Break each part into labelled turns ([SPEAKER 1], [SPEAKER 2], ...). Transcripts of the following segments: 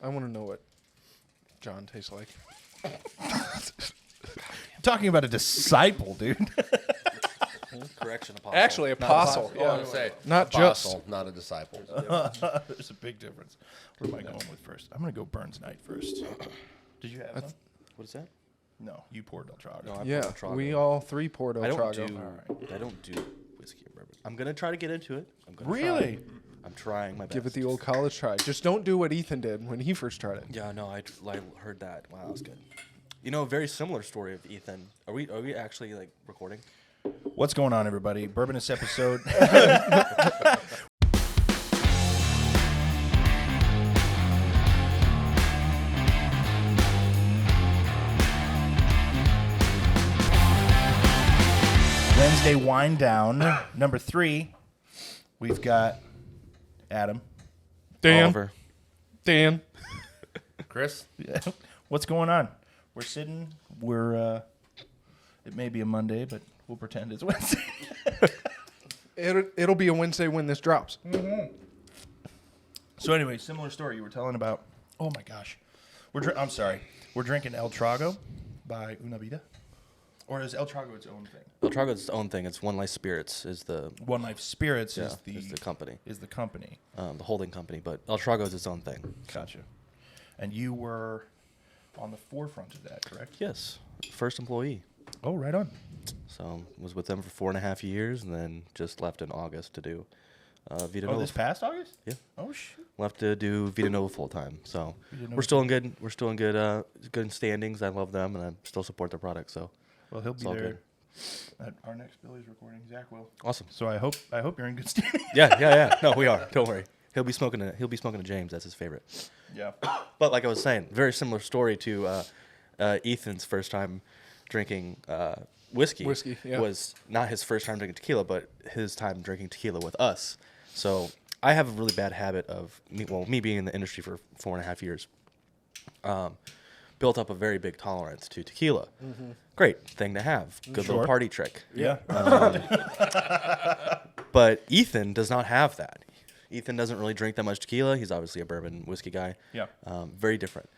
[SPEAKER 1] I want to know what John tastes like.
[SPEAKER 2] Talking about a disciple, dude.
[SPEAKER 3] Correction, apostle.
[SPEAKER 1] Actually, apostle.
[SPEAKER 4] Oh, I was gonna say,
[SPEAKER 1] Not
[SPEAKER 4] apostle, not a disciple.
[SPEAKER 2] There's a big difference. What am I going with first? I'm going to go Burns Night first. Did you have one?
[SPEAKER 3] What is that?
[SPEAKER 2] No, you poured El Trago.
[SPEAKER 3] No, I
[SPEAKER 1] Yeah,
[SPEAKER 3] poured El Trago.
[SPEAKER 1] we all three poured El
[SPEAKER 3] I don't
[SPEAKER 1] Trago.
[SPEAKER 3] do. I don't do whiskey and bourbon. I'm gonna try to get into it.
[SPEAKER 2] Really?
[SPEAKER 3] I'm trying my best.
[SPEAKER 1] Give it the old college try. Just don't do what Ethan did when he first tried it.
[SPEAKER 3] Yeah, no, I heard that. Wow, that was good. You know, a very similar story of Ethan. Are we actually like recording?
[SPEAKER 2] What's going on, everybody? Bourbonist episode. Wednesday wind down number 3. We've got Adam.
[SPEAKER 1] Dan.
[SPEAKER 3] Oliver.
[SPEAKER 1] Dan.
[SPEAKER 4] Chris?
[SPEAKER 2] Yeah. What's going on? We're sitting. We're. It may be a Monday, but we'll pretend it's Wednesday.
[SPEAKER 1] It'll be a Wednesday when this drops.
[SPEAKER 2] So anyway, similar story you were telling about. Oh my gosh, I'm sorry. We're drinking El Trago by Una Vita, or is El Trago its own thing?
[SPEAKER 3] El Trago is its own thing. It's One Life Spirits is the
[SPEAKER 2] One Life Spirits
[SPEAKER 3] is
[SPEAKER 2] is
[SPEAKER 3] the company.
[SPEAKER 2] Is the company.
[SPEAKER 3] The holding company, but El Trago is its own thing.
[SPEAKER 2] Gotcha. And you were on the forefront of that, correct?
[SPEAKER 3] Yes, first employee.
[SPEAKER 2] Oh, right on.
[SPEAKER 3] So was with them for 4.5 years, and then just left in August to do Vita
[SPEAKER 2] Oh,
[SPEAKER 3] Nova.
[SPEAKER 2] this past August?
[SPEAKER 3] Yeah.
[SPEAKER 2] Oh shoot.
[SPEAKER 3] Left to do Vita Nova full time. So
[SPEAKER 2] Vita Nova
[SPEAKER 3] we're still in good. We're still in good standings. I love them, and I still support their product. So
[SPEAKER 2] Well, he'll be
[SPEAKER 3] all
[SPEAKER 2] there
[SPEAKER 3] good.
[SPEAKER 2] at our next Billy's recording. Zach will.
[SPEAKER 3] Awesome.
[SPEAKER 2] So I hope you're in good standing.
[SPEAKER 3] Yeah. No, we are. Don't worry. He'll be smoking to James. That's his favorite.
[SPEAKER 2] Yeah.
[SPEAKER 3] But like I was saying, very similar story to Ethan's first time drinking whiskey.
[SPEAKER 1] Whiskey, yeah.
[SPEAKER 3] Was not his first time drinking tequila, but his time drinking tequila with us. So I have a really bad habit of me being in the industry for 4.5 years. Built up a very big tolerance to tequila. Mm-hmm. Great thing to have. Good
[SPEAKER 2] Sure.
[SPEAKER 3] little party trick.
[SPEAKER 2] Yeah.
[SPEAKER 3] But Ethan does not have that. Ethan doesn't really drink that much tequila. He's obviously a bourbon whiskey guy.
[SPEAKER 2] Yeah.
[SPEAKER 3] Very different.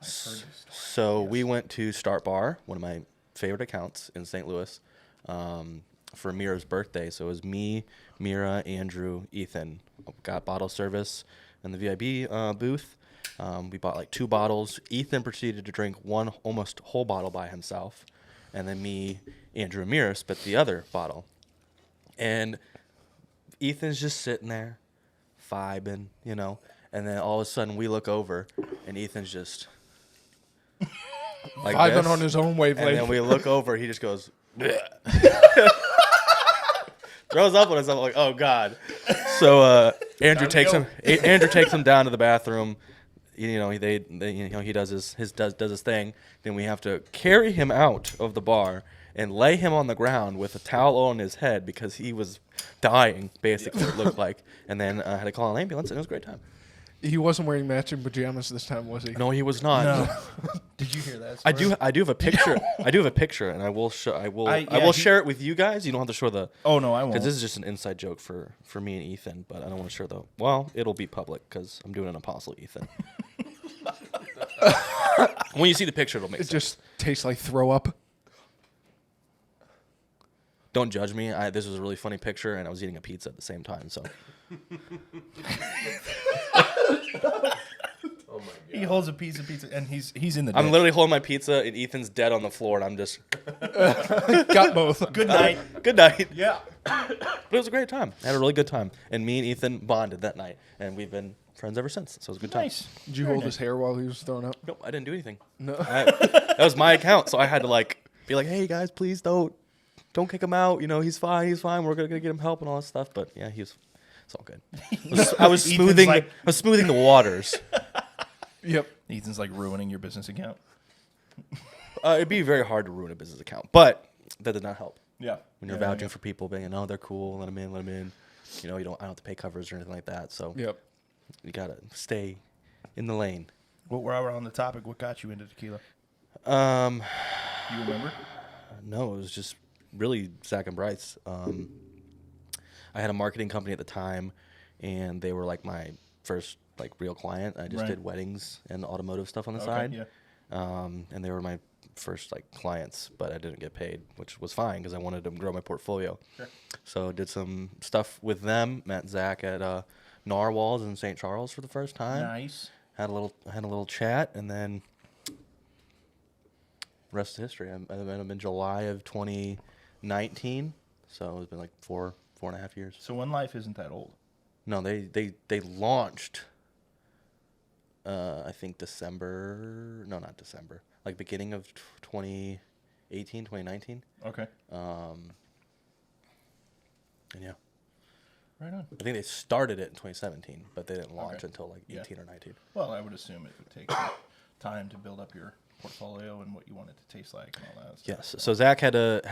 [SPEAKER 3] So we went to Start Bar, one of my favorite accounts in St. Louis, for Mira's birthday. So it was me, Mira, Andrew, Ethan. Got bottle service in the VIB booth. We bought like 2 bottles. Ethan proceeded to drink one almost whole bottle by himself. And then me, Andrew, and Mira split the other bottle. And Ethan's just sitting there, vibing, you know. And then all of a sudden we look over, and Ethan's just like
[SPEAKER 1] Vibing
[SPEAKER 3] this.
[SPEAKER 1] on his own wavelength.
[SPEAKER 3] And then we look over, he just goes, throws up on us. I'm like, oh god. So Andrew takes him down to the bathroom. You know, he does his thing. Then we have to carry him out of the bar and lay him on the ground with a towel on his head because he was dying, basically, it looked like. And then I had to call an ambulance, and it was a great time.
[SPEAKER 1] He wasn't wearing matching pajamas this time, was he?
[SPEAKER 3] No, he was not.
[SPEAKER 2] No. Did you hear that?
[SPEAKER 3] I do have a picture. I do have a picture, and I will share it with you guys. You don't have to show the.
[SPEAKER 2] Oh no, I won't.
[SPEAKER 3] Because this is just an inside joke for me and Ethan, but I don't want to share the. Well, it'll be public because I'm doing an apostle, Ethan. When you see the picture, it'll make
[SPEAKER 1] It
[SPEAKER 3] sense.
[SPEAKER 1] just tastes like throw up.
[SPEAKER 3] Don't judge me. This was a really funny picture, and I was eating a pizza at the same time. So
[SPEAKER 4] Oh my god.
[SPEAKER 2] He holds a piece of pizza, and he's in the.
[SPEAKER 3] I'm
[SPEAKER 2] ditch.
[SPEAKER 3] literally holding my pizza, and Ethan's dead on the floor, and I'm just
[SPEAKER 1] Got both.
[SPEAKER 2] Good night.
[SPEAKER 3] good night.
[SPEAKER 2] Yeah.
[SPEAKER 3] But it was a great time. I had a really good time, and me and Ethan bonded that night, and we've been friends ever since. So it was a good time.
[SPEAKER 2] Nice.
[SPEAKER 1] Did you hold his hair while he was throwing up?
[SPEAKER 3] Nope, I didn't do anything.
[SPEAKER 1] No.
[SPEAKER 3] That was my account, so I had to be like, hey guys, please don't kick him out. You know, he's fine. We're gonna get him help and all that stuff. But yeah, it's all good. I was smoothing the waters.
[SPEAKER 1] Yep.
[SPEAKER 2] Ethan's like ruining your business account.
[SPEAKER 3] It'd be very hard to ruin a business account, but that did not help.
[SPEAKER 2] Yeah.
[SPEAKER 3] When you're vouching for people, being, oh, they're cool, let them in. You know, I don't have to pay covers or anything like that. So
[SPEAKER 1] Yep.
[SPEAKER 3] you gotta stay in the lane.
[SPEAKER 2] Well, while we're on the topic, what got you into tequila? You remember?
[SPEAKER 3] No, it was just really Zach and Bryce. I had a marketing company at the time, and they were like my first like real client. I just
[SPEAKER 2] Right.
[SPEAKER 3] did weddings and automotive stuff on the
[SPEAKER 2] Okay,
[SPEAKER 3] side.
[SPEAKER 2] yeah.
[SPEAKER 3] And they were my first like clients, but I didn't get paid, which was fine because I wanted to grow my portfolio.
[SPEAKER 2] Sure.
[SPEAKER 3] So did some stuff with them. Met Zach at Narwhal's in St. Charles for the first time.
[SPEAKER 2] Nice.
[SPEAKER 3] Had a little chat, and then rest is history. I met him in July of 2019, so it's been like four and a half years.
[SPEAKER 2] So One Life isn't that old.
[SPEAKER 3] No, they launched. I think December. No, not December. Like beginning of 2018, 2019.
[SPEAKER 2] Okay.
[SPEAKER 3] And yeah,
[SPEAKER 2] Right on.
[SPEAKER 3] I think they started it in 2017, but they didn't launch
[SPEAKER 2] Okay.
[SPEAKER 3] until like
[SPEAKER 2] Yeah.
[SPEAKER 3] 18 or 19.
[SPEAKER 2] Well, I would assume it would take some time to build up your portfolio and what you want it to taste like and all that stuff.
[SPEAKER 3] Yes. So Zach had the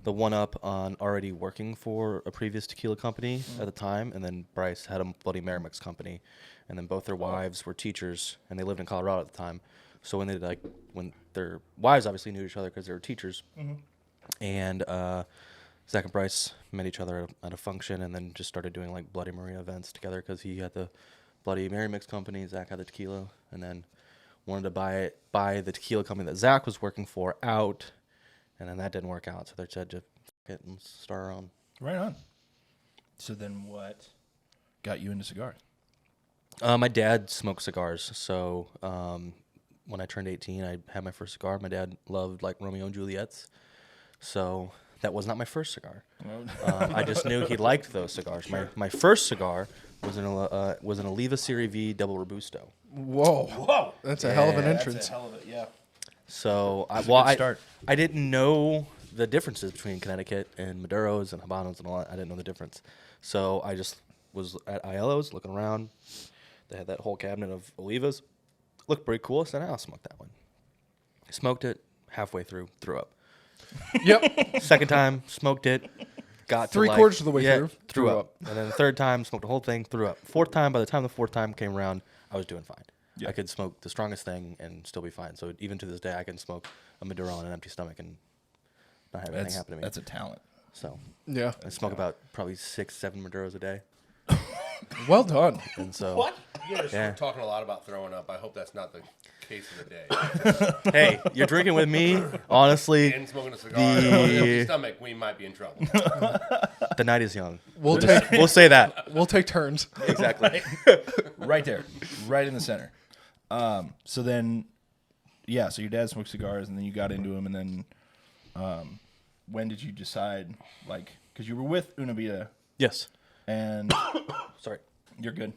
[SPEAKER 3] one up on already working for a previous tequila company at the time, and then Bryce had a Bloody Mary mix company, and then both their wives were teachers, and they lived in Colorado at the time. So when their wives obviously knew each other because they were teachers, and Zach and Bryce met each other at a function, and then just started doing like Bloody Mary events together because he had the Bloody Mary mix company, Zach had the tequila, and then wanted to buy the tequila company that Zach was working for out. And then that didn't work out, so they said to fuck it and start our own.
[SPEAKER 2] Right on. So then what got you into cigars?
[SPEAKER 3] My dad smoked cigars, so when I turned 18, I had my first cigar. My dad loved like Romeo and Juliet's, so that was not my first cigar. I just knew he liked those cigars.
[SPEAKER 2] Sure.
[SPEAKER 3] My first cigar was an Oliva Serie V Double Robusto.
[SPEAKER 1] Whoa. That's a hell of an entrance.
[SPEAKER 2] That's a hell of it, yeah.
[SPEAKER 3] So
[SPEAKER 2] a good start.
[SPEAKER 3] I didn't know the differences between Connecticut and Maduros and Habanos and all that. I didn't know the difference. So I just was at Aiello's looking around. They had that whole cabinet of Olivas. Looked pretty cool. I said, I'll smoke that one. Smoked it halfway through, threw up.
[SPEAKER 1] Yep.
[SPEAKER 3] Second time, smoked it. Got to
[SPEAKER 1] 3/4 of the way through,
[SPEAKER 3] threw up. And then the third time, smoked the whole thing, threw up. Fourth time, by the time the fourth time came around, I was doing fine.
[SPEAKER 2] Yeah.
[SPEAKER 3] I could smoke the strongest thing and still be fine. So even to this day, I can smoke a Maduro on an empty stomach and not have anything happen to me.
[SPEAKER 2] That's a talent.
[SPEAKER 3] So
[SPEAKER 1] Yeah.
[SPEAKER 3] I smoke about probably 6-7 Maduros a day.
[SPEAKER 1] Well done.
[SPEAKER 3] And so
[SPEAKER 4] You guys
[SPEAKER 3] Yeah.
[SPEAKER 4] are talking a lot about throwing up. I hope that's not the case of the day.
[SPEAKER 3] hey, you're drinking with me. Honestly,
[SPEAKER 4] And smoking a cigar on an empty stomach, we might be in trouble.
[SPEAKER 3] the night is young.
[SPEAKER 1] We'll
[SPEAKER 3] say that.
[SPEAKER 1] take turns.
[SPEAKER 3] Exactly.
[SPEAKER 2] Right there. Right in the center. So then, yeah, so your dad smoked cigars, and then you got into them, and then when did you decide, like, because you were with Una Vita,
[SPEAKER 3] Yes.
[SPEAKER 2] and
[SPEAKER 3] Sorry.
[SPEAKER 2] you're good.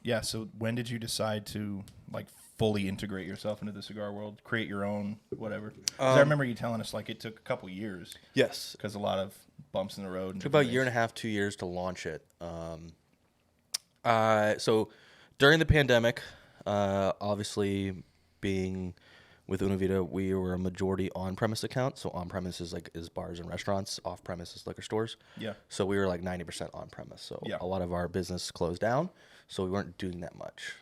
[SPEAKER 2] Yeah, so when did you decide to, like, fully integrate yourself into the cigar world, create your own, whatever? 'Cause I remember you telling us, like, it took a couple years,
[SPEAKER 3] Yes.
[SPEAKER 2] because a lot of bumps in the road.
[SPEAKER 3] Took about a year and a half, 2 years to launch it. So during the pandemic, obviously being with Una Vita, we were a majority on-premise account. So on-premise is bars and restaurants, off-premise is liquor stores.
[SPEAKER 2] Yeah.
[SPEAKER 3] So we were like 90% on-premise. So
[SPEAKER 2] Yeah.
[SPEAKER 3] a lot of our business closed down. So we weren't doing that much.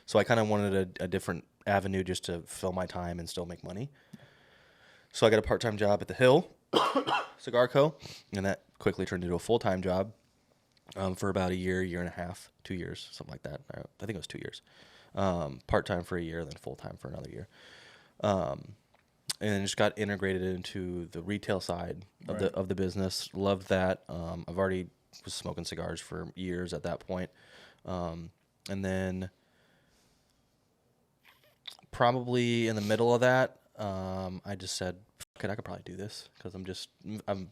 [SPEAKER 3] So I kind of wanted a different avenue just to fill my time and still make money. So I got a part-time job at the Hill Cigar Co. And that quickly turned into a full-time job for about a year and a half, 2 years, something like that. I think it was 2 years. Part-time for a year, then full-time for another year. And just got integrated into the retail side of
[SPEAKER 2] Right.
[SPEAKER 3] the business. Loved that. I've already was smoking cigars for years at that point. And then probably in the middle of that, I just said, "Fuck it, I could probably do this," because I'm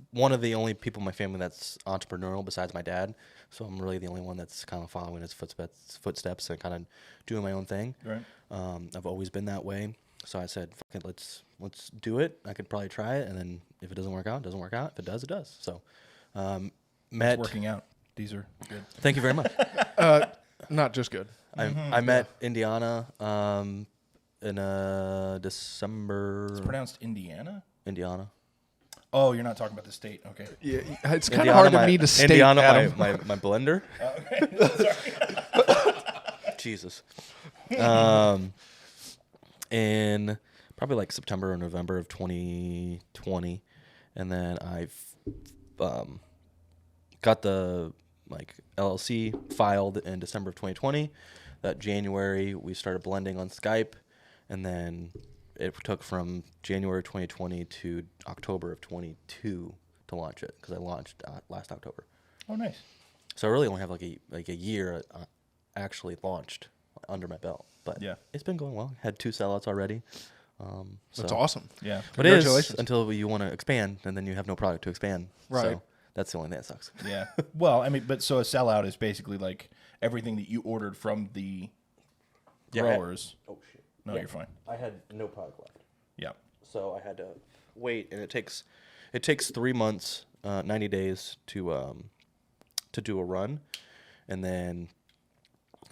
[SPEAKER 3] one of the only people in my family that's entrepreneurial besides my dad. So I'm really the only one that's kind of following his footsteps and kind of doing my own thing.
[SPEAKER 2] Right.
[SPEAKER 3] I've always been that way. So I said, "Fuck it, let's do it. I could probably try it, and then if it doesn't work out, it doesn't work out. If it does, it does." So met.
[SPEAKER 2] It's working out. These are good.
[SPEAKER 3] Thank you very much.
[SPEAKER 1] Not just good.
[SPEAKER 3] I met Indiana in December.
[SPEAKER 2] It's pronounced Indiana?
[SPEAKER 3] Indiana.
[SPEAKER 2] Oh, you're not talking about the state. Okay.
[SPEAKER 1] Yeah, it's kind of hard to meet a state.
[SPEAKER 3] Indiana,
[SPEAKER 1] Adam.
[SPEAKER 3] my blender. Jesus. In probably like September or November of 2020, and then I got the LLC filed in December of 2020. That January we started blending on Skype, and then it took from January 2020 to October of 22 to launch it, because I launched last October.
[SPEAKER 2] Oh, nice.
[SPEAKER 3] So I really only have like a year actually launched under my belt, but
[SPEAKER 2] Yeah.
[SPEAKER 3] it's been going well. Had 2 sellouts already.
[SPEAKER 1] That's
[SPEAKER 3] So-
[SPEAKER 1] awesome.
[SPEAKER 2] Yeah.
[SPEAKER 3] But it is
[SPEAKER 1] Congratulations.
[SPEAKER 3] until you want to expand, and then you have no product to expand.
[SPEAKER 1] Right.
[SPEAKER 3] So that's the only thing that sucks.
[SPEAKER 2] Yeah. Well, I mean, but so a sellout is basically like everything that you ordered from the growers.
[SPEAKER 3] Oh shit!
[SPEAKER 2] No, you're fine.
[SPEAKER 3] I had no product left,
[SPEAKER 2] Yeah.
[SPEAKER 3] so I had to wait, and it takes 3 months, 90 days to do a run, and then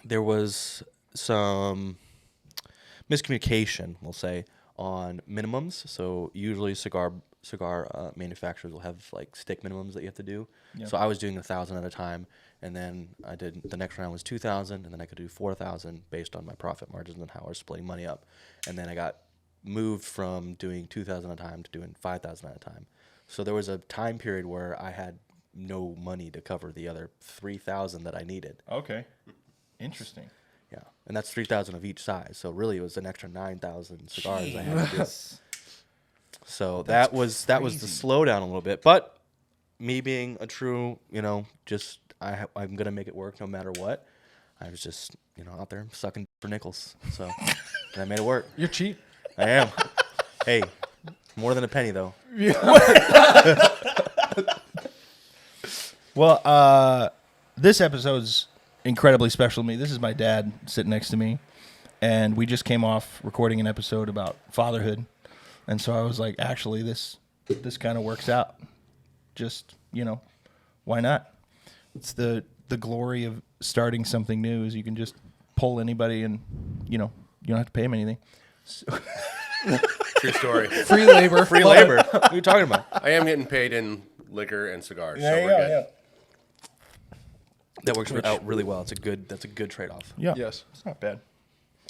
[SPEAKER 3] there was some miscommunication, we'll say, on minimums. So usually cigar manufacturers will have like stick minimums that you have to do.
[SPEAKER 2] Yeah.
[SPEAKER 3] So I was doing 1,000 at a time, and then I did the next round was 2,000, and then I could do 4,000 based on my profit margins and how I was splitting money up. And then I got moved from doing 2,000 at a time to doing 5,000 at a time. So there was a time period where I had no money to cover the other 3,000 that I needed.
[SPEAKER 2] Okay. Interesting.
[SPEAKER 3] Yeah, and that's 3,000 of each size. So really, it was an extra 9,000 cigars I had to do. So that was the slowdown a little bit. But me being a true, just I'm gonna make it work no matter what. I was just out there sucking for nickels. So and I made it work.
[SPEAKER 1] You're cheap.
[SPEAKER 3] I am. Hey, more than a penny though.
[SPEAKER 2] Well, this episode's incredibly special to me. This is my dad sitting next to me, and we just came off recording an episode about fatherhood, and so I was like, actually, this kind of works out. Just why not? It's the glory of starting something new is you can just pull anybody, and you don't have to pay them anything. So,
[SPEAKER 4] True story.
[SPEAKER 1] Free labor.
[SPEAKER 3] Free labor. What are you talking about?
[SPEAKER 4] I am getting paid in liquor and cigars, so
[SPEAKER 2] there you
[SPEAKER 4] we're
[SPEAKER 2] go.
[SPEAKER 4] good.
[SPEAKER 2] Yeah.
[SPEAKER 3] That works out really well. That's a good trade-off.
[SPEAKER 2] Yeah.
[SPEAKER 1] Yes.
[SPEAKER 2] It's not bad.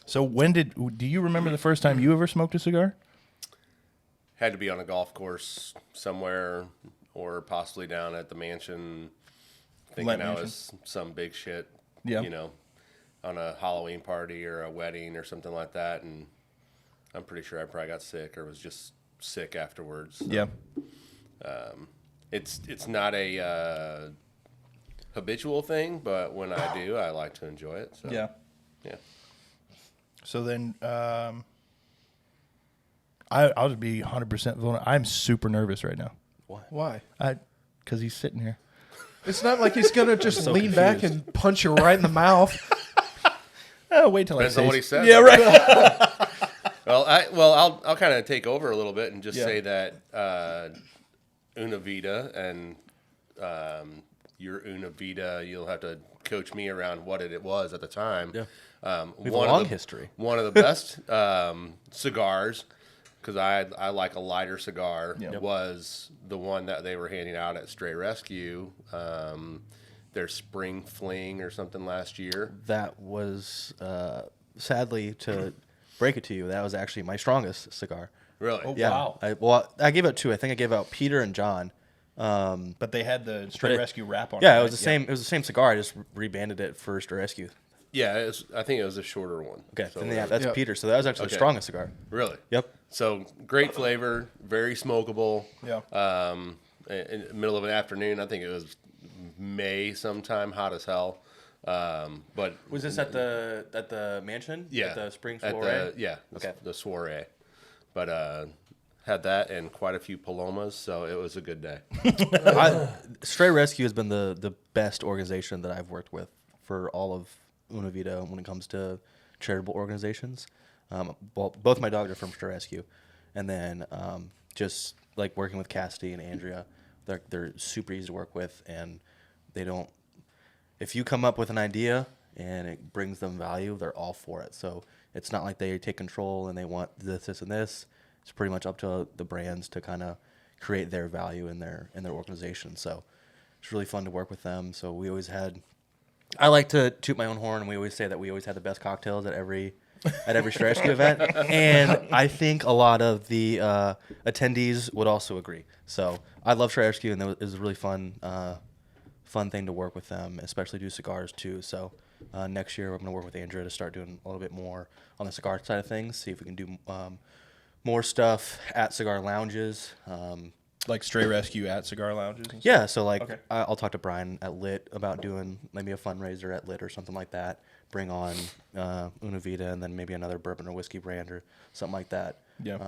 [SPEAKER 2] So do you remember the first time you ever smoked a cigar?
[SPEAKER 4] Had to be on a golf course somewhere, or possibly down at the mansion, thinking
[SPEAKER 2] Lent
[SPEAKER 4] I
[SPEAKER 2] mansion.
[SPEAKER 4] was some big shit.
[SPEAKER 2] Yeah.
[SPEAKER 4] On a Halloween party or a wedding or something like that, and I'm pretty sure I probably got sick or was just sick afterwards. So,
[SPEAKER 2] Yeah.
[SPEAKER 4] It's not a habitual thing, but when I do, I like to enjoy it. So,
[SPEAKER 2] Yeah.
[SPEAKER 4] yeah.
[SPEAKER 2] So then, I'll just be 100% vulnerable. I'm super nervous right now.
[SPEAKER 1] Why?
[SPEAKER 2] Because he's sitting here.
[SPEAKER 1] It's not like he's gonna just
[SPEAKER 3] So
[SPEAKER 1] lean back
[SPEAKER 3] confused.
[SPEAKER 1] and punch you right in the mouth.
[SPEAKER 2] Oh, wait till
[SPEAKER 4] Depends
[SPEAKER 2] I say
[SPEAKER 4] on what he says.
[SPEAKER 2] Yeah, right.
[SPEAKER 4] Well, I'll kind of take over a little bit and just
[SPEAKER 2] Yeah.
[SPEAKER 4] say that Una Vita and your Una Vita, you'll have to coach me around what it was at the time.
[SPEAKER 3] Yeah. We have
[SPEAKER 4] One
[SPEAKER 3] a
[SPEAKER 4] of
[SPEAKER 3] long
[SPEAKER 4] the-
[SPEAKER 3] history.
[SPEAKER 4] One of the best cigars, because I like a lighter cigar,
[SPEAKER 2] Yeah.
[SPEAKER 4] was the one that they were handing out at Stray Rescue, their Spring Fling or something last year.
[SPEAKER 3] That was, sadly, to break it to you, that was actually my strongest cigar.
[SPEAKER 4] Really?
[SPEAKER 2] Oh,
[SPEAKER 3] Yeah.
[SPEAKER 2] wow.
[SPEAKER 3] I gave out 2. I think I gave out Peter and John.
[SPEAKER 2] But they had the Stray
[SPEAKER 3] But it-
[SPEAKER 2] Rescue wrap on it.
[SPEAKER 3] Yeah, it
[SPEAKER 2] right?
[SPEAKER 3] was the same. It was the same cigar. I just rebanded it for Stray Rescue.
[SPEAKER 4] Yeah, I think it was a shorter one.
[SPEAKER 3] Okay,
[SPEAKER 4] So,
[SPEAKER 3] then yeah, that's
[SPEAKER 1] Yeah.
[SPEAKER 3] Peter. So that was actually the
[SPEAKER 4] Okay.
[SPEAKER 3] strongest cigar.
[SPEAKER 4] really?
[SPEAKER 3] Yep.
[SPEAKER 4] So great flavor, very smokable.
[SPEAKER 2] Yeah.
[SPEAKER 4] In the middle of an afternoon, I think it was May sometime, hot as hell. But
[SPEAKER 3] Was this at the mansion?
[SPEAKER 4] yeah,
[SPEAKER 3] At the spring
[SPEAKER 4] at
[SPEAKER 3] soiree?
[SPEAKER 4] the soiree. But had that and quite a few palomas, so it was a good day.
[SPEAKER 3] Stray Rescue has been the best organization that I've worked with for all of Una Vita when it comes to charitable organizations. Both my dogs are from Stray Rescue, and then just like working with Cassidy and Andrea, they're super easy to work with, and they don't. If you come up with an idea and it brings them value, they're all for it. So it's not like they take control and they want this, and this. It's pretty much up to the brands to kind of create their value in their organization. So it's really fun to work with them. So we always had. I like to toot my own horn, and we always say that we always had the best cocktails at every at every stray rescue event, and I think a lot of the attendees would also agree. So I love stray rescue, and it was a really fun thing to work with them, especially do cigars too. So next year we're going to work with Andrea to start doing a little bit more on the cigar side of things. See if we can do more stuff at cigar lounges.
[SPEAKER 2] Like stray rescue at cigar lounges? And
[SPEAKER 3] Yeah, so like
[SPEAKER 2] Okay.
[SPEAKER 3] I'll talk to Brian at Lit about doing maybe a fundraiser at Lit or something like that. Bring on Una Vita and then maybe another bourbon or whiskey brand or something like that.
[SPEAKER 2] Yeah.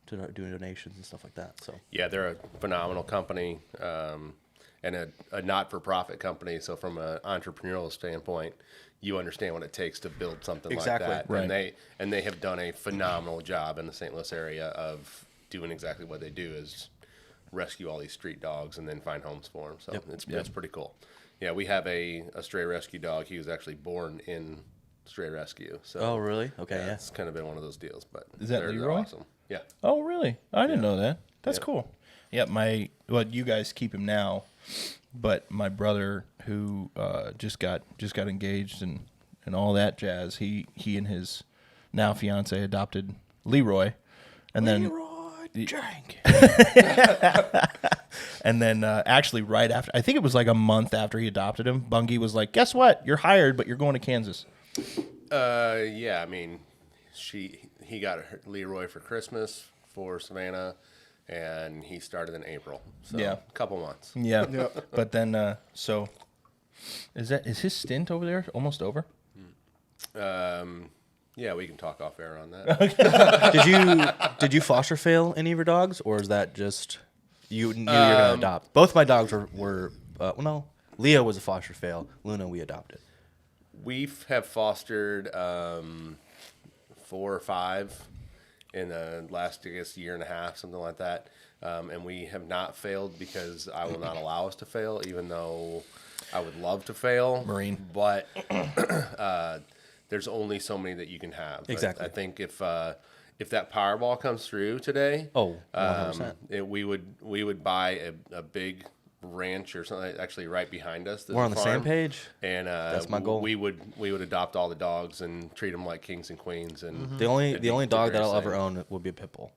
[SPEAKER 3] To do donations and stuff like that. So
[SPEAKER 4] Yeah, they're a phenomenal company and a not-for-profit company. So from an entrepreneurial standpoint, you understand what it takes to build something
[SPEAKER 3] Exactly.
[SPEAKER 4] like that.
[SPEAKER 2] Right.
[SPEAKER 4] And they have done a phenomenal job in the St. Louis area of doing exactly what they do is rescue all these street dogs and then find homes for them. So it's pretty cool. Yeah, we have a stray rescue dog. He was actually born in stray rescue. So
[SPEAKER 3] Oh really? Okay, yeah.
[SPEAKER 4] it's kind of been one of those deals. But
[SPEAKER 2] Is that
[SPEAKER 4] they're
[SPEAKER 2] Leroy?
[SPEAKER 4] awesome. Yeah.
[SPEAKER 2] Oh, really? I didn't know that. That's
[SPEAKER 4] Yeah.
[SPEAKER 2] cool. Yeah, you guys keep him now, but my brother who just got engaged and all that jazz, he and his now fiance adopted Leroy, and then
[SPEAKER 3] Jank.
[SPEAKER 2] and then actually right after, I think it was like a month after he adopted him, Bungie was like, "Guess what? You're hired, but you're going to Kansas."
[SPEAKER 4] Yeah, I mean, he got Leroy for Christmas for Savannah, and he started in April. So
[SPEAKER 2] Yeah.
[SPEAKER 4] a couple months.
[SPEAKER 2] Yeah, but then so is his stint over there almost over?
[SPEAKER 4] Yeah, we can talk off air on that.
[SPEAKER 3] Did you foster fail any of your dogs, or is that just you knew you were gonna adopt? Both my dogs were well, no. Leo was a foster fail. Luna we adopted.
[SPEAKER 4] We have fostered 4 or 5 in the last, I guess, year and a half, something like that. And we have not failed because I will not allow us to fail, even though I would love to fail.
[SPEAKER 2] Marine.
[SPEAKER 4] But there's only so many that you can have.
[SPEAKER 3] Exactly.
[SPEAKER 4] I think if that Powerball comes through today,
[SPEAKER 3] 100%.
[SPEAKER 4] we would buy a big ranch or something actually right behind us.
[SPEAKER 3] We're on the same page.
[SPEAKER 4] And
[SPEAKER 3] That's my goal.
[SPEAKER 4] We would adopt all the dogs and treat them like kings and queens. And
[SPEAKER 3] The only dog that I'll
[SPEAKER 4] very
[SPEAKER 3] ever
[SPEAKER 4] same.
[SPEAKER 3] own will be a pit bull,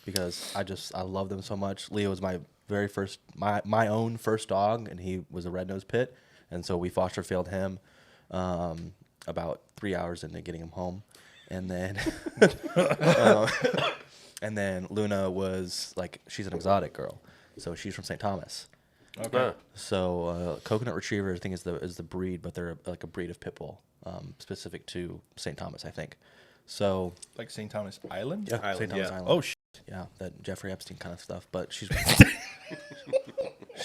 [SPEAKER 3] because I love them so much. Leo was my very first my own first dog, and he was a red-nosed pit, and so we foster failed him about 3 hours into getting him home, and then and then Luna was like, she's an exotic girl, so she's from St. Thomas.
[SPEAKER 2] Okay.
[SPEAKER 3] So coconut retriever, I think, is the breed, but they're like a breed of pit bull, specific to St. Thomas, I think. So
[SPEAKER 2] Like St. Thomas Island?
[SPEAKER 3] yeah,
[SPEAKER 4] Island,
[SPEAKER 3] St. Thomas
[SPEAKER 4] yeah.
[SPEAKER 3] Island.
[SPEAKER 2] Oh,
[SPEAKER 3] Yeah, that Jeffrey Epstein kind of stuff. But she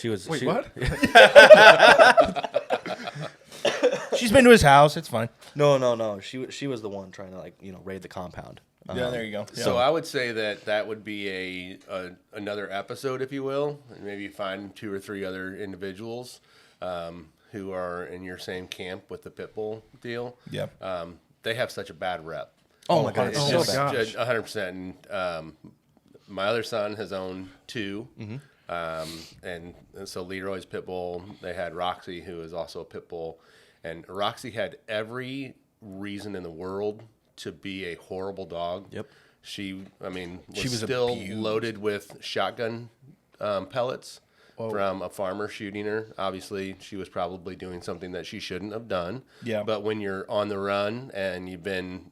[SPEAKER 3] was.
[SPEAKER 1] Wait,
[SPEAKER 3] she,
[SPEAKER 1] what?
[SPEAKER 2] she's been to his house. It's fine.
[SPEAKER 3] No. She was the one trying to raid the compound.
[SPEAKER 2] Yeah, there you go. Yeah.
[SPEAKER 4] So I would say that would be another episode, if you will, and maybe find 2 or 3 other individuals who are in your same camp with the pit bull deal.
[SPEAKER 2] Yeah.
[SPEAKER 4] They have such a bad rep.
[SPEAKER 3] Oh my god,
[SPEAKER 4] It's
[SPEAKER 3] it's
[SPEAKER 1] Oh
[SPEAKER 3] so
[SPEAKER 1] my
[SPEAKER 3] bad.
[SPEAKER 1] gosh.
[SPEAKER 4] 100%. And my other son has owned 2. And so Leroy's pit bull. They had Roxy, who is also a pit bull. And Roxy had every reason in the world to be a horrible dog.
[SPEAKER 3] Yep.
[SPEAKER 4] She
[SPEAKER 2] She was
[SPEAKER 4] still
[SPEAKER 2] abused.
[SPEAKER 4] loaded with shotgun pellets from a farmer shooting her. Obviously, she was probably doing something that she shouldn't have done.
[SPEAKER 2] Yeah.
[SPEAKER 4] But when you're on the run and you've been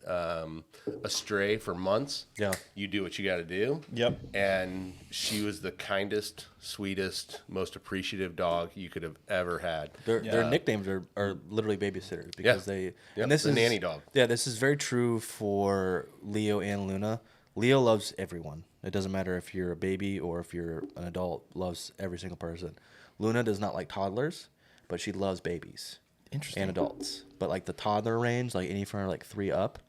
[SPEAKER 4] astray for months,
[SPEAKER 3] Yeah.
[SPEAKER 4] you do what you got to do.
[SPEAKER 2] Yep.
[SPEAKER 4] And she was the kindest, sweetest, most appreciative dog you could have ever had.
[SPEAKER 3] Their nicknames are literally babysitters, because
[SPEAKER 4] Yeah.
[SPEAKER 3] they
[SPEAKER 4] Yep,
[SPEAKER 3] and this
[SPEAKER 4] the
[SPEAKER 3] is
[SPEAKER 4] nanny dog.
[SPEAKER 3] Yeah, this is very true for Leo and Luna. Leo loves everyone. It doesn't matter if you're a baby or if you're an adult. Loves every single person. Luna does not like toddlers, but she loves babies.
[SPEAKER 2] Interesting.
[SPEAKER 3] And adults, but like the toddler range, like any from like 3 up.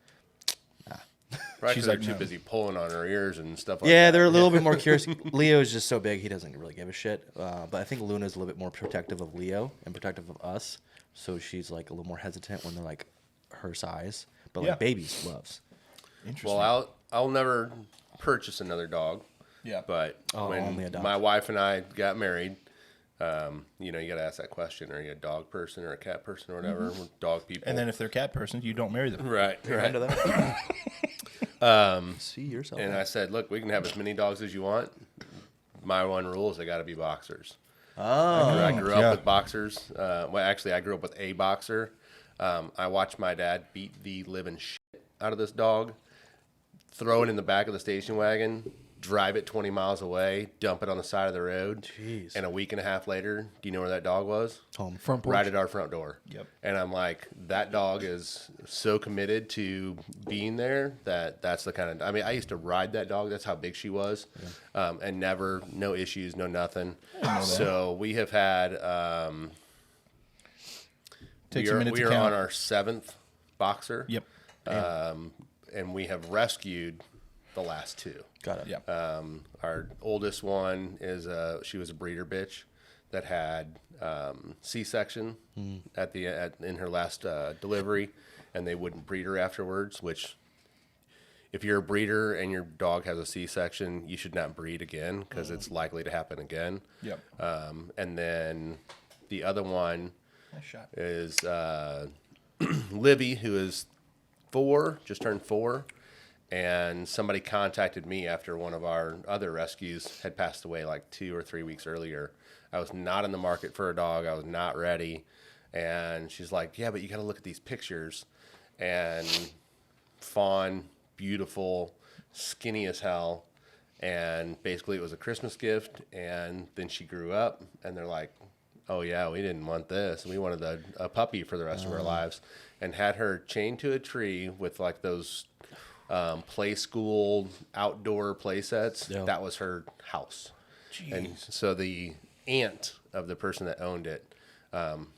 [SPEAKER 4] Right,
[SPEAKER 2] She's
[SPEAKER 4] she's
[SPEAKER 2] like,
[SPEAKER 4] too
[SPEAKER 2] no.
[SPEAKER 4] busy pulling on her ears and stuff like
[SPEAKER 3] Yeah,
[SPEAKER 4] that.
[SPEAKER 3] they're a little bit more curious. Leo is just so big, he doesn't really give a shit. But I think Luna's a little bit more protective of Leo and protective of us. So she's like a little more hesitant when they're like her size. But
[SPEAKER 2] Yeah.
[SPEAKER 3] like babies loves.
[SPEAKER 2] Interesting.
[SPEAKER 4] Well, I'll never purchase another dog.
[SPEAKER 2] Yeah.
[SPEAKER 4] But
[SPEAKER 3] Oh, only
[SPEAKER 4] when
[SPEAKER 3] adopt.
[SPEAKER 4] my wife and I got married, You know, you got to ask that question: are you a dog person or a cat person or whatever? We're dog people.
[SPEAKER 2] And then if they're cat persons, you don't marry them.
[SPEAKER 4] Right.
[SPEAKER 3] Into that. See yourself.
[SPEAKER 4] And I said, look, we can have as many dogs as you want. My one rule is they got to be boxers. I grew up with boxers. Well, actually, I grew up with a boxer. I watched my dad beat the living shit out of this dog, throw it in the back of the station wagon, drive it 20 miles away, dump it on the side of the road.
[SPEAKER 3] Jeez.
[SPEAKER 4] And a week and a half later, do you know where that dog was?
[SPEAKER 3] Home.
[SPEAKER 1] Front porch.
[SPEAKER 4] Right at our front door.
[SPEAKER 2] Yep.
[SPEAKER 4] And I'm like, that dog is so committed to being there that's the kind of, I mean, I used to ride that dog. That's how big she was. Yeah. And never, no issues, no nothing. So we have had, we are on our 7th boxer.
[SPEAKER 2] Yep.
[SPEAKER 4] And we have rescued the last 2.
[SPEAKER 3] Got it.
[SPEAKER 2] Yep.
[SPEAKER 4] Our oldest one is she was a breeder bitch that had C-section in her last delivery, and they wouldn't breed her afterwards. Which, if you're a breeder and your dog has a C-section, you should not breed again because it's likely to happen again.
[SPEAKER 2] Yep.
[SPEAKER 4] And then the other one
[SPEAKER 2] Nice shot.
[SPEAKER 4] is Livy, who is 4, just turned 4. And somebody contacted me after one of our other rescues had passed away like 2 or 3 weeks earlier. I was not in the market for a dog. I was not ready. And she's like, yeah, but you got to look at these pictures. And fawn, beautiful, skinny as hell. And basically it was a Christmas gift. And then she grew up and they're like, oh yeah, we didn't want this. We wanted a puppy for the rest of our lives. And had her chained to a tree with like those play school outdoor play sets.
[SPEAKER 3] Yeah.
[SPEAKER 4] That was her house. Jeez. And so the aunt of the person that owned it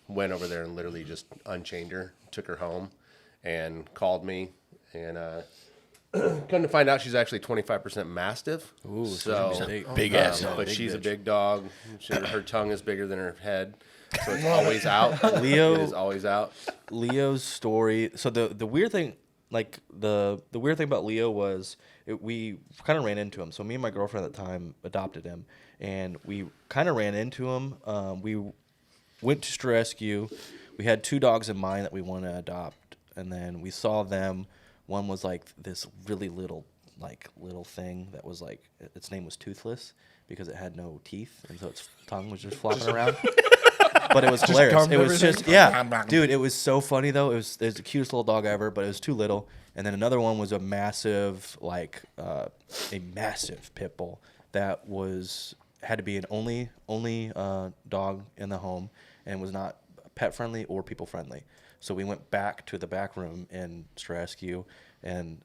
[SPEAKER 4] went over there and literally just unchained her, took her home, and called me. And come to find out, she's actually 25% Mastiff.
[SPEAKER 3] Ooh,
[SPEAKER 4] so
[SPEAKER 2] big ass.
[SPEAKER 4] but
[SPEAKER 3] big
[SPEAKER 4] she's
[SPEAKER 3] bitch.
[SPEAKER 4] a big dog. Her tongue is bigger than her head, so it's always out.
[SPEAKER 3] Leo-
[SPEAKER 4] It is always out.
[SPEAKER 3] Leo's story. So the weird thing, like the weird thing about Leo was we kind of ran into him. So me and my girlfriend at the time adopted him, and we kind of ran into him. We went to rescue. We had 2 dogs in mind that we wanted to adopt, and then we saw them. One was like this really little thing that was like, its name was Toothless because it had no teeth, and so its tongue was just flopping around. But it was hilarious.
[SPEAKER 1] gummed
[SPEAKER 3] It was
[SPEAKER 1] everything?
[SPEAKER 3] just, yeah, dude. It was so funny though. It was the cutest little dog ever, but it was too little. And then another one was a massive, a massive pit bull that had to be an only dog in the home and was not pet friendly or people friendly. So we went back to the back room in rescue, and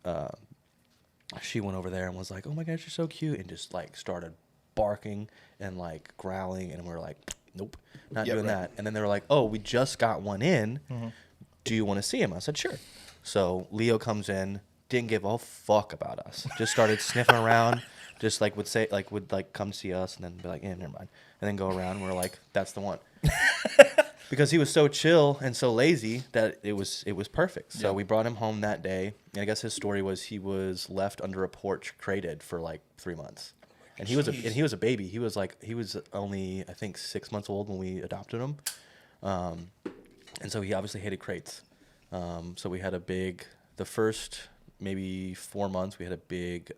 [SPEAKER 3] she went over there and was like, "Oh my gosh, you're so cute," and just like started barking and like growling, and we were like, nope, not doing that. And then they were like, oh, we just got one in. Mm-hmm. Do you want to see him? I said, sure. So Leo comes in, didn't give a fuck about us. Just started sniffing around, just like would come see us and then be like, yeah, never mind. And then go around and we're like, that's the one. Because he was so chill and so lazy that it was perfect. So we brought him home that day. And I guess his story was he was left under a porch crated for like 3 months. And he was a baby. He was only, I think, 6 months old when we adopted him. And so he obviously hated crates. So we had the first maybe 4 months, we had a big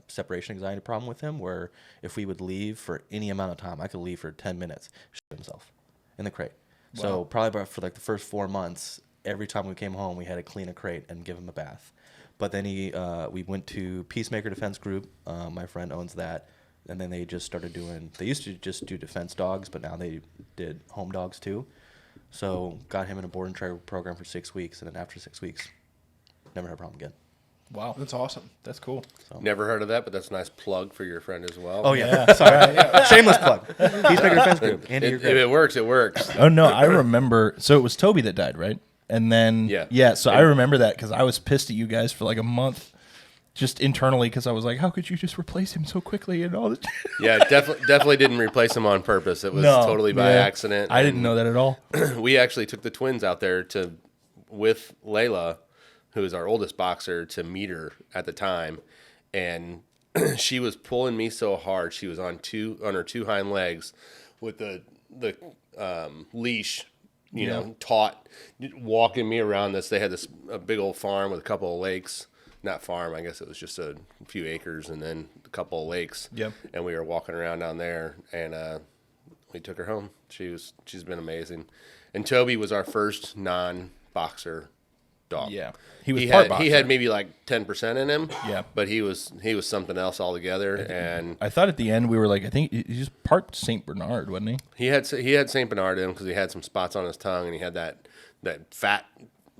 [SPEAKER 3] separation anxiety problem with him where if we would leave for any amount of time, I could leave for 10 minutes, shit himself in the crate. Wow. So probably for like the first 4 months, every time we came home, we had to clean a crate and give him a bath. But then we went to Peacemaker Defense Group. My friend owns that. And then they just started they used to just do defense dogs, but now they did home dogs too. So got him in a board and train program for 6 weeks. And then after 6 weeks, never had a problem again.
[SPEAKER 2] Wow.
[SPEAKER 1] That's awesome.
[SPEAKER 2] That's cool.
[SPEAKER 3] So.
[SPEAKER 4] Never heard of that, but that's a nice plug for your friend as well.
[SPEAKER 3] Oh, yeah. Sorry. Shameless plug. Peacemaker Defense Group. Andy, you're
[SPEAKER 4] If
[SPEAKER 3] great.
[SPEAKER 4] it works, it works.
[SPEAKER 2] Oh, no, I remember. So it was Toby that died, right? And then, so I remember that because I was pissed at you guys for like a month just internally because I was like, how could you just replace him so quickly and all this?
[SPEAKER 4] Yeah, definitely didn't replace him on purpose. It was totally by accident.
[SPEAKER 2] I didn't know that at all.
[SPEAKER 4] We actually took the twins out there with Layla, who is our oldest boxer, to meet her at the time. And she was pulling me so hard. She was on her 2 hind legs with the leash, you know, taught walking me around this. They had a big old farm with a couple of lakes. Not farm, I guess it was just a few acres and then a couple of lakes.
[SPEAKER 2] Yep.
[SPEAKER 4] And we were walking around down there, and we took her home. She's been amazing. And Toby was our first non-boxer dog.
[SPEAKER 2] Yeah.
[SPEAKER 4] He
[SPEAKER 2] part
[SPEAKER 4] had maybe like 10% in him.
[SPEAKER 2] Yeah.
[SPEAKER 4] But he was something else altogether. And
[SPEAKER 2] I thought at the end we were like, I think he's just part Saint Bernard, wasn't he?
[SPEAKER 4] he had Saint Bernard in him because he had some spots on his tongue, and he had that fat,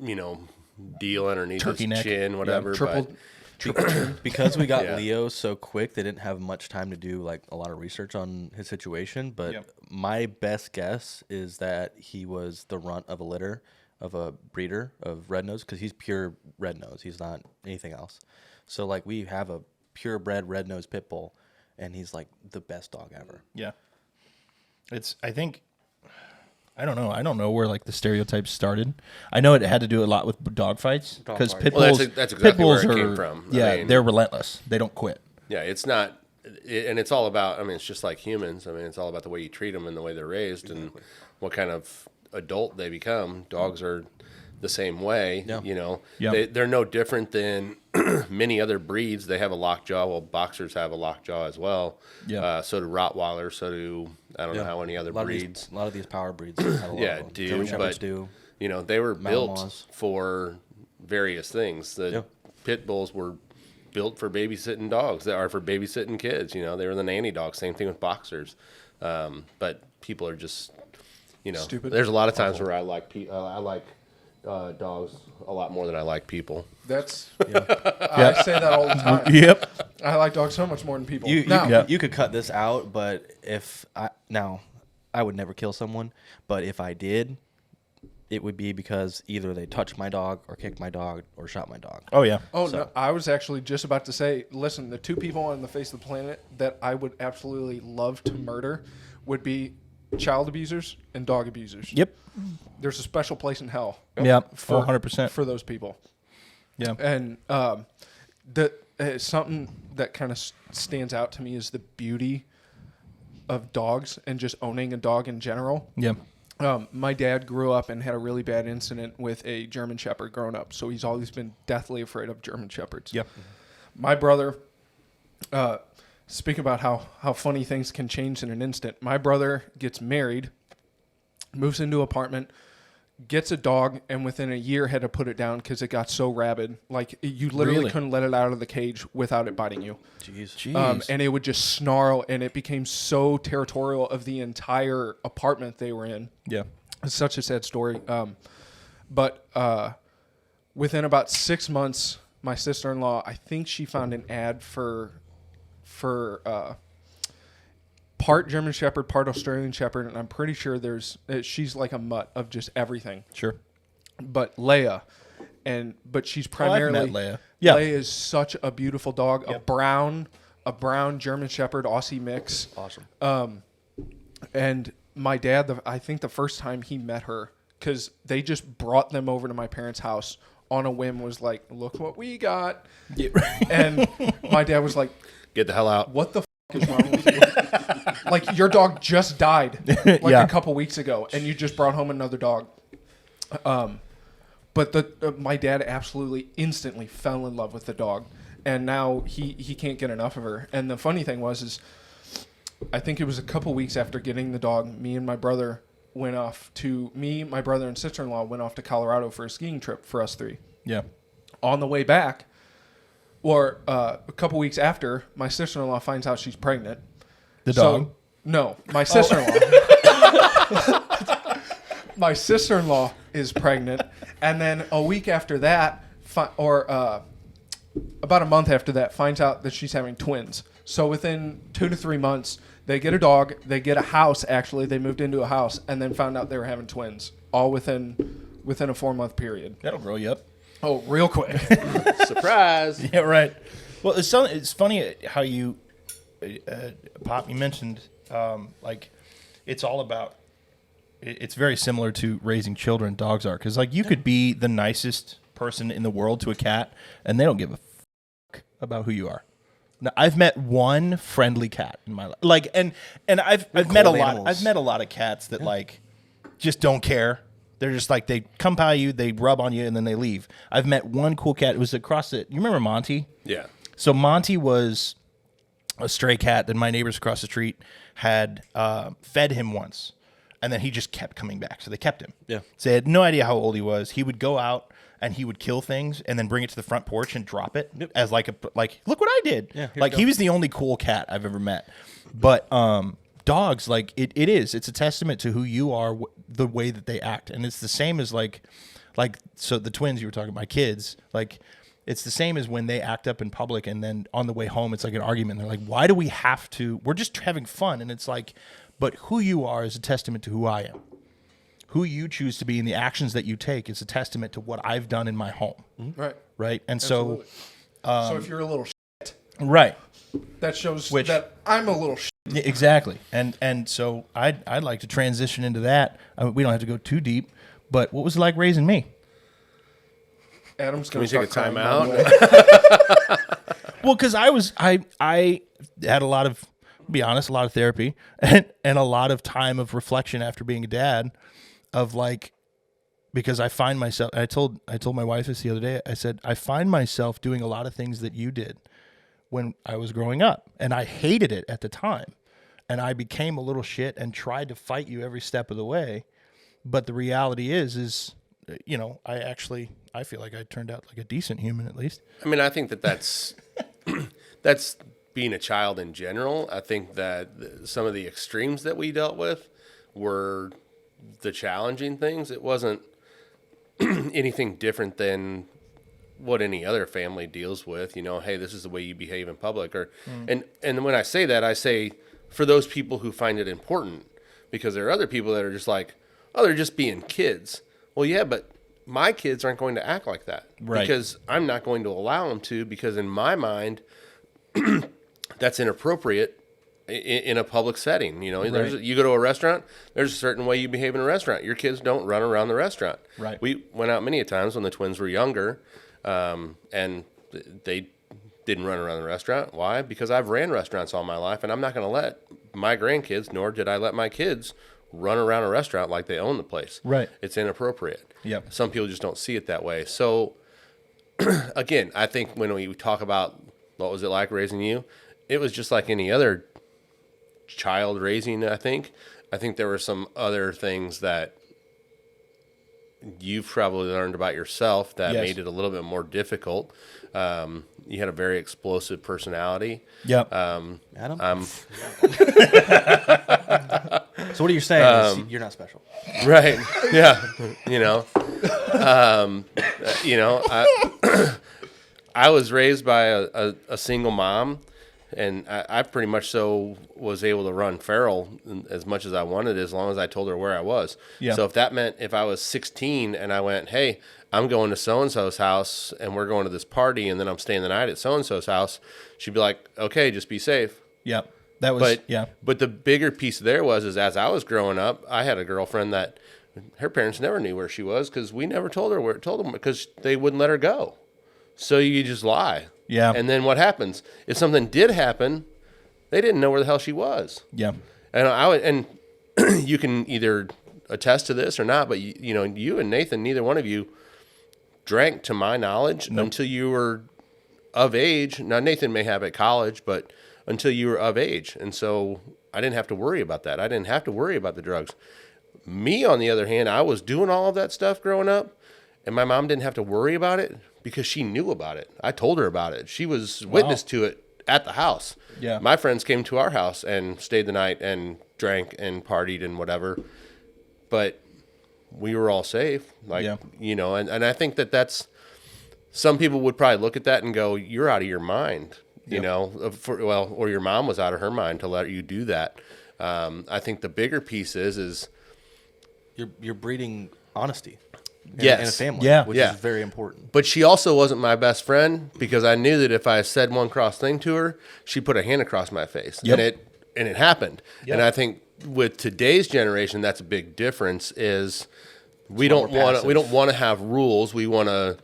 [SPEAKER 4] you know, deal underneath
[SPEAKER 2] Turkey
[SPEAKER 4] his
[SPEAKER 2] neck.
[SPEAKER 4] chin, whatever.
[SPEAKER 1] Triple
[SPEAKER 3] Because we got
[SPEAKER 4] Yeah.
[SPEAKER 3] Leo so quick, they didn't have much time to do like a lot of research on his situation. But
[SPEAKER 2] Yep.
[SPEAKER 3] my best guess is that he was the runt of a litter of a breeder of red nose, because he's pure red nose. He's not anything else. So like we have a purebred red nose pit bull, and he's like the best dog ever.
[SPEAKER 2] Yeah. I don't know. I don't know where like the stereotypes started. I know it had to do a lot with dog fights because
[SPEAKER 3] Dog
[SPEAKER 2] pit
[SPEAKER 3] fights.
[SPEAKER 2] bulls.
[SPEAKER 4] Well, that's
[SPEAKER 2] pit
[SPEAKER 4] exactly
[SPEAKER 2] bulls
[SPEAKER 4] where it
[SPEAKER 2] are,
[SPEAKER 4] came from. I
[SPEAKER 2] Yeah,
[SPEAKER 4] mean-
[SPEAKER 2] they're relentless. They don't quit.
[SPEAKER 4] Yeah, it's not, and it's all about. I mean, it's just like humans. I mean, it's all about the way you treat them and the way they're raised and what kind of adult they become. Dogs are the same way.
[SPEAKER 3] Yeah.
[SPEAKER 4] You know,
[SPEAKER 2] Yeah.
[SPEAKER 4] they're no different than many other breeds. They have a locked jaw. Well, boxers have a locked jaw as well.
[SPEAKER 2] Yeah.
[SPEAKER 4] So do Rottweilers. So do I don't know how many other breeds.
[SPEAKER 3] A lot of these power breeds. Have a lot
[SPEAKER 4] Yeah,
[SPEAKER 3] of them.
[SPEAKER 4] do,
[SPEAKER 3] German Shepherds
[SPEAKER 4] but-
[SPEAKER 3] do.
[SPEAKER 4] You know, they were built
[SPEAKER 3] Malinois.
[SPEAKER 4] for various things. The
[SPEAKER 3] Yeah.
[SPEAKER 4] pit bulls were built for babysitting dogs. They are for babysitting kids. You know, they were the nanny dogs. Same thing with boxers. But people are just, you know,
[SPEAKER 1] Stupid.
[SPEAKER 4] there's a lot of times where I like dogs a lot more than I like people.
[SPEAKER 1] That's I say that all the time.
[SPEAKER 2] Yep.
[SPEAKER 1] I like dogs so much more than people.
[SPEAKER 3] You
[SPEAKER 1] Now,
[SPEAKER 2] Yeah.
[SPEAKER 3] you could cut this out, but I would never kill someone. But if I did, it would be because either they touched my dog or kicked my dog or shot my dog.
[SPEAKER 2] Oh yeah.
[SPEAKER 1] Oh no! I was actually just about to say, listen, the two people on the face of the planet that I would absolutely love to murder would be child abusers and dog abusers.
[SPEAKER 2] Yep.
[SPEAKER 1] There's a special place in hell.
[SPEAKER 2] Yeah.
[SPEAKER 1] for
[SPEAKER 2] 100%.
[SPEAKER 1] for those people.
[SPEAKER 2] Yeah.
[SPEAKER 1] And something that kind of stands out to me is the beauty of dogs and just owning a dog in general.
[SPEAKER 2] Yeah.
[SPEAKER 1] My dad grew up and had a really bad incident with a German Shepherd growing up, so he's always been deathly afraid of German Shepherds.
[SPEAKER 2] Yep.
[SPEAKER 1] My brother, speaking about how funny things can change in an instant, my brother gets married, moves into an apartment, gets a dog, and within a year had to put it down because it got so rabid. Like, you literally
[SPEAKER 2] Really?
[SPEAKER 1] couldn't let it out of the cage without it biting you.
[SPEAKER 3] Jeez.
[SPEAKER 1] And it would just snarl, and it became so territorial of the entire apartment they were in.
[SPEAKER 2] Yeah.
[SPEAKER 1] It's such a sad story. But within about 6 months, my sister-in-law, I think she found an ad for part German Shepherd, part Australian Shepherd, and I'm pretty sure she's like a mutt of just everything.
[SPEAKER 2] Sure.
[SPEAKER 1] But Leia, but she's primarily
[SPEAKER 2] met Leia. Yeah.
[SPEAKER 1] Leia is such a beautiful dog, a brown German Shepherd Aussie mix.
[SPEAKER 3] Awesome.
[SPEAKER 1] And my dad, I think the first time he met her, because they just brought them over to my parents' house on a whim, was like, look what we got.
[SPEAKER 2] Yeah.
[SPEAKER 1] And my dad was like,
[SPEAKER 4] Get the hell out.
[SPEAKER 1] what the is wrong with you? Like, your dog just died like
[SPEAKER 2] Yeah.
[SPEAKER 1] a couple weeks ago, and you just brought home another dog. But my dad absolutely instantly fell in love with the dog, and now he can't get enough of her. And the funny thing is I think it was a couple weeks after getting the dog, my brother, my brother and sister-in-law went off to Colorado for a skiing trip for us three.
[SPEAKER 2] Yeah.
[SPEAKER 1] On the way back, or a couple weeks after, my sister-in-law finds out she's pregnant.
[SPEAKER 2] The dog.
[SPEAKER 1] No, my sister-in-law. My sister-in-law is pregnant, and then a week after that, about a month after that, finds out that she's having twins. So within 2 to 3 months, they get a dog, they get a house. Actually, they moved into a house, and then found out they were having twins, all within a 4-month period.
[SPEAKER 2] That'll grow you up.
[SPEAKER 1] Oh, real quick.
[SPEAKER 4] Surprise.
[SPEAKER 2] Yeah, right. Well, it's funny how you, Pop, you mentioned, like, it's all about, it's very similar to raising children, dogs are. Because, like, you could be the nicest person in the world to a cat, and they don't give a fuck about who you are. No, I've met one friendly cat in my life. Like, and I've met a lot.
[SPEAKER 3] animals.
[SPEAKER 2] I've met a lot of cats that like just don't care. They're just like, they come by you, they rub on you, and then they leave. I've met one cool cat. It was across the. You remember Monty?
[SPEAKER 4] Yeah.
[SPEAKER 2] So Monty was a stray cat that my neighbors across the street had fed him once, and then he just kept coming back. So they kept him.
[SPEAKER 3] Yeah.
[SPEAKER 2] So they had no idea how old he was. He would go out and he would kill things and then bring it to the front porch and drop it as like look what I did.
[SPEAKER 3] Yeah,
[SPEAKER 2] like he was the only cool cat I've ever met. But dogs, like it's a testament to who you are, the way that they act, and it's the same as like so the twins you were talking about, my kids, like. It's the same as when they act up in public and then on the way home, it's like an argument. They're like, why do we have to? We're just having fun. And it's like, but who you are is a testament to who I am. Who you choose to be and the actions that you take is a testament to what I've done in my home.
[SPEAKER 1] Right.
[SPEAKER 2] Right. And
[SPEAKER 1] Absolutely. So if you're a little shit,
[SPEAKER 2] right.
[SPEAKER 1] that shows that I'm a little shit.
[SPEAKER 2] Yeah, exactly. And so I'd like to transition into that. We don't have to go too deep, but what was it like raising me?
[SPEAKER 1] Adam's
[SPEAKER 4] Can
[SPEAKER 1] going
[SPEAKER 4] we
[SPEAKER 1] to
[SPEAKER 4] take a
[SPEAKER 1] start crying,
[SPEAKER 4] timeout?
[SPEAKER 1] by the way.
[SPEAKER 2] Well, because I had a lot of, to be honest, a lot of therapy and a lot of time of reflection after being a dad, of like, because I find myself. I told my wife this the other day. I said I find myself doing a lot of things that you did when I was growing up, and I hated it at the time, and I became a little shit and tried to fight you every step of the way. But the reality is. I feel like I turned out like a decent human at least.
[SPEAKER 4] I mean, I think that's that's being a child in general. I think that some of the extremes that we dealt with were the challenging things. It wasn't anything different than what any other family deals with. Hey, this is the way you behave in public. And when I say that, I say for those people who find it important, because there are other people that are just like, oh, they're just being kids. Well, yeah, but my kids aren't going to act like that,
[SPEAKER 2] right? Because
[SPEAKER 4] I'm not going to allow them to, because in my mind, that's inappropriate in a public setting. You go to a restaurant, there's a certain way you behave in a restaurant. Your kids don't run around the restaurant.
[SPEAKER 2] Right.
[SPEAKER 4] We went out many a times when the twins were younger, and they didn't run around the restaurant. Why? Because I've ran restaurants all my life, and I'm not going to let my grandkids, nor did I let my kids, run around a restaurant like they own the place.
[SPEAKER 2] Right.
[SPEAKER 4] It's inappropriate.
[SPEAKER 2] Yep.
[SPEAKER 4] Some people just don't see it that way. So, again, I think when we talk about what was it like raising you, it was just like any other child raising, I think. I think there were some other things that you've probably learned about yourself that made it a little bit more difficult. You had a very explosive personality.
[SPEAKER 2] Yep.
[SPEAKER 3] Adam? So what are you saying is you're not special.
[SPEAKER 4] Right. Yeah. I was raised by a single mom, and I pretty much so was able to run feral as much as I wanted, as long as I told her where I was.
[SPEAKER 2] Yeah.
[SPEAKER 4] So if that meant if I was 16 and I went, hey, I'm going to so-and-so's house and we're going to this party and then I'm staying the night at so-and-so's house, she'd be like, okay, just be safe.
[SPEAKER 2] Yep. That was,
[SPEAKER 4] But the bigger piece there was as I was growing up, I had a girlfriend that her parents never knew where she was because we never told them because they wouldn't let her go. So you just lie.
[SPEAKER 2] Yeah.
[SPEAKER 4] And then what happens? If something did happen, they didn't know where the hell she was.
[SPEAKER 2] Yeah.
[SPEAKER 4] And you can either attest to this or not, but you and Nathan, neither one of you drank, to my knowledge, until you were of age. Now Nathan may have at college, but until you were of age. And so I didn't have to worry about that. I didn't have to worry about the drugs. Me, on the other hand, I was doing all of that stuff growing up, and my mom didn't have to worry about it because she knew about it. I told her about it. She was witness to it at the house.
[SPEAKER 2] Yeah.
[SPEAKER 4] My friends came to our house and stayed the night and drank and partied and whatever. But we were all safe. And I think that's, some people would probably look at that and go, you're out of your mind. Or your mom was out of her mind to let you do that. I think the bigger piece is
[SPEAKER 3] you're breeding honesty. In a family, which is very important.
[SPEAKER 4] But she also wasn't my best friend because I knew that if I said one cross thing to her, she'd put a hand across my face, and it happened. Yep. And I think with today's generation, that's a big difference. Is we don't want to have rules. We want them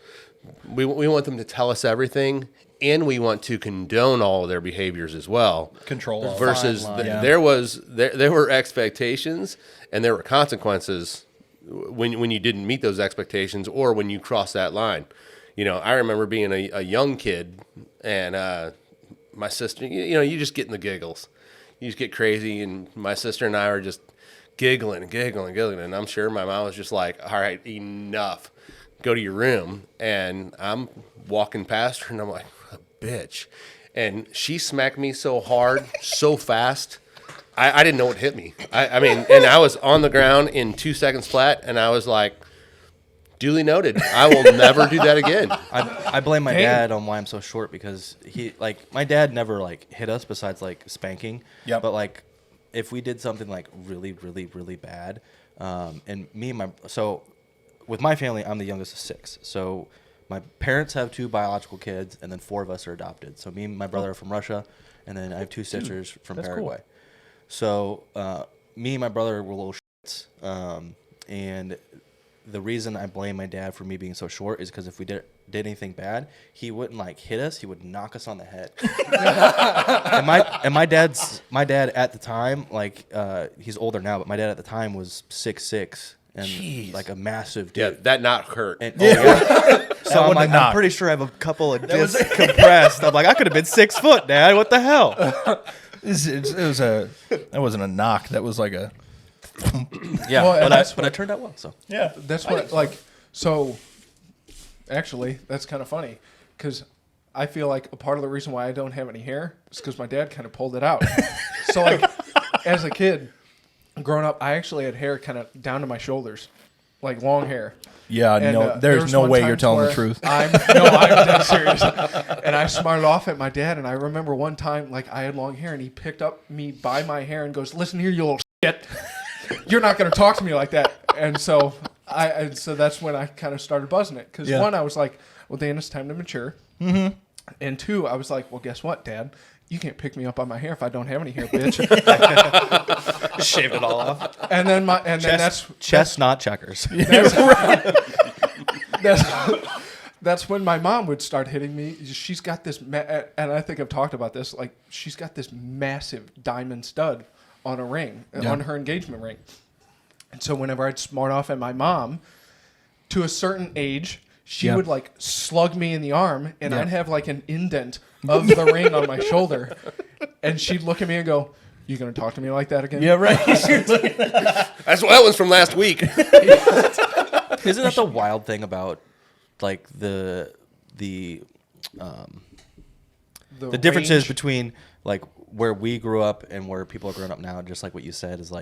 [SPEAKER 4] to tell us everything, and we want to condone all of their behaviors as well.
[SPEAKER 2] Control all
[SPEAKER 4] Versus
[SPEAKER 3] Fine line.
[SPEAKER 4] there were expectations and there were consequences when you didn't meet those expectations or when you crossed that line. You know, I remember being a young kid and my sister, you just get in the giggles. You just get crazy, and my sister and I are just giggling, and I'm sure my mom was just like, all right, enough. Go to your room. And I'm walking past her, and I'm like, a bitch. And she smacked me so hard, so fast, I didn't know what hit me. I mean, and I was on the ground in 2 seconds flat, and I was like, duly noted. I will never do that again.
[SPEAKER 3] I blame my dad on why I'm so short because my dad never hit us besides spanking.
[SPEAKER 2] Yep.
[SPEAKER 3] But if we did something really, really, really bad, and so with my family, I'm the youngest of 6. So my parents have 2 biological kids, and then 4 of us are adopted. So me and my brother are from Russia, and then I have 2 sisters from Paraguay.
[SPEAKER 2] Cool.
[SPEAKER 3] So me and my brother were little shits, and the reason I blame my dad for me being so short is because if we did anything bad, he wouldn't hit us. He would knock us on the head. and my dad at the time, he's older now, but my dad at the time was 6'6" and
[SPEAKER 2] Jeez.
[SPEAKER 3] a massive
[SPEAKER 4] Yeah,
[SPEAKER 3] dude.
[SPEAKER 4] that not hurt.
[SPEAKER 3] And, so I'm
[SPEAKER 2] wouldn't knock.
[SPEAKER 3] I'm pretty sure I have a couple of discs compressed. I'm I could have been 6 foot, Dad. What the hell?
[SPEAKER 2] That wasn't a knock. That was a.
[SPEAKER 3] Yeah,
[SPEAKER 1] Well,
[SPEAKER 3] but I turned out well. So
[SPEAKER 2] Yeah.
[SPEAKER 1] That's what so. Actually, that's kind of funny because I feel like a part of the reason why I don't have any hair is because my dad kind of pulled it out. So as a kid, growing up, I actually had hair kind of down to my shoulders, long hair.
[SPEAKER 2] Yeah,
[SPEAKER 1] And,
[SPEAKER 2] no,
[SPEAKER 1] there
[SPEAKER 2] there's
[SPEAKER 1] was
[SPEAKER 2] no
[SPEAKER 1] one
[SPEAKER 2] way
[SPEAKER 1] time
[SPEAKER 2] you're telling the
[SPEAKER 1] where
[SPEAKER 2] truth.
[SPEAKER 1] I'm dead serious. And I smarted off at my dad, and I remember one time, I had long hair, and he picked up me by my hair and goes, "Listen here, you little shit. You're not going to talk to me like that." And so so that's when I kind of started buzzing it. Because one, I was like, well, Dan, it's time to mature. Mm-hmm. And 2, I was like, well, guess what, Dad? You can't pick me up on my hair if I don't have any hair, bitch.
[SPEAKER 3] shaved it all off.
[SPEAKER 1] And then that's
[SPEAKER 3] Chestnut checkers.
[SPEAKER 1] That's when my mom would start hitting me. She's got this, and I think I've talked about this. She's got this massive diamond stud on a ring, on her engagement ring. And so whenever I'd smart off at my mom, to a certain age, she would slug me in the arm, and I'd have an indent of the ring on my shoulder, and she'd look at me and go, "You gonna talk to me like that again?"
[SPEAKER 2] Yeah, right.
[SPEAKER 4] That one's from last week.
[SPEAKER 3] Isn't that the wild thing about the differences
[SPEAKER 1] range.
[SPEAKER 3] between where we grew up and where people are growing up now? Just like what you said is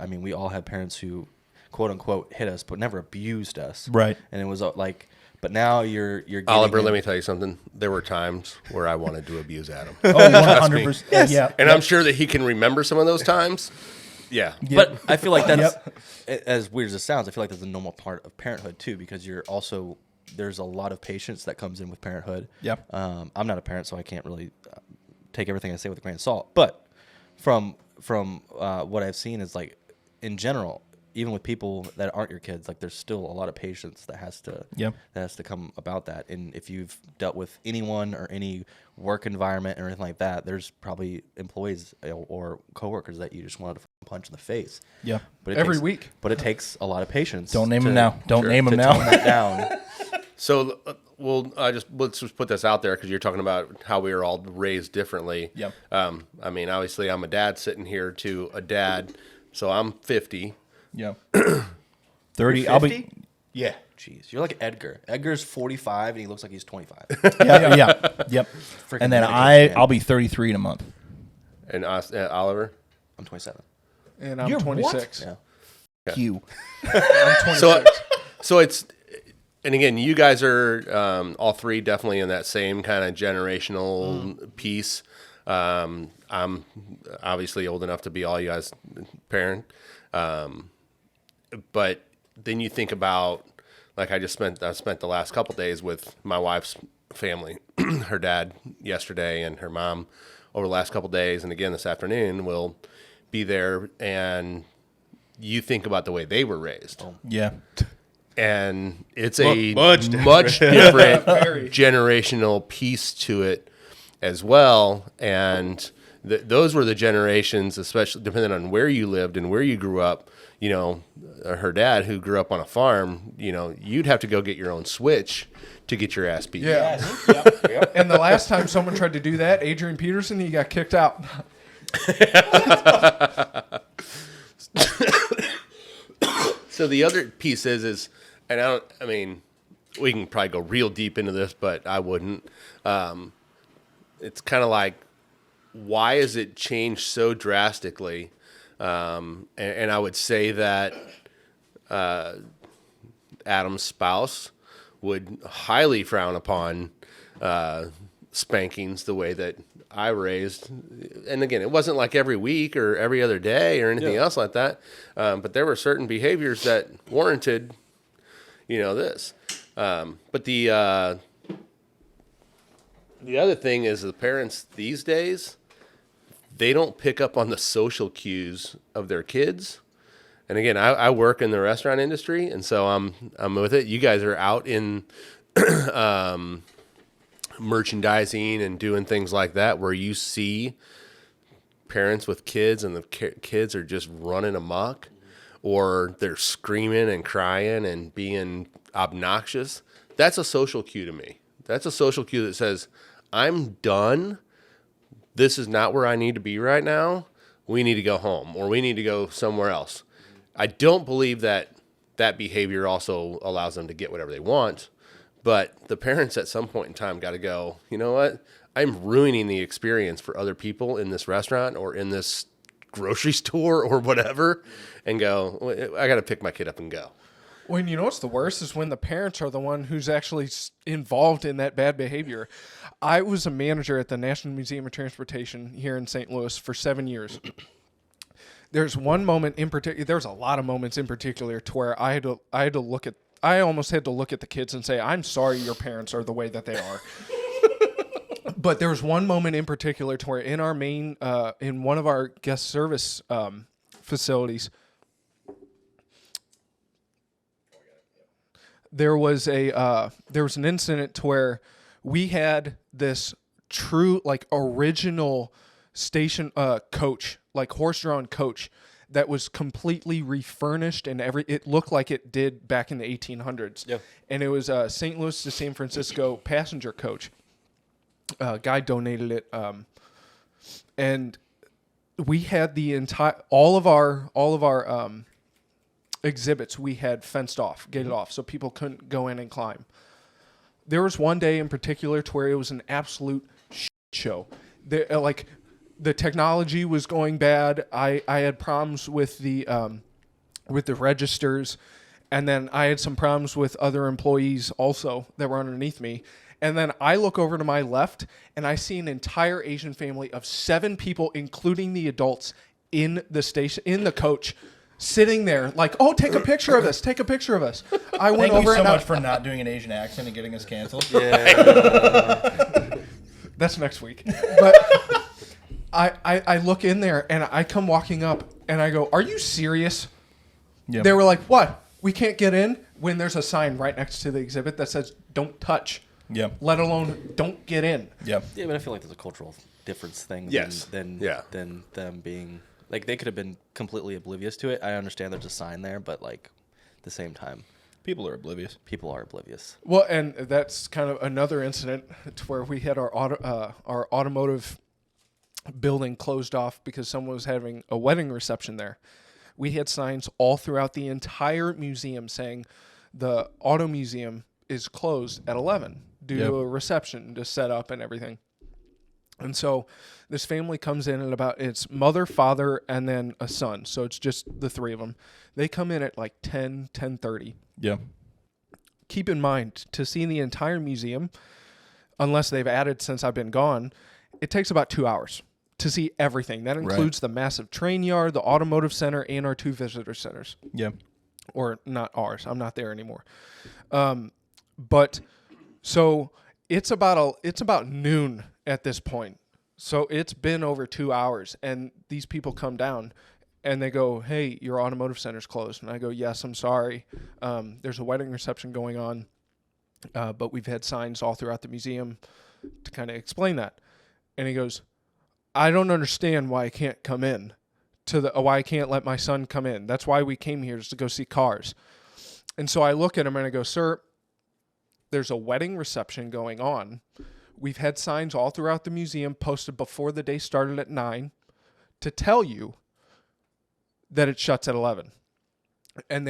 [SPEAKER 3] we all had parents who quote unquote hit us but never abused us,
[SPEAKER 2] Right.
[SPEAKER 3] And it was but now you're getting
[SPEAKER 4] Oliver, let me tell you something. There were times where I wanted to abuse Adam.
[SPEAKER 2] Oh, 100%.
[SPEAKER 3] Yes.
[SPEAKER 2] Yeah.
[SPEAKER 4] And I'm sure that he can remember some of those times. Yeah.
[SPEAKER 3] But I feel like that's as weird as it sounds. I feel like that's a normal part of parenthood too, because there's a lot of patience that comes in with parenthood.
[SPEAKER 2] Yep.
[SPEAKER 3] I'm not a parent, so I can't really take everything I say with a grain of salt. But from what I've seen is in general, even with people that aren't your kids, there's still a lot of patience that has to come about that. And if you've dealt with anyone or any work environment or anything like that, there's probably employees or coworkers that you just wanted to punch in the face.
[SPEAKER 2] Yeah.
[SPEAKER 3] But
[SPEAKER 1] Every week.
[SPEAKER 3] But it takes a lot of patience.
[SPEAKER 2] Don't name them now. Don't name them now.
[SPEAKER 3] Tone that down.
[SPEAKER 4] So, let's just put this out there because you're talking about how we were all raised differently.
[SPEAKER 2] Yep.
[SPEAKER 4] I mean, obviously, I'm a dad sitting here to a dad, so I'm 50.
[SPEAKER 2] Yeah. 30. I'll be.
[SPEAKER 3] 50?
[SPEAKER 2] Yeah.
[SPEAKER 3] Jeez, you're like Edgar. Edgar's 45 and he looks like he's 25.
[SPEAKER 2] Yeah. Yep.
[SPEAKER 3] Freaking
[SPEAKER 2] And then
[SPEAKER 3] dedication, man.
[SPEAKER 2] I'll be 33 in a month.
[SPEAKER 4] And Oliver?
[SPEAKER 3] I'm 27.
[SPEAKER 1] And I'm
[SPEAKER 2] You're
[SPEAKER 1] 26.
[SPEAKER 3] Yeah.
[SPEAKER 2] Q.
[SPEAKER 1] I'm 26.
[SPEAKER 4] So it's, and again, you guys are all three definitely in that same kind of generational piece. I'm obviously old enough to be all you guys' parent. But then you think about, like I spent the last couple days with my wife's family, her dad yesterday and her mom over the last couple days. And again, this afternoon we'll be there, and you think about the way they were raised.
[SPEAKER 2] Yeah.
[SPEAKER 4] And it's a
[SPEAKER 3] Much
[SPEAKER 4] much different
[SPEAKER 1] Very.
[SPEAKER 4] generational piece to it as well. And those were the generations, especially depending on where you lived and where you grew up. You know, her dad, who grew up on a farm, you know, you'd have to go get your own switch to get your ass beat.
[SPEAKER 1] Yeah.
[SPEAKER 5] Yep.
[SPEAKER 1] And the last time someone tried to do that, Adrian Peterson, he got kicked out.
[SPEAKER 4] So the other piece is, and I mean, we can probably go real deep into this, but I wouldn't. It's kind of like, why has it changed so drastically? And I would say that Adam's spouse would highly frown upon spankings the way that I raised. And again, it wasn't like every week or every other day or anything else like that. But there were certain behaviors that warranted, this. But the other thing is the parents these days, they don't pick up on the social cues of their kids. And again, I work in the restaurant industry, and so I'm with it. You guys are out in merchandising and doing things like that, where you see parents with kids, and the kids are just running amok, or they're screaming and crying and being obnoxious. That's a social cue to me. That's a social cue that says, I'm done. This is not where I need to be right now. We need to go home, or we need to go somewhere else. I don't believe that behavior also allows them to get whatever they want, but the parents at some point in time got to go, you know what? I'm ruining the experience for other people in this restaurant or in this grocery store or whatever, and go, I got to pick my kid up and go.
[SPEAKER 1] When you know what's the worst is when the parents are the one who's actually involved in that bad behavior. I was a manager at the National Museum of Transportation here in St. Louis for 7 years. There's one moment in particular. There's a lot of moments in particular to where I almost had to look at the kids and say, I'm sorry your parents are the way that they are. But there was one moment in particular to where in our main, in one of our guest service facilities, there was an incident to where we had this true, like, original station coach, like horse-drawn coach, that was completely refurnished, and it looked like it did back in the 1800s. Yeah. And it was a St. Louis to San Francisco passenger coach. Guy donated it, and we had all of our exhibits we had fenced off, gated off, so people couldn't go in and climb. There was one day in particular to where it was an absolute shit show. The technology was going bad. I had problems with the registers, and then I had some problems with other employees also that were underneath me. And then I look over to my left, and I see an entire Asian family of 7 people, including the adults, in the station, in the coach, sitting there like, oh, take a picture of us. Take a picture of us. I went
[SPEAKER 2] Thank
[SPEAKER 1] over
[SPEAKER 2] you so
[SPEAKER 1] and
[SPEAKER 2] much for not doing an Asian accent and getting us canceled.
[SPEAKER 3] Yeah.
[SPEAKER 1] That's next week. But I look in there, and I come walking up, and I go, are you serious?
[SPEAKER 2] Yep.
[SPEAKER 1] They were like, what? We can't get in? When there's a sign right next to the exhibit that says, don't touch.
[SPEAKER 2] Yep.
[SPEAKER 1] Let alone don't get in.
[SPEAKER 2] Yep.
[SPEAKER 3] Yeah, but I feel like there's a cultural difference thing than them being, like, they could have been completely oblivious to it. I understand there's a sign there, but, like, at the same time,
[SPEAKER 2] People are oblivious.
[SPEAKER 3] people are oblivious.
[SPEAKER 1] Well, and that's kind of another incident to where we had our automotive building closed off because someone was having a wedding reception there. We had signs all throughout the entire museum saying the auto museum is closed at 11 due to a reception to set up and everything. And so this family comes in at it's mother, father, and then a son. So it's just the 3 of them. They come in at like 10:30.
[SPEAKER 2] Yeah.
[SPEAKER 1] Keep in mind, to see the entire museum, unless they've added since I've been gone, it takes about 2 hours to see everything. That includes the massive train yard, the automotive center, and our 2 visitor centers.
[SPEAKER 2] Yeah.
[SPEAKER 1] Or not ours. I'm not there anymore. But so it's about noon at this point. So it's been over 2 hours, and these people come down and they go, hey, your automotive center's closed. And I go, yes, I'm sorry. There's a wedding reception going on, but we've had signs all throughout the museum to kind of explain that. And he goes, I don't understand why I can't come in why I can't let my son come in. That's why we came here, is to go see cars. And so I look at him and I go, sir, there's a wedding reception going on. We've had signs all throughout the museum posted before the day started at 9 to tell you that it shuts at 11. And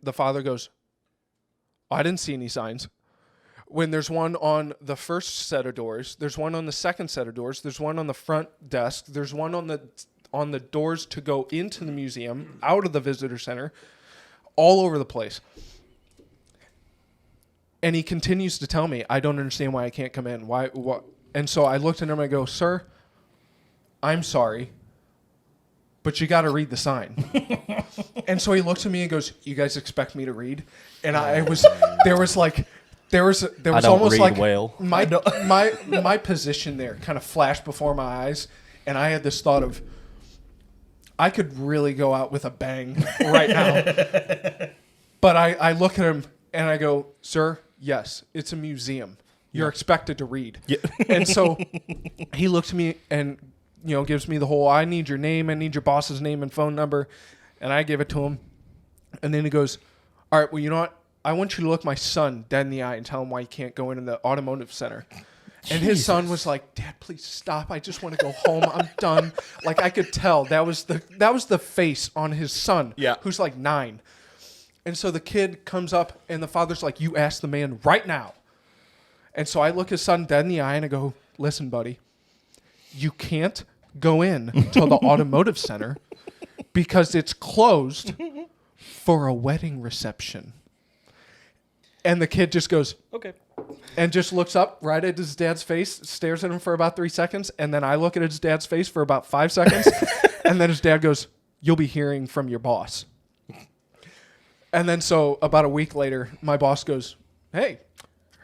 [SPEAKER 1] the father goes, I didn't see any signs. When there's one on the first set of doors, there's one on the second set of doors, there's one on the front desk, there's one on the doors to go into the museum, out of the visitor center, all over the place. And he continues to tell me, I don't understand why I can't come in. Why? What? And so I looked at him and I go, sir, I'm sorry, but you got to read the sign. And so he looks at me and goes, you guys expect me to read? And there was almost
[SPEAKER 3] read
[SPEAKER 1] like
[SPEAKER 3] whale.
[SPEAKER 1] my position there kind of flashed before my eyes. And I had this thought of, I could really go out with a bang right now. But I look at him and I go, sir, yes, it's a museum. You're expected to read. Yeah. And so he looks at me and, gives me the whole, I need your name, I need your boss's name and phone number. And I give it to him. And then he goes, all right, well, you know what? I want you to look my son dead in the eye and tell him why he can't go into the automotive center. And his son was like, Dad, please stop. I just want to go home. I'm done. Like, I could tell that was the face on his son, who's like 9. And so the kid comes up and the father's like, you ask the man right now. And so I look his son dead in the eye and I go, listen, buddy, you can't go in to the automotive center because it's closed for a wedding reception. And the kid just goes, okay. And just looks up right at his dad's face, stares at him for about 3 seconds, and then I look at his dad's face for about 5 seconds, and then his dad goes, you'll be hearing from your boss. And then so about a week later, my boss goes, hey,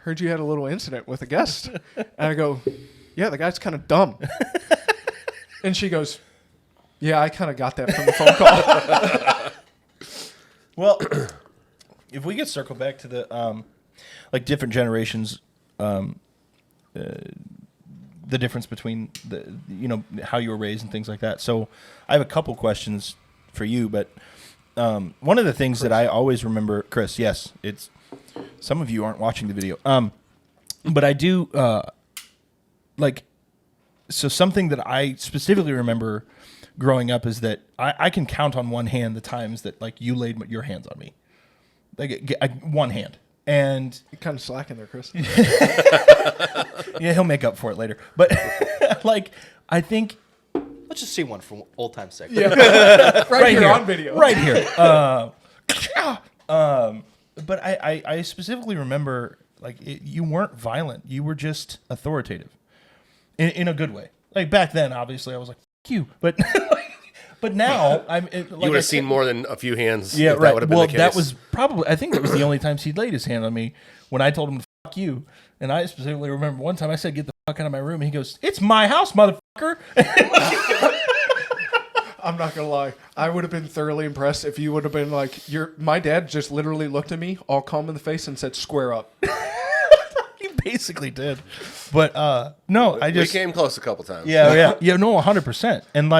[SPEAKER 1] heard you had a little incident with a guest. And I go, yeah, the guy's kind of dumb. And she goes, yeah, I kind of got that from the phone call.
[SPEAKER 2] Well, if we could circle back to the different generations, the difference between how you were raised and things like that. So I have a couple questions for you, but one of the things that I always remember, Chris, yes, it's some of you aren't watching the video, but I do so something that I specifically remember growing up is that I can count on one hand the times that you laid your hands on me, one hand. And
[SPEAKER 1] you're kind of slacking there, Chris.
[SPEAKER 2] Yeah, he'll make up for it later. But I think
[SPEAKER 3] let's just see one for old time's sake.
[SPEAKER 1] Yeah. right here on video.
[SPEAKER 2] Right here. But I specifically remember you weren't violent. You were just authoritative, in a good way. Back then, obviously, I was like, "F you," but. But now, you
[SPEAKER 4] would have seen more than a few hands.
[SPEAKER 2] Yeah, right.
[SPEAKER 4] That would have been the case.
[SPEAKER 2] That was probably, I think that was the only time he laid his hand on me when I told him to fuck you. And I specifically remember one time I said, get the fuck out of my room. And he goes, it's my house, motherfucker.
[SPEAKER 1] I'm not going to lie. I would have been thoroughly impressed if you would have been like, my dad just literally looked at me all calm in the face and said, square up.
[SPEAKER 2] He basically did. But no,
[SPEAKER 4] we came close a couple times.
[SPEAKER 2] Yeah, no, 100%. And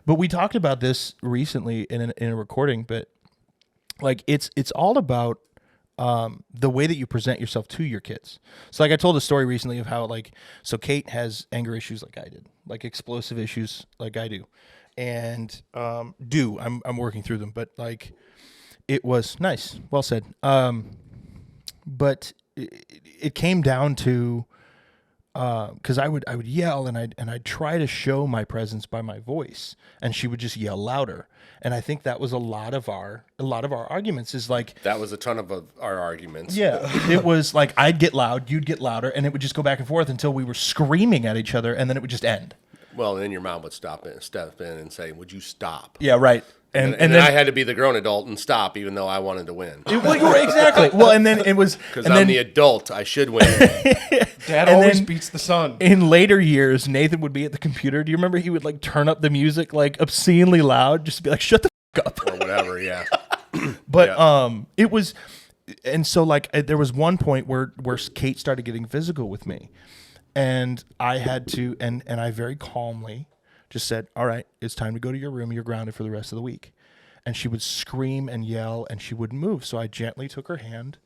[SPEAKER 2] but we talked about this recently in a recording, but it's all about the way that you present yourself to your kids. So I told a story recently of how so Kate has anger issues like I did, explosive issues like I do, and I'm working through them, but it was nice, well said. But it came down to. Because I would yell and I'd try to show my presence by my voice, and she would just yell louder. And I think that was a lot of our arguments is
[SPEAKER 4] that was a ton of our arguments.
[SPEAKER 2] Yeah, it was I'd get loud, you'd get louder, and it would just go back and forth until we were screaming at each other, and then it would just end.
[SPEAKER 4] Well, then your mom would step in and say, "Would you stop?"
[SPEAKER 2] Yeah, right.
[SPEAKER 4] And then I had to be the grown adult and stop, even though I wanted to win.
[SPEAKER 2] Exactly. Well, and then it was
[SPEAKER 4] because I'm the adult. I should win.
[SPEAKER 1] Dad always beats the son.
[SPEAKER 2] In later years, Nathan would be at the computer. Do you remember he would like turn up the music like obscenely loud, just to be like, "Shut the f- up,"
[SPEAKER 4] or whatever. Yeah.
[SPEAKER 2] But it was, and so like there was one point where Kate started getting physical with me, And I had to, and I very calmly just said, all right, it's time to go to your room. You're grounded for the rest of the week. And she would scream and yell and she wouldn't move. So I gently took her hand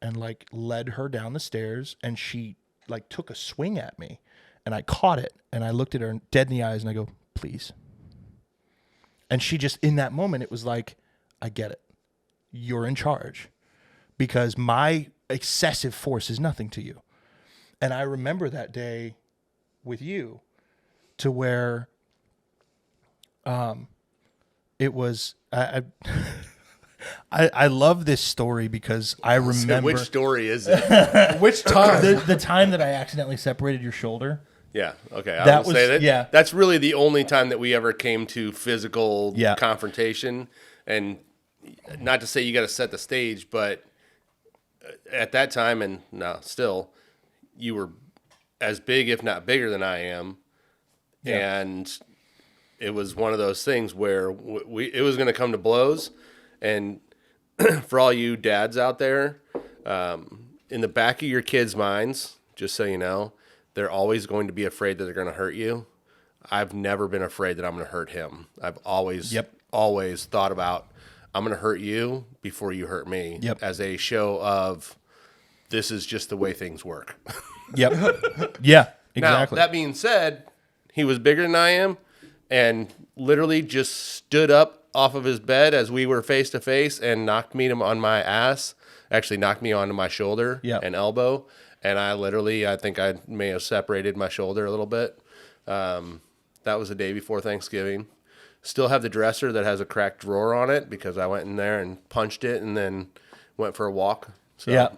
[SPEAKER 2] and like led her down the stairs, and she like took a swing at me, and I caught it, and I looked at her dead in the eyes and I go, please. And she just, in that moment, it was like, I get it. You're in charge, because my excessive force is nothing to you. And I remember that day with you to where it was, I love this story because I remember.
[SPEAKER 4] Which story is it?
[SPEAKER 1] Which time?
[SPEAKER 2] the time that I accidentally separated your shoulder.
[SPEAKER 4] Yeah. Okay.
[SPEAKER 2] That
[SPEAKER 4] would say
[SPEAKER 2] was-
[SPEAKER 4] that.
[SPEAKER 2] yeah.
[SPEAKER 4] That's really the only time that we ever came to physical
[SPEAKER 2] Yeah.
[SPEAKER 4] confrontation. And not to say you got to set the stage, but at that time, and now still, you were as big, if not bigger, than I am.
[SPEAKER 2] Yeah.
[SPEAKER 4] And it was one of those things where it was going to come to blows. And for all you dads out there, in the back of your kids' minds, just so you know, they're always going to be afraid that they're going to hurt you. I've never been afraid that I'm going to hurt him. I've always thought about, I'm going to hurt you before you hurt me.
[SPEAKER 2] Yep.
[SPEAKER 4] As a show of, this is just the way things work.
[SPEAKER 2] Yep. Yeah, exactly.
[SPEAKER 4] Now, that being said, he was bigger than I am, and literally just stood up off of his bed as we were face to face and knocked me on my ass. Actually knocked me onto my shoulder and elbow. And I think I may have separated my shoulder a little bit. That was the day before Thanksgiving. Still have the dresser that has a cracked drawer on it because I went in there and punched it and then went for a walk. So,
[SPEAKER 2] yeah.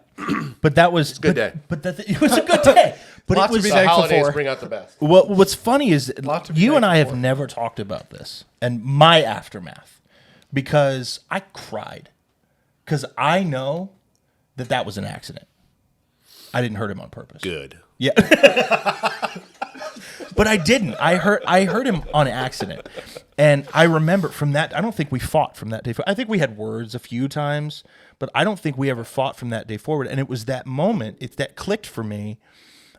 [SPEAKER 2] But that was
[SPEAKER 4] a good day.
[SPEAKER 2] But it was a good day. But
[SPEAKER 1] Lots
[SPEAKER 2] it
[SPEAKER 1] to
[SPEAKER 2] was
[SPEAKER 1] be thankful
[SPEAKER 4] holidays
[SPEAKER 1] for.
[SPEAKER 4] bring out the best.
[SPEAKER 2] what's funny is
[SPEAKER 1] Lot to be
[SPEAKER 2] you and I have
[SPEAKER 1] thankful for.
[SPEAKER 2] never talked about this and my aftermath, because I cried because I know that was an accident. I didn't hurt him on purpose.
[SPEAKER 4] Good.
[SPEAKER 2] Yeah. But I didn't. I hurt him on accident. And I remember from that, I don't think we fought from that day. I think we had words a few times, but I don't think we ever fought from that day forward. And it was that moment, that clicked for me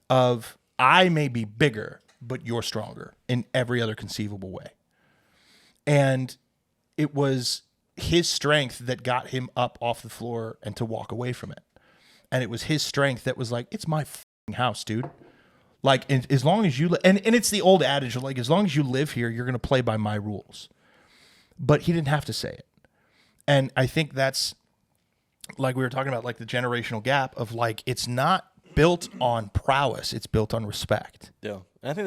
[SPEAKER 2] of, I may be bigger, but you're stronger in every other conceivable way. And it was his strength that got him up off the floor and to walk away from it. And it was his strength that was like, it's my f***ing house, dude. Like, as long as you and it's the old adage of like, as long as you live here, you're going to play by my rules. But he didn't have to say it. And I think that's, like we were talking about, like the generational gap of like, it's not built on prowess, it's built on respect.
[SPEAKER 3] Yeah, and I think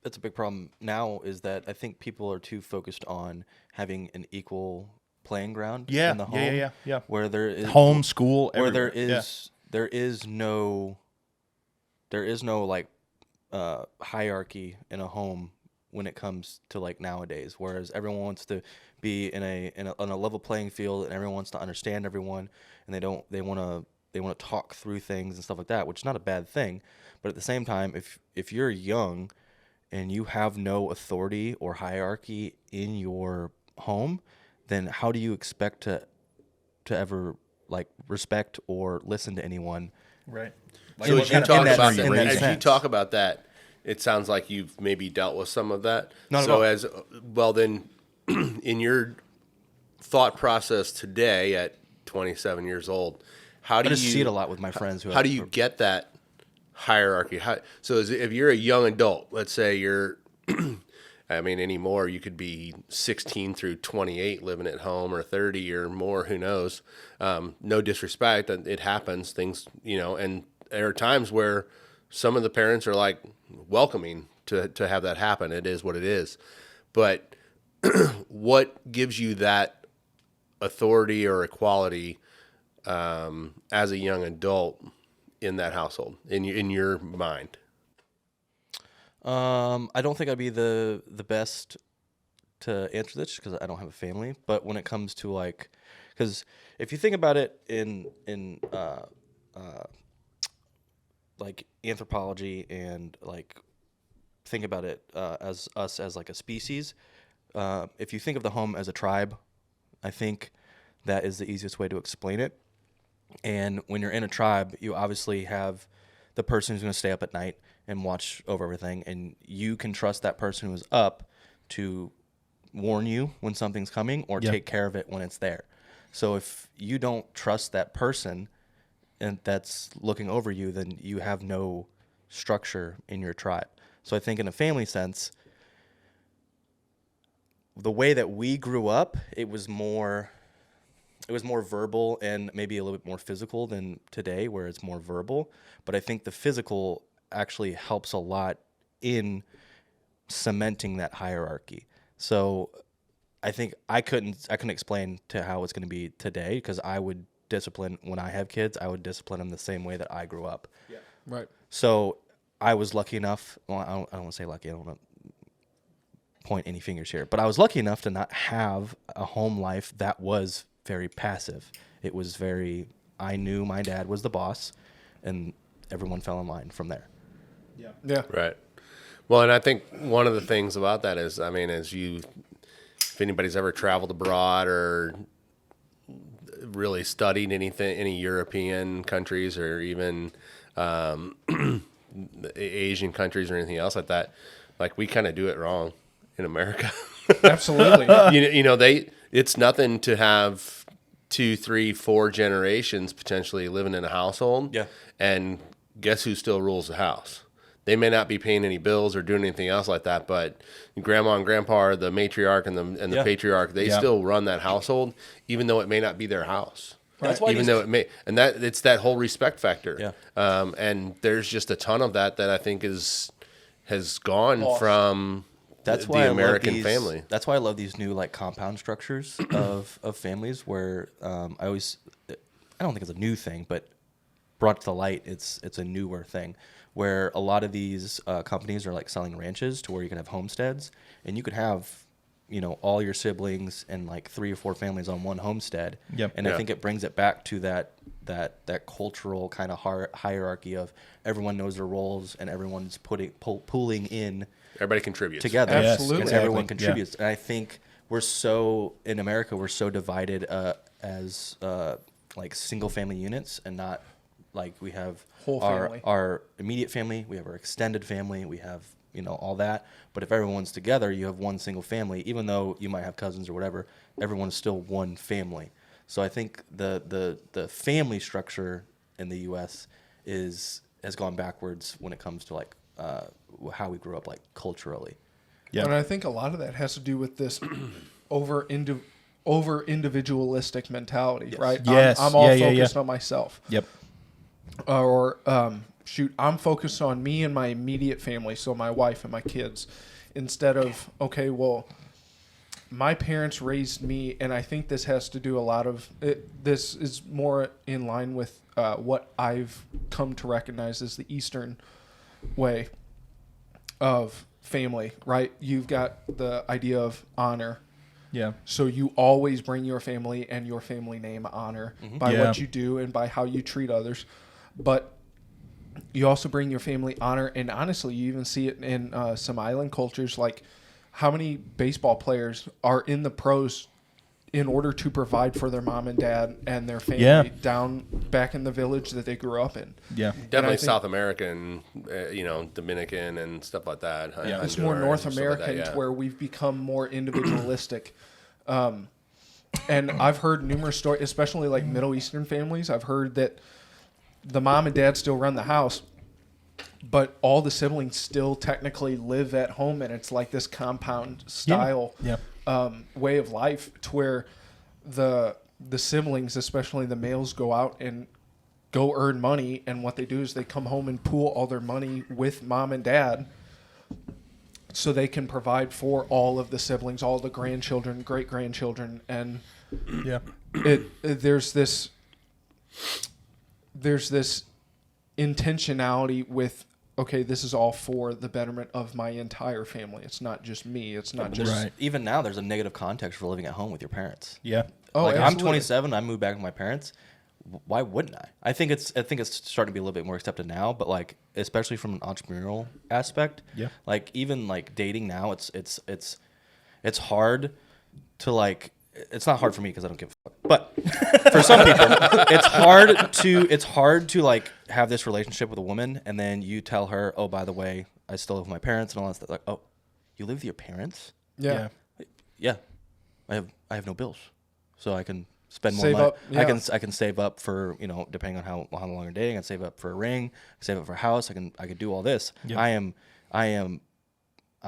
[SPEAKER 3] that's a big problem now, is that I think people are too focused on having an equal playing ground in the home.
[SPEAKER 2] Yeah.
[SPEAKER 3] Where there is
[SPEAKER 2] Home, school,
[SPEAKER 3] where
[SPEAKER 2] everywhere.
[SPEAKER 3] there is no like hierarchy in a home when it comes to like nowadays, whereas everyone wants to be on a level playing field, and everyone wants to understand everyone, and they want to talk through things and stuff like that, which is not a bad thing. But at the same time, if you're young and you have no authority or hierarchy in your home, then how do you expect to ever like respect or listen to anyone?
[SPEAKER 2] Right.
[SPEAKER 4] So as you
[SPEAKER 3] sense.
[SPEAKER 4] talk about that, it sounds like you've maybe dealt with some of that.
[SPEAKER 3] Not at
[SPEAKER 4] so
[SPEAKER 3] all.
[SPEAKER 4] as well, then in your thought process today at 27 years old, how do
[SPEAKER 3] I just
[SPEAKER 4] you
[SPEAKER 3] see it a lot with my friends.
[SPEAKER 4] How do you get that hierarchy? If you're a young adult, let's say you're, I mean, anymore, you could be 16 through 28 living at home, or 30 or more, who knows? No disrespect, it happens, things, and there are times where some of the parents are like welcoming to have that happen. It is what it is. But what gives you that authority or equality as a young adult in that household, in your mind?
[SPEAKER 3] I don't think I'd be the best to answer this because I don't have a family. But when it comes to like, because if you think about it in like anthropology, and like think about it as us as like a species, if you think of the home as a tribe, I think that is the easiest way to explain it. And when you're in a tribe, you obviously have the person who's going to stay up at night and watch over everything, and you can trust that person who's up to warn you when something's coming or take care of it when it's there. So if you don't trust that person and that's looking over you, then you have no structure in your tribe. So I think in a family sense, the way that we grew up, it was more verbal and maybe a little bit more physical than today, where it's more verbal. But I think the physical actually helps a lot in cementing that hierarchy. So I think I couldn't explain to how it's going to be today, because I would discipline when I have kids. I would discipline them the same way that I grew up.
[SPEAKER 1] Yeah. Right.
[SPEAKER 3] So I was lucky enough. Well, I don't want to say lucky. I don't want to point any fingers here, but I was lucky enough to not have a home life that was very passive. It was very, I knew my dad was the boss, and everyone fell in line from there.
[SPEAKER 1] Yeah. Yeah.
[SPEAKER 4] Right. Well, and I think one of the things about that is, I mean, if anybody's ever traveled abroad or really studied any European countries or even Asian countries or anything else like that, like we kind of do it wrong in America.
[SPEAKER 1] Absolutely.
[SPEAKER 4] It's nothing to have 2, 3, 4 generations potentially living in a household.
[SPEAKER 3] Yeah.
[SPEAKER 4] And guess who still rules the house? They may not be paying any bills or doing anything else like that, but grandma and grandpa are the matriarch and the patriarch. They still run that household, even though it may not be their house.
[SPEAKER 3] Right. That's why
[SPEAKER 4] it's that whole respect factor.
[SPEAKER 3] Yeah.
[SPEAKER 4] And there's just a ton of that I think has gone from
[SPEAKER 3] That's
[SPEAKER 4] the
[SPEAKER 3] why
[SPEAKER 4] American family.
[SPEAKER 3] That's why I love these new like compound structures of families where I don't think it's a new thing, but brought to light, it's a newer thing where a lot of these companies are like selling ranches to where you can have homesteads, and you could have, all your siblings and like 3 or 4 families on one homestead.
[SPEAKER 2] Yep.
[SPEAKER 3] And I think it brings it back to that cultural kind of hierarchy of everyone knows their roles and everyone's pulling in.
[SPEAKER 4] Everybody contributes
[SPEAKER 3] together.
[SPEAKER 2] Yes,
[SPEAKER 1] absolutely.
[SPEAKER 3] And everyone contributes. And I think in America, we're so divided as like single family units, and not like we have
[SPEAKER 1] Whole family.
[SPEAKER 3] our immediate family, we have our extended family, we have, all that. But if everyone's together, you have one single family, even though you might have cousins or whatever, everyone's still one family. So I think the family structure in the U.S. has gone backwards when it comes to like how we grew up like culturally.
[SPEAKER 2] Yeah.
[SPEAKER 1] And I think a lot of that has to do with this over individualistic mentality, right?
[SPEAKER 2] Yes.
[SPEAKER 1] I'm all focused on myself.
[SPEAKER 2] Yep.
[SPEAKER 1] Or I'm focused on me and my immediate family, so my wife and my kids, instead of, okay, well, my parents raised me, and I think this has to do a lot of it. This is more in line with what I've come to recognize as the Eastern way of family, right? You've got the idea of honor.
[SPEAKER 2] Yeah.
[SPEAKER 1] So you always bring your family and your family name honor by what you do and by how you treat others. But you also bring your family honor, and honestly, you even see it in some island cultures, like how many baseball players are in the pros in order to provide for their mom and dad and their family down back in the village that they grew up in.
[SPEAKER 2] Yeah.
[SPEAKER 4] Definitely South American, Dominican and stuff like that.
[SPEAKER 2] Yeah.
[SPEAKER 1] It's more North American
[SPEAKER 4] like that,
[SPEAKER 1] to where we've become more individualistic. And I've heard numerous stories, especially like Middle Eastern families. I've heard that the mom and dad still run the house, but all the siblings still technically live at home, and it's like this compound style way of life, to where the siblings, especially the males, go out and go earn money, and what they do is they come home and pool all their money with mom and dad so they can provide for all of the siblings, all the grandchildren, great-grandchildren, and there's this intentionality with, okay, this is all for the betterment of my entire family. It's not just me. It's not just...
[SPEAKER 2] Right.
[SPEAKER 3] Even now, there's a negative context for living at home with your parents.
[SPEAKER 2] Yeah.
[SPEAKER 1] Oh,
[SPEAKER 3] like, I'm
[SPEAKER 1] absolutely.
[SPEAKER 3] 27. I moved back with my parents. Why wouldn't I? I think it's starting to be a little bit more accepted now, but like especially from an entrepreneurial aspect.
[SPEAKER 2] Yeah.
[SPEAKER 3] Like even like dating now, it's hard to like. It's not hard for me because I don't give a fuck. But for some people, it's hard to like have this relationship with a woman, and then you tell her, oh, by the way, I still live with my parents and all that stuff. Like, oh, you live with your parents?
[SPEAKER 1] Yeah.
[SPEAKER 3] Yeah. I have no bills, so I can spend more
[SPEAKER 1] Save
[SPEAKER 3] money.
[SPEAKER 1] up, yeah.
[SPEAKER 3] I can save up for, you know, depending on how long you're dating. I can save up for a ring. I can save up for a house. I could do all this.
[SPEAKER 2] Yep.
[SPEAKER 3] I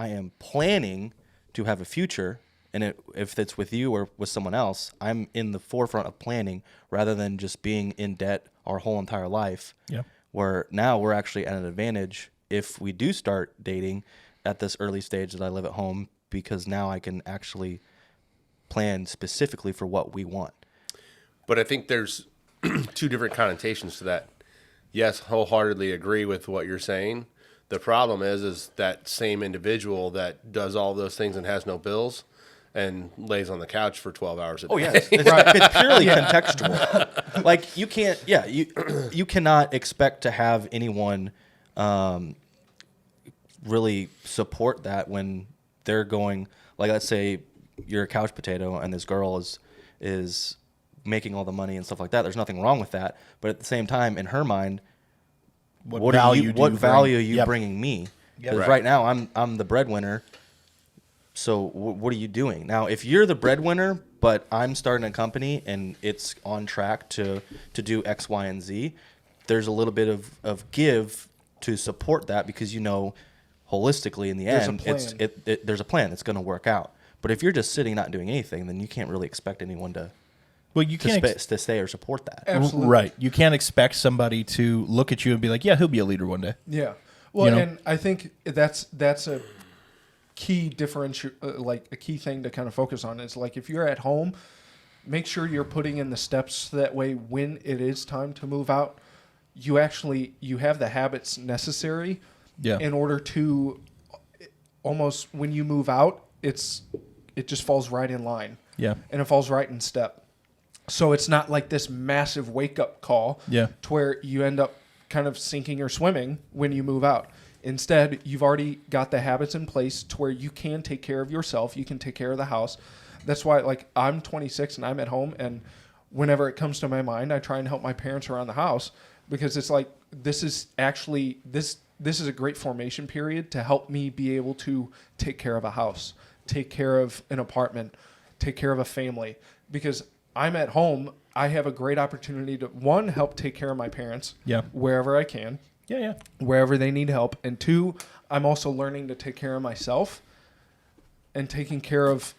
[SPEAKER 3] am planning to have a future, and if it's with you or with someone else, I'm in the forefront of planning rather than just being in debt our whole entire life.
[SPEAKER 2] Yeah.
[SPEAKER 3] Where now we're actually at an advantage if we do start dating at this early stage that I live at home, because now I can actually plan specifically for what we want.
[SPEAKER 4] But I think there's two different connotations to that. Yes, wholeheartedly agree with what you're saying. The problem is that same individual that does all those things and has no bills and lays on the couch for 12 hours a day.
[SPEAKER 3] Oh, yes. It's purely contextual. Like, you can't, you cannot expect to have anyone really support that when they're going, like, let's say you're a couch potato and this girl is making all the money and stuff like that. There's nothing wrong with that. But at the same time, in her mind, what value are you bringing me? Because right now I'm the breadwinner. So what are you doing? Now, if you're the breadwinner, but I'm starting a company and it's on track to do X, Y, and Z, there's a little bit of give to support that, because, you know, holistically in the end, there's a plan that's going to work out. But if you're just sitting not doing anything, then you can't really expect anyone to stay or support that.
[SPEAKER 1] Absolutely.
[SPEAKER 2] Right. You can't expect somebody to look at you and be like, yeah, he'll be a leader one day.
[SPEAKER 1] Yeah. Well,
[SPEAKER 2] You know?
[SPEAKER 1] and I think that's a key like a key thing to kind of focus on is, like, if you're at home, make sure you're putting in the steps that way when it is time to move out, you have the habits necessary in order to almost, when you move out, it just falls right in line.
[SPEAKER 2] Yeah.
[SPEAKER 1] And it falls right in step. So it's not like this massive wake-up call to where you end up kind of sinking or swimming when you move out. Instead, you've already got the habits in place to where you can take care of yourself. You can take care of the house. That's why, like, I'm 26 and I'm at home, and whenever it comes to my mind, I try and help my parents around the house, because it's like, this is a great formation period to help me be able to take care of a house, take care of an apartment, take care of a family, because I'm at home. I have a great opportunity to, one, help take care of my parents wherever I can, wherever they need help, and two, I'm also learning to take care of myself and taking care of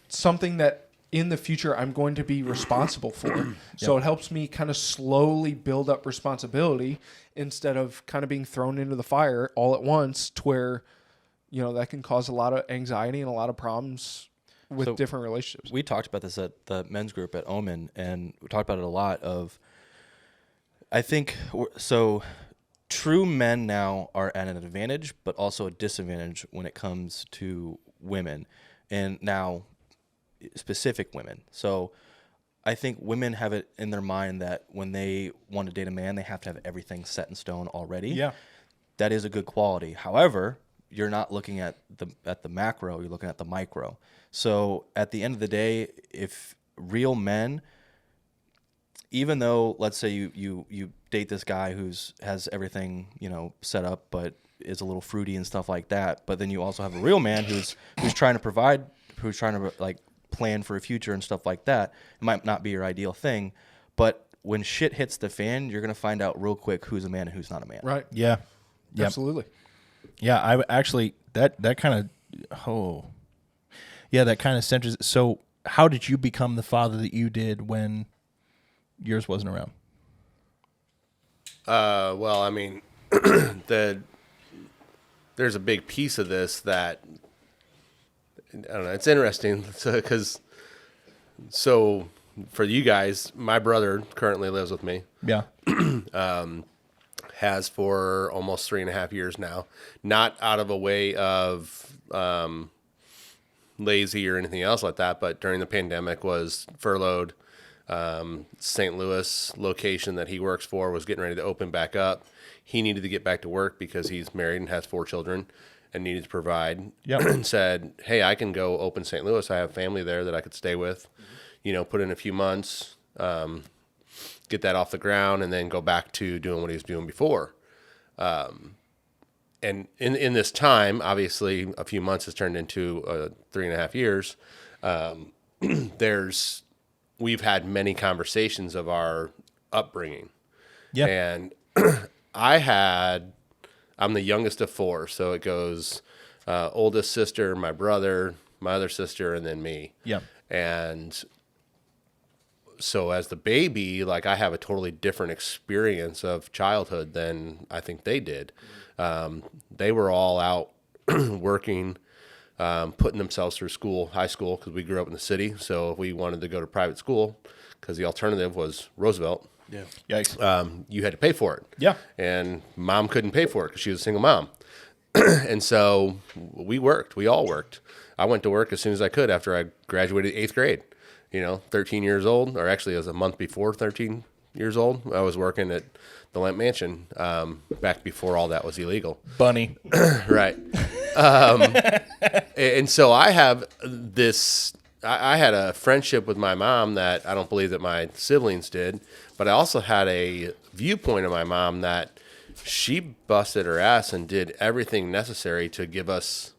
[SPEAKER 1] something that in the future I'm going to be responsible for. So it helps me kind of slowly build up responsibility instead of kind of being thrown into the fire all at once, to where, you know, that can cause a lot of anxiety and a lot of problems with different relationships.
[SPEAKER 3] We talked about this at the men's group at Omen, and we talked about it a lot I think, so true men now are at an advantage, but also a disadvantage when it comes to women, and now specific women. So I think women have it in their mind that when they want to date a man, they have to have everything set in stone already.
[SPEAKER 2] Yeah.
[SPEAKER 3] That is a good quality. However, you're not looking at the macro, you're looking at the micro. So at the end of the day, if real men, even though, let's say you date this guy has everything, you know, set up, but is a little fruity and stuff like that, but then you also have a real man who's trying to provide, who's trying to, like, plan for a future and stuff like that. It might not be your ideal thing, but when shit hits the fan, you're going to find out real quick who's a man and who's not a man.
[SPEAKER 1] Right.
[SPEAKER 2] Yeah. Yep.
[SPEAKER 1] Absolutely.
[SPEAKER 2] Yeah, I actually, that kind of, that kind of centers. So how did you become the father that you did when yours wasn't around?
[SPEAKER 4] Well, I mean, there's a big piece of this that, I don't know, it's interesting because for you guys, my brother currently lives with me.
[SPEAKER 2] Yeah.
[SPEAKER 4] Has for almost 3.5 years now, not out of a way of lazy or anything else like that, but during the pandemic was furloughed. St. Louis location that he works for was getting ready to open back up. He needed to get back to work because he's married and has 4 children and needed to provide. And said, hey, I can go open St. Louis. I have family there that I could stay with, put in a few months, get that off the ground, and then go back to doing what he was doing before. And in this time, obviously, a few months has turned into 3.5 years. We've had many conversations of our upbringing.
[SPEAKER 2] Yeah.
[SPEAKER 4] And I'm the youngest of 4, so it goes oldest sister, my brother, my other sister, and then me.
[SPEAKER 2] Yeah. And
[SPEAKER 4] so as the baby, like, I have a totally different experience of childhood than I think they did. They were all out working, putting themselves through school, high school, because we grew up in the city. So if we wanted to go to private school, because the alternative was Roosevelt,
[SPEAKER 3] Yeah.
[SPEAKER 2] Yikes.
[SPEAKER 4] you had to pay for it.
[SPEAKER 2] Yeah.
[SPEAKER 4] And mom couldn't pay for it because she was a single mom. And so we worked. We all worked. I went to work as soon as I could after I graduated 8th grade. 13 years old, or actually it was a month before 13 years old. I was working at the Lamp Mansion back before all that was illegal.
[SPEAKER 2] Bunny.
[SPEAKER 4] Right. And so I have this, I had a friendship with my mom that I don't believe that my siblings did, but I also had a viewpoint of my mom that she busted her ass and did everything necessary to give us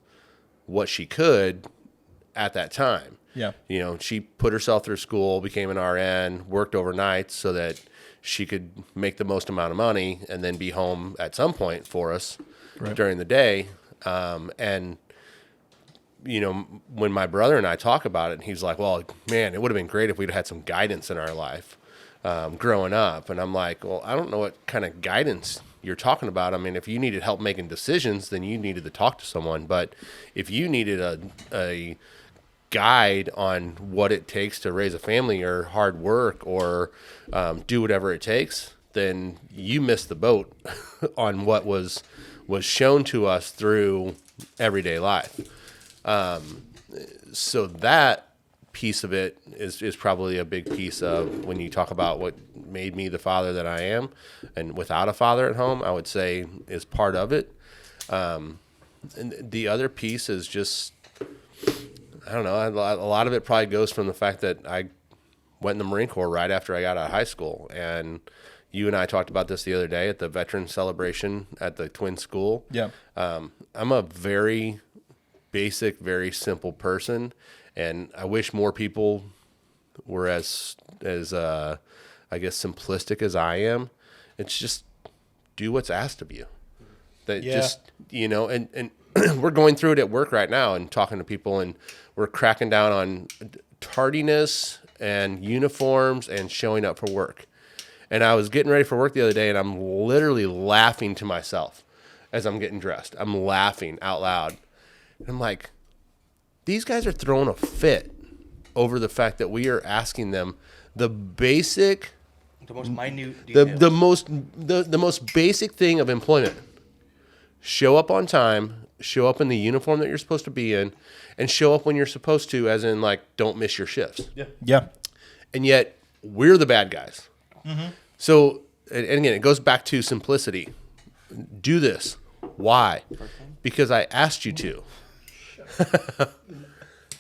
[SPEAKER 4] what she could at that time.
[SPEAKER 2] Yeah.
[SPEAKER 4] She put herself through school, became an RN, worked overnight so that she could make the most amount of money and then be home at some point for us during the day. And when my brother and I talk about it, he's like, well, man, it would have been great if we'd had some guidance in our life growing up. And I'm like, well, I don't know what kind of guidance you're talking about. I mean, if you needed help making decisions, then you needed to talk to someone. But if you needed a guide on what it takes to raise a family or hard work or do whatever it takes, then you missed the boat on what was shown to us through everyday life. So that piece of it is probably a big piece of when you talk about what made me the father that I am, and without a father at home, I would say is part of it. And the other piece is just, I don't know, a lot of it probably goes from the fact that I went in the Marine Corps right after I got out of high school. And you and I talked about this the other day at the veteran celebration at the Twin School. Yeah. I'm a very basic, very simple person, and I wish more people were as I guess simplistic as I am. It's just do what's asked of you. And we're going through it at work right now and talking to people, and we're cracking down on tardiness and uniforms and showing up for work. And I was getting ready for work the other day, and I'm literally laughing to myself as I'm getting dressed. I'm laughing out loud. And I'm like, these guys are throwing a fit over the fact that we are asking them the basic,
[SPEAKER 3] the most minute details.
[SPEAKER 4] the most basic thing of employment. Show up on time, show up in the uniform that you're supposed to be in, and show up when you're supposed to, as in, like, don't miss your shifts.
[SPEAKER 2] Yeah. Yeah.
[SPEAKER 4] And yet, we're the bad guys. Mm-hmm. So, and again, it goes back to simplicity. Do this. Why? Because I asked you to.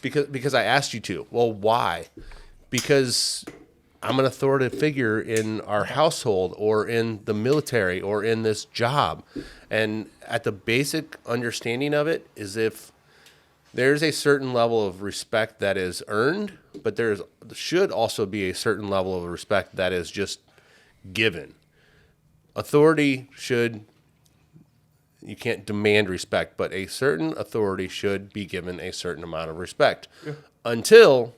[SPEAKER 4] because I asked you to. Well, why? Because I'm an authoritative figure in our household or in the military or in this job. And at the basic understanding of it is if there's a certain level of respect that is earned, but there should also be a certain level of respect that is just given. Authority you can't demand respect, but a certain authority should be given a certain amount of respect until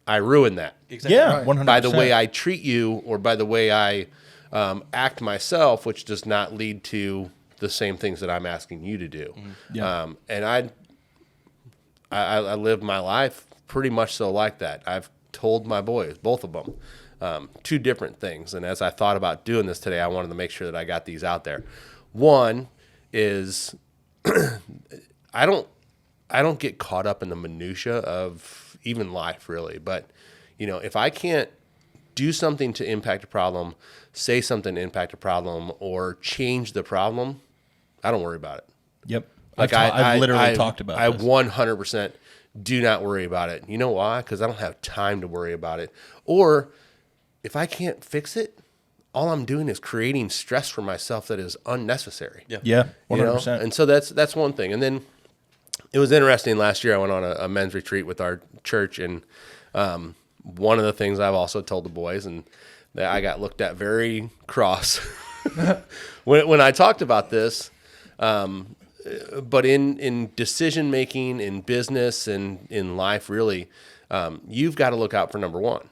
[SPEAKER 4] I ruin that.
[SPEAKER 2] Exactly. Yeah, 100%.
[SPEAKER 4] By the way I treat you or by the way I act myself, which does not lead to the same things that I'm asking you to do. Mm-hmm. Yeah. And I live my life pretty much so like that. I've told my boys, both of them, two different things. And as I thought about doing this today, I wanted to make sure that I got these out there. One is I don't get caught up in the minutia of even life really. But, if I can't do something to impact a problem, say something to impact a problem, or change the problem, I don't worry about it.
[SPEAKER 2] Yep.
[SPEAKER 4] Like
[SPEAKER 2] I've literally talked about
[SPEAKER 4] this. I 100% do not worry about it. You know why? Because I don't have time to worry about it. Or if I can't fix it, all I'm doing is creating stress for myself that is unnecessary.
[SPEAKER 2] Yeah, 100%.
[SPEAKER 4] You know? And so that's one thing. And then it was interesting. Last year I went on a men's retreat with our church, and one of the things I've also told the boys, and that I got looked at very cross when I talked about this, but in decision making, in business, and in life, really, you've got to look out for number one.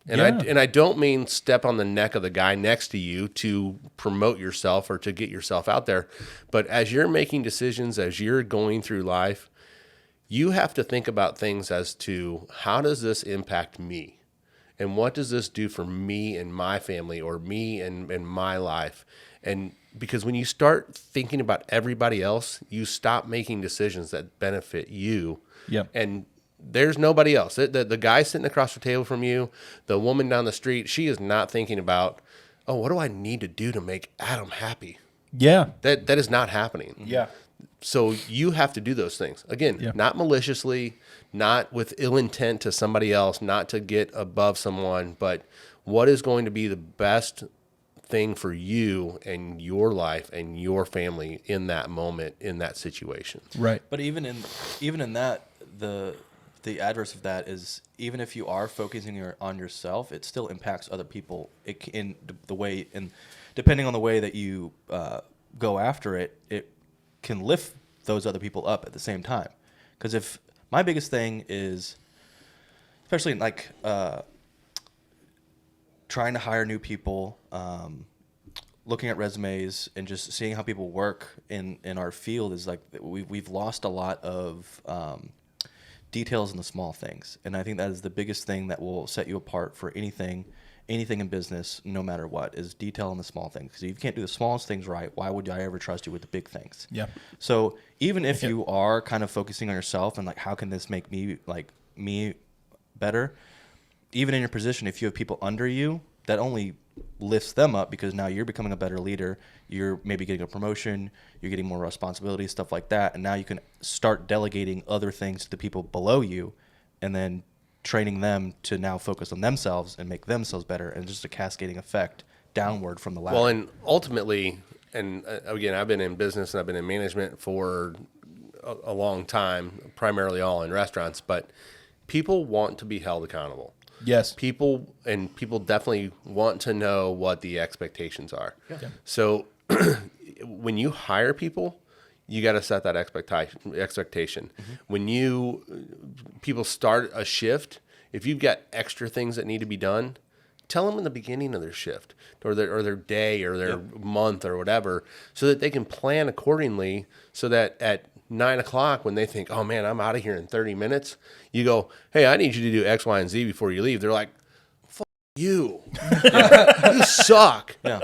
[SPEAKER 4] And I don't mean step on the neck of the guy next to you to promote yourself or to get yourself out there. But as you're making decisions, as you're going through life, you have to think about things as to how does this impact me? And what does this do for me and my family, or me and my life? And because when you start thinking about everybody else, you stop making decisions that benefit you.
[SPEAKER 2] Yep.
[SPEAKER 4] And there's nobody else. The guy sitting across the table from you, the woman down the street, she is not thinking about, oh, what do I need to do to make Adam happy?
[SPEAKER 2] Yeah.
[SPEAKER 4] That is not happening.
[SPEAKER 2] Yeah.
[SPEAKER 4] So you have to do those things. Again, not maliciously, not with ill intent to somebody else, not to get above someone, but what is going to be the best thing for you and your life and your family in that moment, in that situation.
[SPEAKER 2] Right.
[SPEAKER 3] But even in that, the adverse of that is, even if you are focusing on yourself, it still impacts other people. Depending on the way that you go after it, it can lift those other people up at the same time. Because if my biggest thing is, especially like trying to hire new people, looking at resumes and just seeing how people work in our field, is like we've lost a lot of details in the small things. And I think that is the biggest thing that will set you apart for anything in business, no matter what, is detail in the small things. Because if you can't do the smallest things right, why would I ever trust you with the big things?
[SPEAKER 2] Yeah.
[SPEAKER 3] So even if you are kind of focusing on yourself and like, how can this make me better? Even in your position, if you have people under you, that only lifts them up, because now you're becoming a better leader. You're maybe getting a promotion, you're getting more responsibility, stuff like that. And now you can start delegating other things to the people below you, and then training them to now focus on themselves and make themselves better, and just a cascading effect downward from the ladder.
[SPEAKER 4] Well, and ultimately, and again, I've been in business and I've been in management for a long time, primarily all in restaurants, but people want to be held accountable.
[SPEAKER 2] Yes.
[SPEAKER 4] People definitely want to know what the expectations are. Yeah. So when you hire people, you got to set that expectation. Mm-hmm. When people start a shift, if you've got extra things that need to be done, tell them in the beginning of their shift or their day or their month or whatever, so that they can plan accordingly, so that at 9 o'clock, when they think, oh man, I'm out of here in 30 minutes, you go, hey, I need you to do X, Y, and Z before you leave. They're like, fuck you. You suck.
[SPEAKER 3] Yeah.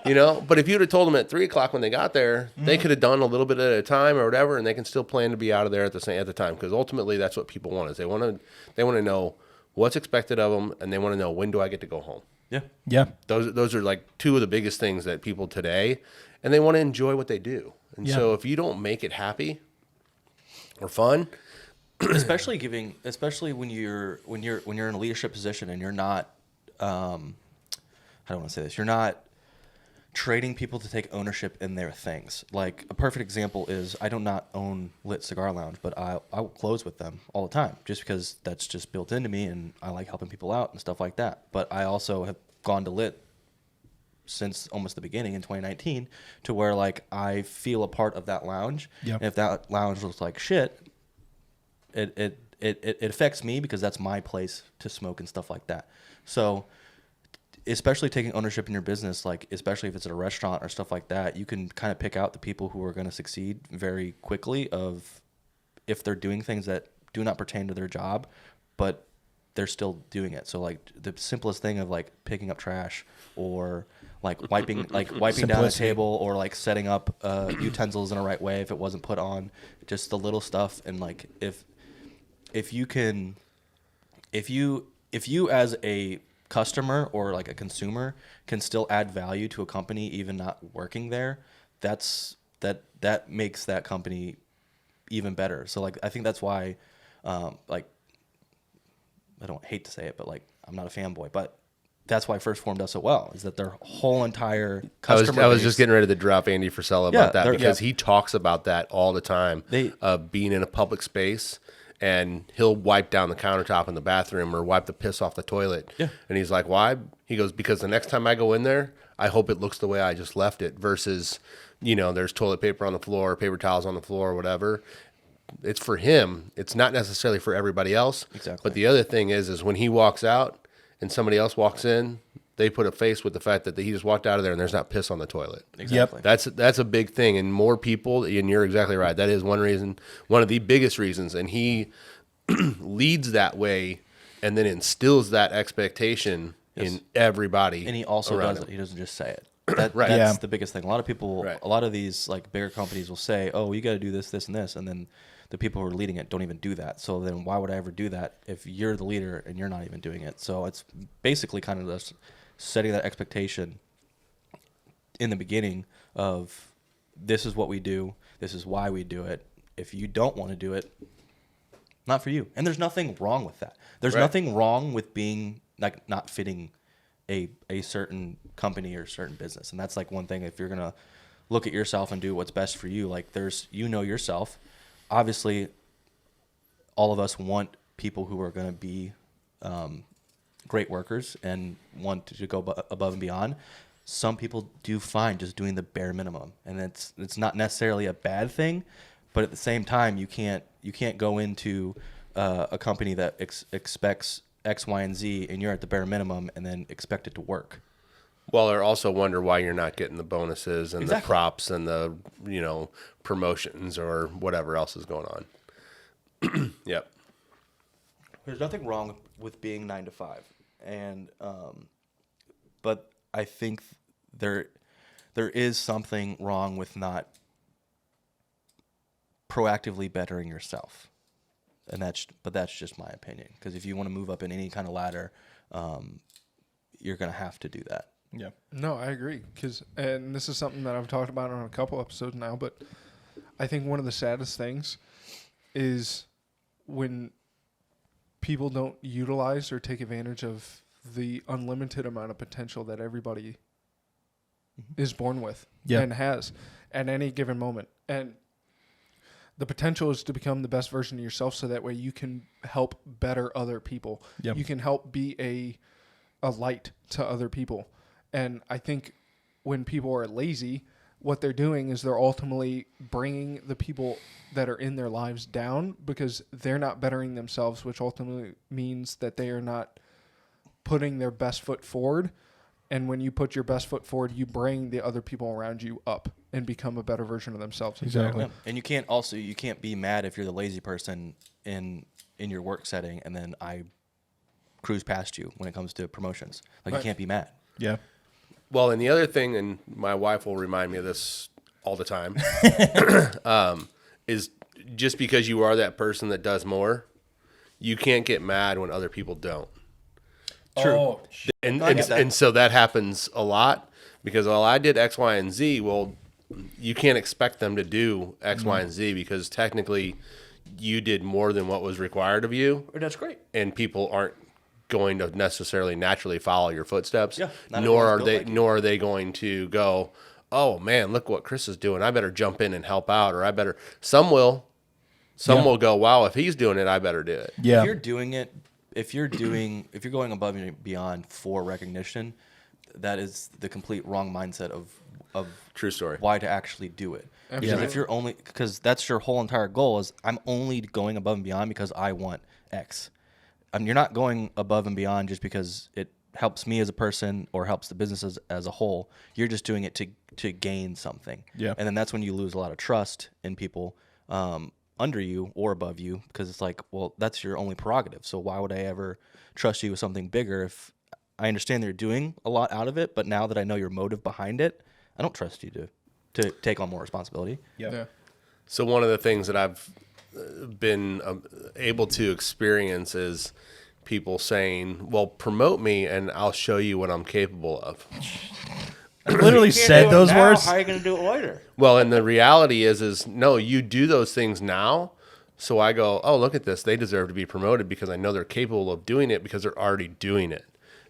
[SPEAKER 4] You know, but if you'd have told them at 3 o'clock when they got there, they could have done a little bit at a time or whatever, and they can still plan to be out of there at the time. Because ultimately, that's what people want, is they want to know what's expected of them, and they want to know, when do I get to go home?
[SPEAKER 3] Yeah.
[SPEAKER 2] Yeah.
[SPEAKER 4] Those are like two of the biggest things that people today, and they want to enjoy what they do. And so if you don't make it happy or fun,
[SPEAKER 3] especially when you're in a leadership position and you're not, I don't want to say this, you're not training people to take ownership in their things. Like a perfect example is, I do not own Lit Cigar Lounge, but I will close with them all the time, just because that's just built into me, and I like helping people out and stuff like that. But I also have gone to Lit since almost the beginning in 2019, to where like I feel a part of that lounge.
[SPEAKER 2] Yep.
[SPEAKER 3] And if that lounge looks like shit, it affects me, because that's my place to smoke and stuff like that. So especially taking ownership in your business, like especially if it's at a restaurant or stuff like that, you can kind of pick out the people who are going to succeed very quickly, of if they're doing things that do not pertain to their job, but they're still doing it. So like the simplest thing of like picking up trash, or like wiping down a table, or like setting up utensils in the right way if it wasn't put on, just the little stuff. And like if you as a customer or like a consumer can still add value to a company even not working there, that makes that company even better. So like I think that's why like, I don't hate to say it, but like I'm not a fanboy, but that's why First Form does so well, is that their whole entire
[SPEAKER 4] I
[SPEAKER 3] customer
[SPEAKER 4] was
[SPEAKER 3] base,
[SPEAKER 4] just getting ready to drop Andy Frisella
[SPEAKER 3] Yeah,
[SPEAKER 4] about that
[SPEAKER 3] they're-
[SPEAKER 4] because he talks about that all the time.
[SPEAKER 3] They-
[SPEAKER 4] Being in a public space, and he'll wipe down the countertop in the bathroom or wipe the piss off the toilet.
[SPEAKER 3] Yeah.
[SPEAKER 4] And he's like, why? He goes, because the next time I go in there, I hope it looks the way I just left it versus, there's toilet paper on the floor, paper towels on the floor, whatever. It's for him. It's not necessarily for everybody else.
[SPEAKER 3] Exactly.
[SPEAKER 4] But the other thing is when he walks out and somebody else walks in, they put a face with the fact that he just walked out of there and there's not piss on the toilet.
[SPEAKER 3] exactly.
[SPEAKER 4] That's a big thing, and more people. And you're exactly right. That is one reason, one of the biggest reasons. And he leads that way, and then instills that expectation in everybody.
[SPEAKER 3] And he also
[SPEAKER 4] around
[SPEAKER 3] does
[SPEAKER 4] him.
[SPEAKER 3] it. He doesn't just say it.
[SPEAKER 4] Right.
[SPEAKER 3] That's
[SPEAKER 2] Yeah.
[SPEAKER 3] the biggest thing. A lot of people,
[SPEAKER 4] Right.
[SPEAKER 3] a lot of these like bigger companies will say, "Oh, you got to do this, this, and this," and then the people who are leading it don't even do that. So then, why would I ever do that if you're the leader and you're not even doing it? So it's basically kind of just setting that expectation in the beginning of this is what we do, this is why we do it. If you don't want to do it, not for you. And there's nothing wrong with that. There's
[SPEAKER 4] Right.
[SPEAKER 3] nothing wrong with being like not fitting a certain company or certain business. And that's like one thing, if you're going to look at yourself and do what's best for you, like there's, yourself. Obviously, all of us want people who are going to be great workers and want to go above and beyond. Some people do fine just doing the bare minimum, and it's not necessarily a bad thing, but at the same time, you can't go into a company that expects X, Y, and Z, and you're at the bare minimum, and then expect it to work.
[SPEAKER 4] Well, or also wonder why you're not getting the bonuses and
[SPEAKER 3] Exactly.
[SPEAKER 4] the props and the promotions or whatever else is going on. Yep.
[SPEAKER 3] There's nothing wrong with being 9 to 5, and but I think there is something wrong with not proactively bettering yourself, and that's just my opinion. Because if you want to move up in any kind of ladder, you're gonna have to do that.
[SPEAKER 2] Yeah.
[SPEAKER 1] No, I agree. And this is something that I've talked about on a couple episodes now, but I think one of the saddest things is when people don't utilize or take advantage of the unlimited amount of potential that everybody is born with and has at any given moment. And the potential is to become the best version of yourself, so that way you can help better other people.
[SPEAKER 2] Yep.
[SPEAKER 1] You can help be a light to other people. And I think when people are lazy, what they're doing is they're ultimately bringing the people that are in their lives down, because they're not bettering themselves, which ultimately means that they are not putting their best foot forward. And when you put your best foot forward, you bring the other people around you up and become a better version of themselves.
[SPEAKER 2] Exactly.
[SPEAKER 3] Yeah. And you can't be mad if you're the lazy person in your work setting, and then I cruise past you when it comes to promotions. Like,
[SPEAKER 1] Right.
[SPEAKER 3] you can't be mad.
[SPEAKER 2] Yeah.
[SPEAKER 4] Well, and the other thing, and my wife will remind me of this all the time, is just because you are that person that does more, you can't get mad when other people don't.
[SPEAKER 2] True.
[SPEAKER 1] Oh,
[SPEAKER 4] And so that happens a lot because, well, I did X, Y, and Z. Well, you can't expect them to do X, Y, and Z because technically you did more than what was required of you.
[SPEAKER 3] That's great.
[SPEAKER 4] And people aren't going to necessarily naturally follow your footsteps.
[SPEAKER 3] Yeah, not
[SPEAKER 4] nor
[SPEAKER 3] everyone's
[SPEAKER 4] are
[SPEAKER 3] built
[SPEAKER 4] they
[SPEAKER 3] like you.
[SPEAKER 4] nor are they going to go, "Oh man, look what Chris is doing. I better jump in and help out," or I better some will will go, "Wow, if he's doing it, I better do it."
[SPEAKER 2] Yeah.
[SPEAKER 3] If you're doing it, if you're going above and beyond for recognition, that is the complete wrong mindset of
[SPEAKER 4] True story.
[SPEAKER 3] why to actually do it.
[SPEAKER 1] Absolutely.
[SPEAKER 3] Because that's your whole entire goal is I'm only going above and beyond because I want X. You're not going above and beyond just because it helps me as a person or helps the business as a whole. You're just doing it to gain something.
[SPEAKER 2] Yeah.
[SPEAKER 3] And then that's when you lose a lot of trust in people under you or above you, because it's like, well, that's your only prerogative. So why would I ever trust you with something bigger if I understand they're doing a lot out of it, but now that I know your motive behind it, I don't trust you to take on more responsibility.
[SPEAKER 1] yeah.
[SPEAKER 4] So one of the things that I've been able to experience is people saying, "Well, promote me and I'll show you what I'm capable of."
[SPEAKER 2] I literally said those words.
[SPEAKER 3] How are you going to do it later?
[SPEAKER 4] Well, and the reality is no, you do those things now. So I go, "Oh, look at this. They deserve to be promoted because I know they're capable of doing it because they're already doing it."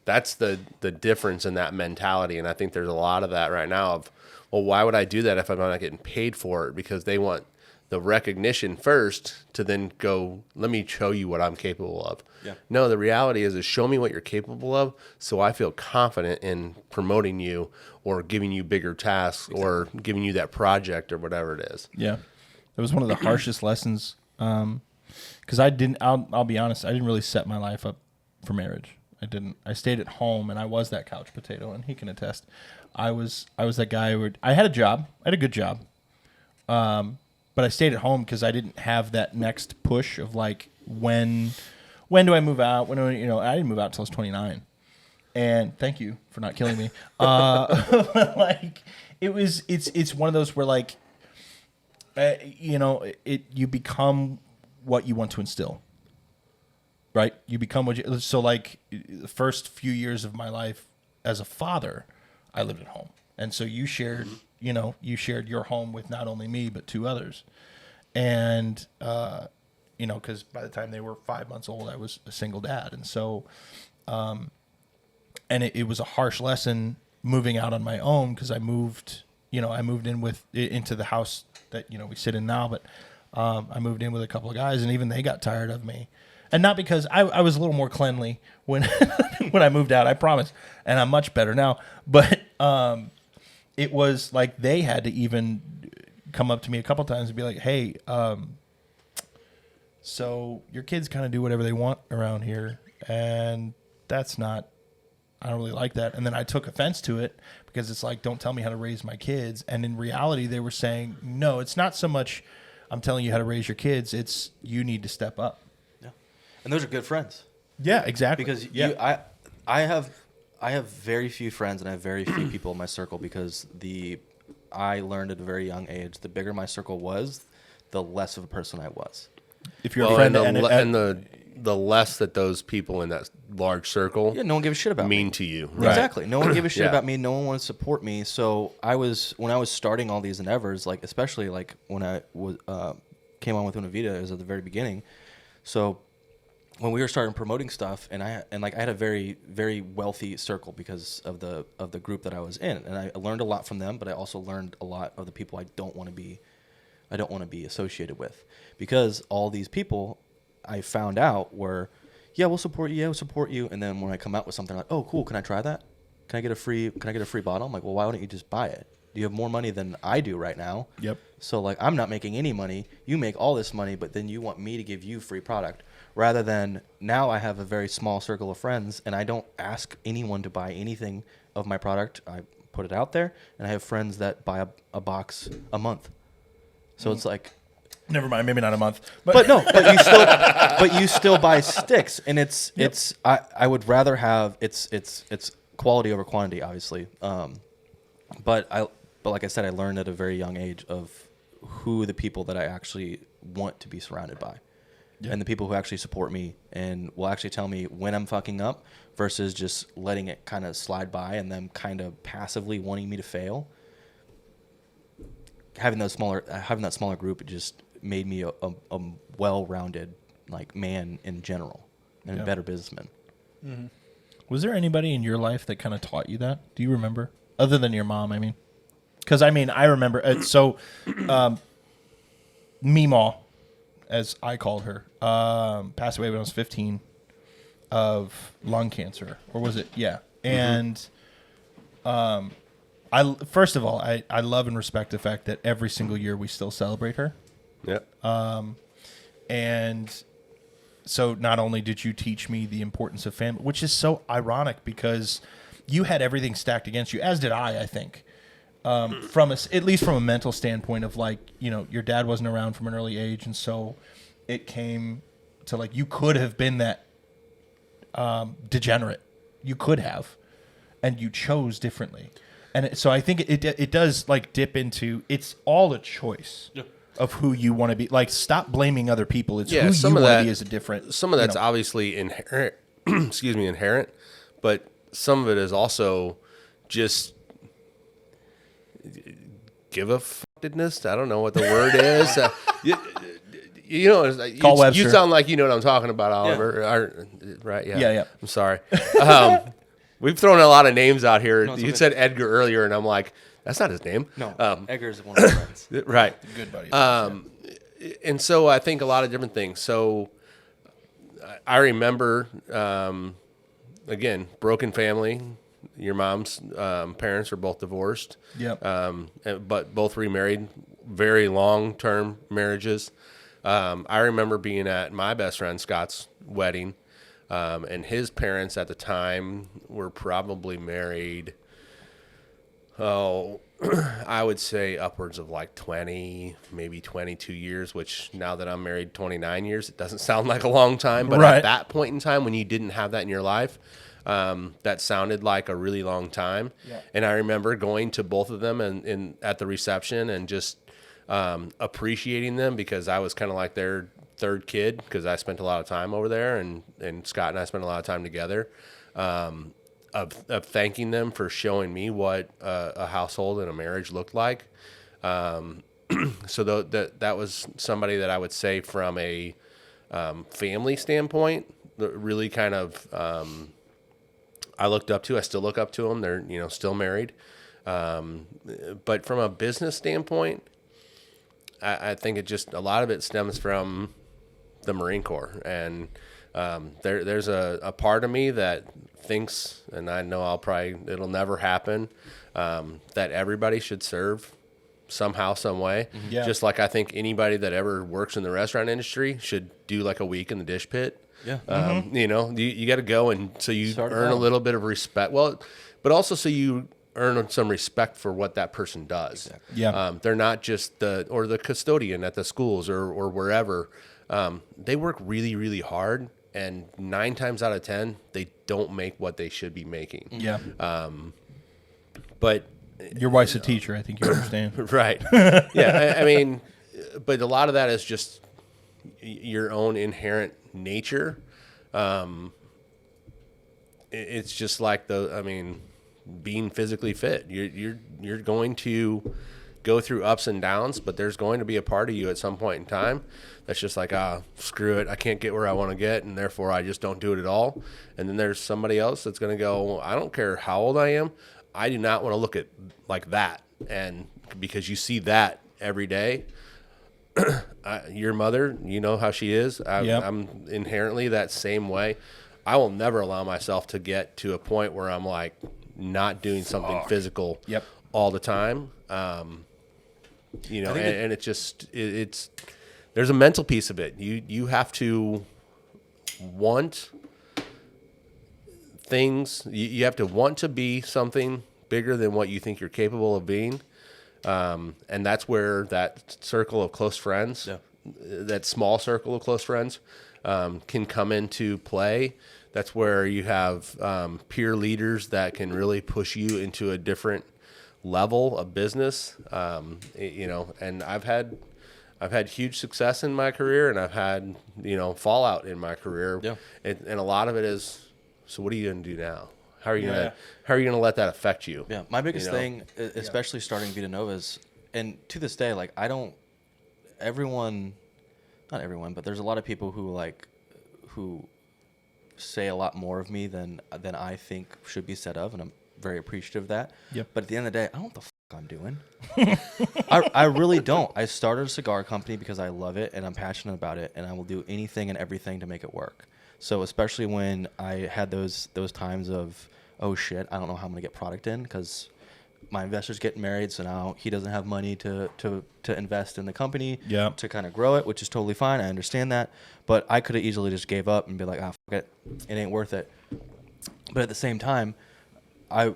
[SPEAKER 4] that's the difference in that mentality. And I think there's a lot of that right now of, well, why would I do that if I'm not getting paid for it? Because they want the recognition first to then go, let me show you what I'm capable of.
[SPEAKER 3] Yeah.
[SPEAKER 4] No, the reality is show me what you're capable of so I feel confident in promoting you or giving you bigger tasks or giving you that project or whatever it is.
[SPEAKER 2] Yeah. It was one of the harshest lessons because I'll be honest, I didn't really set my life up for marriage. I didn't. I stayed at home, and I was that couch potato, and he can attest. I was that guy I had a job. I had a good job. But I stayed at home because I didn't have that next push of like, when do I move out? I didn't move out until I was 29. And thank you for not killing me. Like it's one of those where like, you become what you want to instill. Right? You become so like the first few years of my life as a father, I lived at home. And so you shared, you shared your home with not only me, but 2 others. And, because by the time they were 5 months old, I was a single dad. And so, and it was a harsh lesson moving out on my own because I moved into the house that, we sit in now, but I moved in with a couple of guys and even they got tired of me. And not because I was a little more cleanly when when I moved out, I promise. And I'm much better now. But it was like they had to even come up to me a couple times and be like, hey, so your kids kind of do whatever they want around here. And that's not, I don't really like that. And then I took offense to it because it's like, don't tell me how to raise my kids. And in reality, they were saying, no, it's not so much I'm telling you how to raise your kids. It's you need to step up.
[SPEAKER 3] And those are good friends.
[SPEAKER 2] Yeah, exactly.
[SPEAKER 3] Because I have very few friends and I have very few people in my circle because I learned at a very young age, the bigger my circle was, the less of a person I was.
[SPEAKER 2] If you're a friend
[SPEAKER 4] and the less that those people in that large circle
[SPEAKER 3] no one gave a shit about
[SPEAKER 4] mean
[SPEAKER 3] me.
[SPEAKER 4] to you.
[SPEAKER 2] Right.
[SPEAKER 3] Exactly. No one gave a shit
[SPEAKER 4] Yeah.
[SPEAKER 3] about me. No one wanted to support me. So when I was starting all these endeavors, like especially like when I was came on with Vita, it was at the very beginning. So when we were starting promoting stuff, and I had a very, very wealthy circle because of the group that I was in, and I learned a lot from them, but I also learned a lot of the people I don't want to be associated with, because all these people I found out were, we'll support you, and then when I come out with something like, oh cool, can I try that? Can I get a free bottle? I'm like, well, why wouldn't you just buy it? You have more money than I do right now.
[SPEAKER 2] Yep.
[SPEAKER 3] So like, I'm not making any money. You make all this money, but then you want me to give you free product. Rather than now I have a very small circle of friends and I don't ask anyone to buy anything of my product. I put it out there and I have friends that buy a box a month. So it's like,
[SPEAKER 2] never mind, maybe not a month,
[SPEAKER 3] but you still buy sticks, and I would rather have it's quality over quantity, obviously. But like I said, I learned at a very young age of who the people that I actually want to be surrounded by. Yeah. And the people who actually support me and will actually tell me when I'm fucking up versus just letting it kind of slide by and them kind of passively wanting me to fail. Having that smaller group, it just made me a well-rounded like man in general and a better businessman.
[SPEAKER 2] Mm-hmm. Was there anybody in your life that kind of taught you that? Do you remember? Other than your mom, I mean. Because, I mean, I remember. Meemaw, as I called her, passed away when I was 15 of lung cancer. Or was it? Yeah. And first of all, I love and respect the fact that every single year we still celebrate her.
[SPEAKER 4] Yep.
[SPEAKER 2] And so not only did you teach me the importance of family, which is so ironic because you had everything stacked against you, as did I think. At least from a mental standpoint of like, your dad wasn't around from an early age. And so it came to like, you could have been that degenerate. You could have, and you chose differently. And so I think it does like dip into, it's all a choice. Yeah. Of who you want to be. Like, stop blaming other people. It's who you want to be as a different.
[SPEAKER 4] Some of that's obviously inherent, inherent, but some of it is also just give a fuckedness. I don't know what the word is.
[SPEAKER 2] Call Webster.
[SPEAKER 4] You sound like you know what I'm talking about, Oliver. Yeah. Right? Yeah.
[SPEAKER 2] Yeah.
[SPEAKER 4] I'm sorry. We've thrown a lot of names out here.
[SPEAKER 3] No, it's
[SPEAKER 4] You
[SPEAKER 3] okay.
[SPEAKER 4] said Edgar earlier, and I'm like, that's not his name.
[SPEAKER 3] No, Edgar's one of my friends.
[SPEAKER 4] Right.
[SPEAKER 2] Good buddy.
[SPEAKER 4] And so I think a lot of different things. So I remember, again, broken family. Your mom's parents are both divorced.
[SPEAKER 2] Yep.
[SPEAKER 4] But both remarried, very long-term marriages. I remember being at my best friend Scott's wedding, and his parents at the time were probably married, I would say upwards of like 20, maybe 22 years, which now that I'm married 29 years, it doesn't sound like a long time. But
[SPEAKER 2] Right.
[SPEAKER 4] at that point in time, when you didn't have that in your life, that sounded like a really long time.
[SPEAKER 1] Yeah.
[SPEAKER 4] And I remember going to both of them and at the reception and just appreciating them because I was kind of like their third kid because I spent a lot of time over there, and Scott and I spent a lot of time together. Of thanking them for showing me what a household and a marriage looked like. So that was somebody that I would say from a family standpoint, that really kind of I looked up to. I still look up to them. They're still married. But from a business standpoint, I think it just a lot of it stems from the Marine Corps, and there's a part of me that thinks, and I know it'll never happen, that everybody should serve somehow, some way.
[SPEAKER 2] Yeah.
[SPEAKER 4] Just like I think anybody that ever works in the restaurant industry should do like a week in the dish pit.
[SPEAKER 3] Yeah.
[SPEAKER 4] You got to go, and so you
[SPEAKER 3] Start it
[SPEAKER 4] earn a
[SPEAKER 3] out.
[SPEAKER 4] little bit of respect. Well, but also so you earn some respect for what that person does.
[SPEAKER 3] Exactly.
[SPEAKER 2] Yeah.
[SPEAKER 4] They're not just the custodian at the schools or wherever. They work really, really hard, and 9 times out of 10, they don't make what they should be making.
[SPEAKER 2] Yeah.
[SPEAKER 4] But
[SPEAKER 2] Your wife's a teacher. I think you understand.
[SPEAKER 4] right, yeah. I mean, but a lot of that is just your own inherent nature. It's just like being physically fit. You're going to go through ups and downs, but there's going to be a part of you at some point in time that's just like, screw it, I can't get where I want to get, and therefore I just don't do it at all. And then there's somebody else that's going to go, I don't care how old I am, I do not want to look at like that. And because you see that every day, your mother, you know how she is.
[SPEAKER 2] Yep.
[SPEAKER 4] I'm inherently that same way. I will never allow myself to get to a point where I'm like not doing something physical
[SPEAKER 2] Yep.
[SPEAKER 4] all the time. And it's just it's there's a mental piece of it. You have to want things. You have to want to be something bigger than what you think you're capable of being. And that's where that circle of close friends, that small circle of close friends, can come into play. That's where you have peer leaders that can really push you into a different level of business. And I've had huge success in my career, and I've had fallout in my career.
[SPEAKER 3] Yeah.
[SPEAKER 4] And a lot of it is, so what are you going to do now? How are you gonna let that affect you?
[SPEAKER 3] Yeah, my biggest thing, especially starting Vita Novas, and to this day, like not everyone, but there's a lot of people who say a lot more of me than I think should be said of, and I'm very appreciative of that.
[SPEAKER 2] Yep.
[SPEAKER 3] But at the end of the day, I don't know what the fuck I'm doing. I really don't. I started a cigar company because I love it and I'm passionate about it, and I will do anything and everything to make it work. So especially when I had those times of, oh shit, I don't know how I'm gonna get product in because my investor's getting married, so now he doesn't have money to invest in the company to kind of grow it, which is totally fine. I understand that, but I could have easily just gave up and be like, fuck it, it ain't worth it. But at the same time, I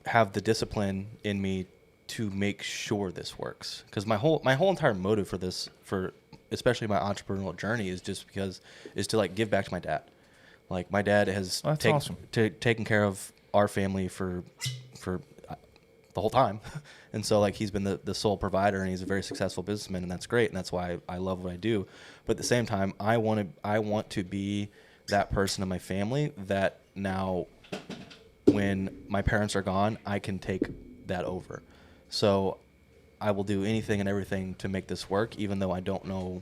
[SPEAKER 3] have the discipline in me to make sure this works, because my whole entire motive for this, for especially my entrepreneurial journey, is to like give back to my dad. Like my dad has taken care of our family for the whole time, and so like he's been the sole provider, and he's a very successful businessman, and that's great, and that's why I love what I do. But at the same time, I want to be that person in my family that now, when my parents are gone, I can take that over. So I will do anything and everything to make this work, even though I don't know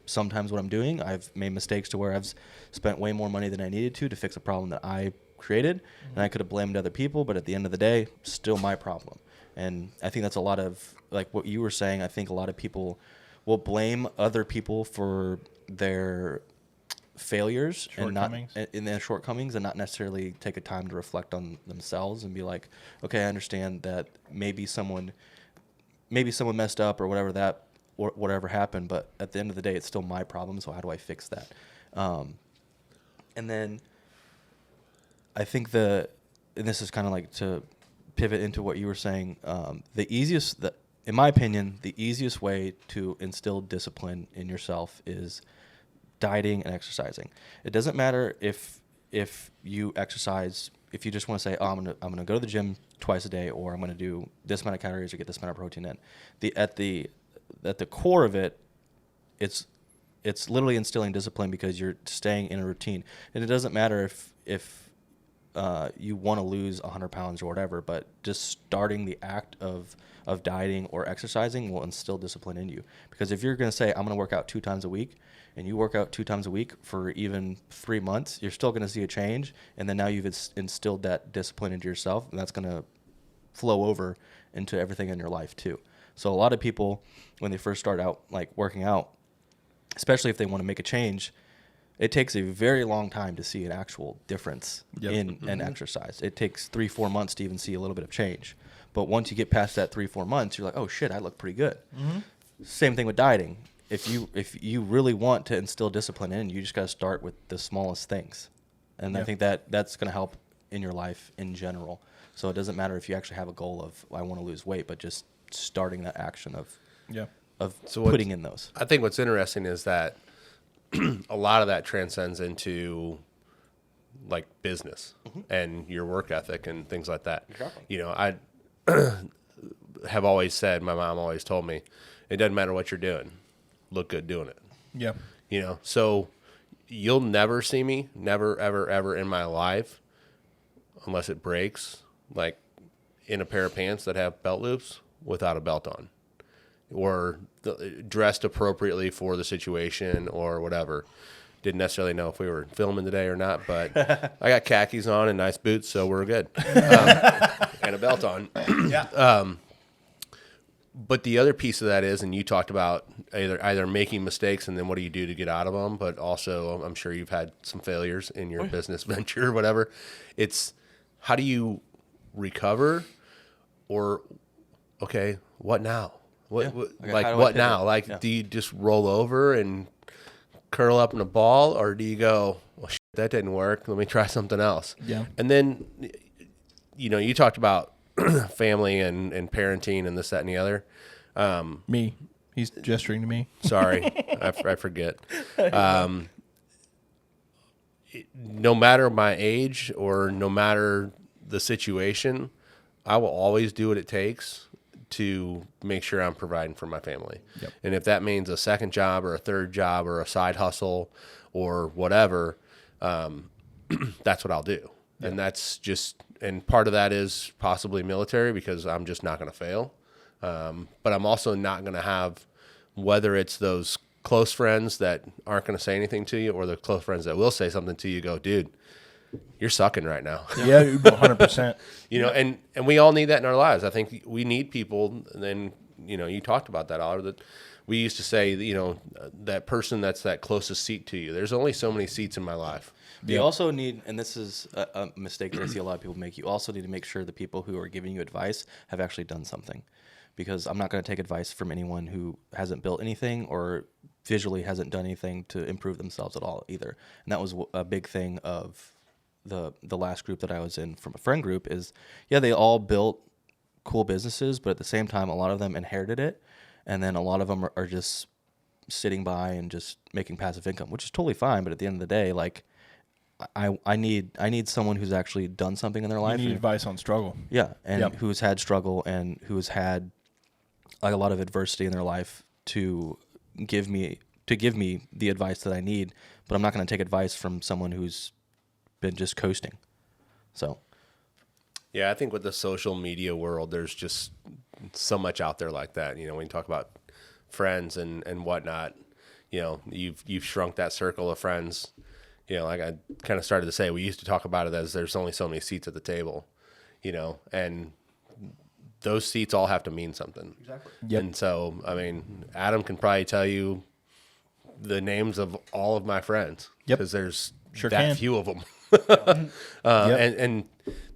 [SPEAKER 3] sometimes what I'm doing. I've made mistakes to where I've spent way more money than I needed to fix a problem that I created, and I could have blamed other people, but at the end of the day, still my problem. And I think that's a lot of, like what you were saying, I think a lot of people will blame other people for their failures and not in their shortcomings, and not necessarily take a time to reflect on themselves and be like, okay, I understand that maybe someone messed up or whatever happened, but at the end of the day, it's still my problem. So how do I fix that? And then I think and this is kind of like to pivot into what you were saying. In my opinion, the easiest way to instill discipline in yourself is dieting and exercising. It doesn't matter if you exercise, if you just want to say, oh, I'm gonna go to the gym twice a day, or I'm gonna do this amount of calories or get this amount of protein in. At the core of it, it's literally instilling discipline because you're staying in a routine. And it doesn't matter if you want to lose 100 pounds or whatever, but just starting the act of dieting or exercising will instill discipline in you. Because if you're going to say, I'm going to work out 2 times a week, and you work out 2 times a week for even 3 months, you're still going to see a change. And then now you've instilled that discipline into yourself, and that's going to flow over into everything in your life too. So a lot of people, when they first start out like working out, especially if they want to make a change, it takes a very long time to see an actual difference in an exercise. It takes 3-4 months to even see a little bit of change. But once you get past that 3-4 months, you're like, oh shit, I look pretty good. Mm-hmm. Same thing with dieting. If you really want to instill discipline in, you just got to start with the smallest things. And I think that's going to help in your life in general. So it doesn't matter if you actually have a goal of, I want to lose weight, but just starting that action of putting in those.
[SPEAKER 4] I think what's interesting is that a lot of that transcends into like business and your work ethic and things like that.
[SPEAKER 3] Exactly.
[SPEAKER 4] You know, I have always said, my mom always told me, it doesn't matter what you're doing, look good doing it.
[SPEAKER 2] Yeah.
[SPEAKER 4] You know, so you'll never see me, never, ever, ever in my life, unless it breaks, like in a pair of pants that have belt loops without a belt on, or dressed appropriately for the situation or whatever. Didn't necessarily know if we were filming today or not, but I got khakis on and nice boots, so we're good. And a belt on.
[SPEAKER 2] Yeah.
[SPEAKER 4] But the other piece of that is, and you talked about either making mistakes and then what do you do to get out of them, but also I'm sure you've had some failures in your business venture or whatever. It's how do you recover, or, okay, what now? What now? Like, do you just roll over and curl up in a ball, or do you go, well, shit, that didn't work, let me try something else?
[SPEAKER 2] Yeah.
[SPEAKER 4] And then, you know, you talked about family and parenting and this, that, and the other.
[SPEAKER 2] Me. He's gesturing to me.
[SPEAKER 4] Sorry, I forget. No matter my age or no matter the situation, I will always do what it takes to make sure I'm providing for my family.
[SPEAKER 2] Yep.
[SPEAKER 4] And if that means a second job or a third job or a side hustle or whatever, that's what I'll do. Yep. And that's just, and part of that is possibly military because I'm just not going to fail. But I'm also not going to have, whether it's those close friends that aren't going to say anything to you or the close friends that will say something to you, go, dude, you're sucking right now.
[SPEAKER 2] Yeah, 100%.
[SPEAKER 4] You know, and we all need that in our lives. I think we need people. And then, you know, you talked about that, Oliver, that we used to say, you know, that person that's that closest seat to you. There's only so many seats in my life.
[SPEAKER 3] You also need, and this is a mistake that I see a lot of people make, you also need to make sure the people who are giving you advice have actually done something. Because I'm not going to take advice from anyone who hasn't built anything or visually hasn't done anything to improve themselves at all either. And that was a big thing of the last group that I was in from a friend group is, yeah, they all built cool businesses, but at the same time, a lot of them inherited it. And then a lot of them are just sitting by and just making passive income, which is totally fine. But at the end of the day, like, I need someone who's actually done something in their life.
[SPEAKER 2] You need advice on struggle.
[SPEAKER 3] Yeah, and who's had struggle and who's had like a lot of adversity in their life to give me the advice that I need. But I'm not going to take advice from someone who's been just coasting. So,
[SPEAKER 4] yeah, I think with the social media world, there's just so much out there like that. You know, when you talk about friends and whatnot, you know, you've shrunk that circle of friends, You know, like I kind of started to say, we used to talk about it as there's only so many seats at the table, you know, and those seats all have to mean something.
[SPEAKER 2] Exactly.
[SPEAKER 3] Yep.
[SPEAKER 4] And so, I mean, Adam can probably tell you the names of all of my friends.
[SPEAKER 3] Yep.
[SPEAKER 4] Because there's
[SPEAKER 3] Sure
[SPEAKER 4] that
[SPEAKER 3] can.
[SPEAKER 4] few of them.
[SPEAKER 3] Yep.
[SPEAKER 4] And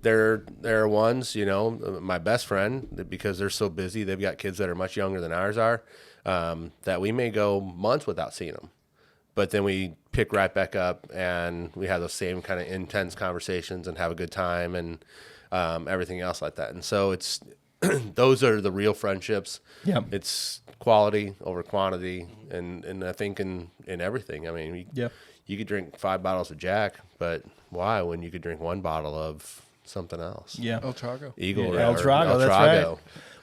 [SPEAKER 4] there are ones, you know, my best friend, because they're so busy, they've got kids that are much younger than ours are, that we may go months without seeing them. But then we pick right back up and we have those same kind of intense conversations and have a good time and everything else like that. And so it's those are the real friendships.
[SPEAKER 3] Yeah.
[SPEAKER 4] It's quality over quantity, and I think in everything. I mean, you could drink 5 bottles of Jack, but why when you could drink 1 bottle of something else?
[SPEAKER 3] Yeah.
[SPEAKER 1] El Trago.
[SPEAKER 4] Eagle
[SPEAKER 3] El
[SPEAKER 4] or
[SPEAKER 3] Trago,
[SPEAKER 4] El
[SPEAKER 3] that's
[SPEAKER 4] Trago.
[SPEAKER 3] right.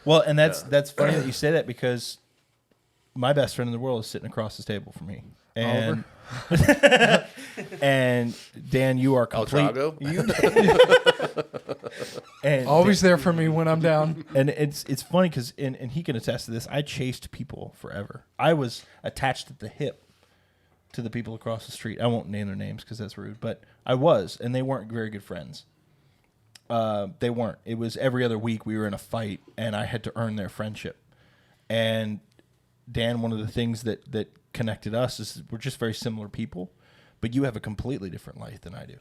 [SPEAKER 3] Well, and that's funny that you say that, because my best friend in the world is sitting across the table from me. And and Dan, you are
[SPEAKER 4] El
[SPEAKER 3] complete.
[SPEAKER 4] Trago?
[SPEAKER 3] And
[SPEAKER 1] Always there for me when I'm down.
[SPEAKER 3] And it's funny because and he can attest to this. I chased people forever. I was attached at the hip to the people across the street. I won't name their names because that's rude, but I was, and they weren't very good friends. They weren't. It was every other week we were in a fight, and I had to earn their friendship. And Dan, one of the things that connected us is we're just very similar people, but you have a completely different life than I do.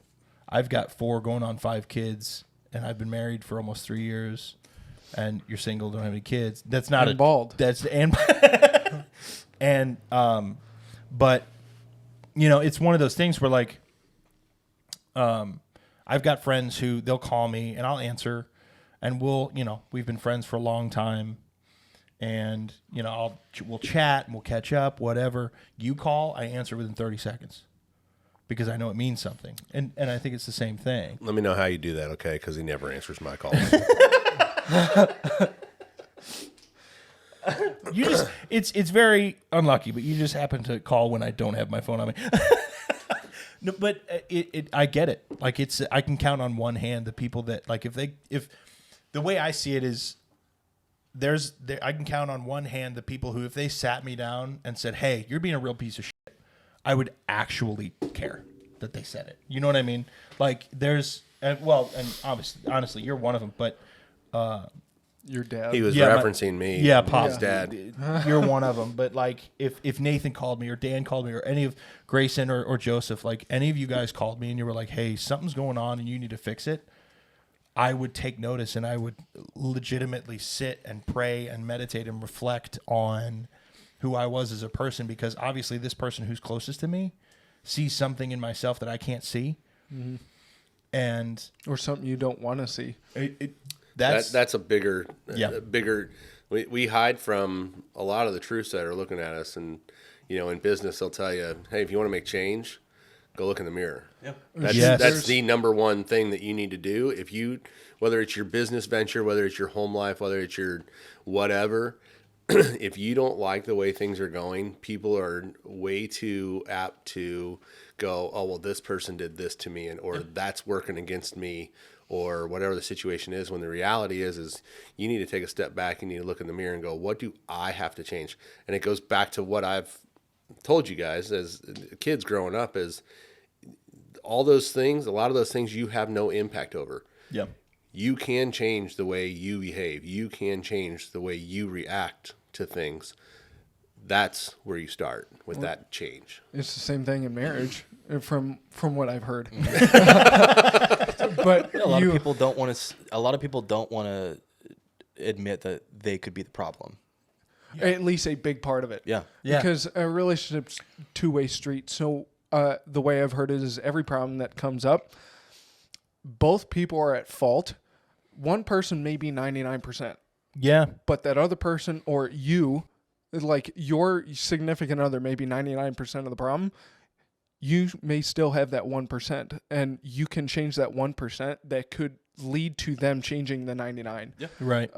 [SPEAKER 3] I've got 4 going on 5 kids, and I've been married for almost 3 years. And you're single, don't have any kids. That's not
[SPEAKER 1] And bald.
[SPEAKER 3] That's and but you know, it's one of those things where like, I've got friends who they'll call me and I'll answer, and we've been friends for a long time. And, you know, we'll chat and we'll catch up, whatever. You call, I answer within 30 seconds because I know it means something. And I think it's the same thing.
[SPEAKER 4] Let me know how you do that, okay? Because he never answers my calls.
[SPEAKER 3] You just, it's very unlucky, but you just happen to call when I don't have my phone on me. No, but I get it. Like I can count on one hand the people that like, if the way I see it is, I can count on one hand the people who, if they sat me down and said, "Hey, you're being a real piece of shit," I would actually care that they said it. You know what I mean? Like and obviously, honestly, you're one of them. But
[SPEAKER 1] Your dad.
[SPEAKER 4] He was
[SPEAKER 3] Yeah,
[SPEAKER 4] referencing me.
[SPEAKER 3] yeah,
[SPEAKER 4] his
[SPEAKER 3] Pop's
[SPEAKER 4] dad.
[SPEAKER 3] You're one of them. But like, if Nathan called me or Dan called me or any of Grayson or Joseph, like any of you guys called me and you were like, "Hey, something's going on and you need to fix it," I would take notice and I would legitimately sit and pray and meditate and reflect on who I was as a person, because obviously this person who's closest to me sees something in myself that I can't see. Mm-hmm. And
[SPEAKER 1] or something you don't want to see.
[SPEAKER 4] That's a bigger,
[SPEAKER 3] Yeah.
[SPEAKER 4] bigger. We hide from a lot of the truths that are looking at us, and you know, in business, they'll tell you, "Hey, if you want to make change, go look in the mirror."
[SPEAKER 2] Yeah.
[SPEAKER 4] That's the number one thing that you need to do. If you, whether it's your business venture, whether it's your home life, whether it's your whatever, if you don't like the way things are going, people are way too apt to go, "Oh, well, this person did this to me," or that's working against me, or whatever the situation is. When the reality is you need to take a step back. You need to look in the mirror and go, "What do I have to change?" And it goes back to what I've told you guys as kids growing up is, all those things, a lot of those things you have no impact over.
[SPEAKER 3] yeah.
[SPEAKER 4] You can change the way you behave. You can change the way you react to things. That's where you start with that change.
[SPEAKER 1] It's the same thing in marriage, from what I've heard. But
[SPEAKER 3] A lot of people don't want to admit that they could be the problem.
[SPEAKER 1] at least a big part of it.
[SPEAKER 3] Yeah.
[SPEAKER 1] Because a relationship's two-way street. So the way I've heard it is every problem that comes up, both people are at fault. One person may be 99%,
[SPEAKER 3] Yeah.
[SPEAKER 1] but that other person or you, like your significant other, may be 99% of the problem. You may still have that 1%, and you can change that 1% that could lead to them changing the 99.
[SPEAKER 2] Yeah.
[SPEAKER 3] Right.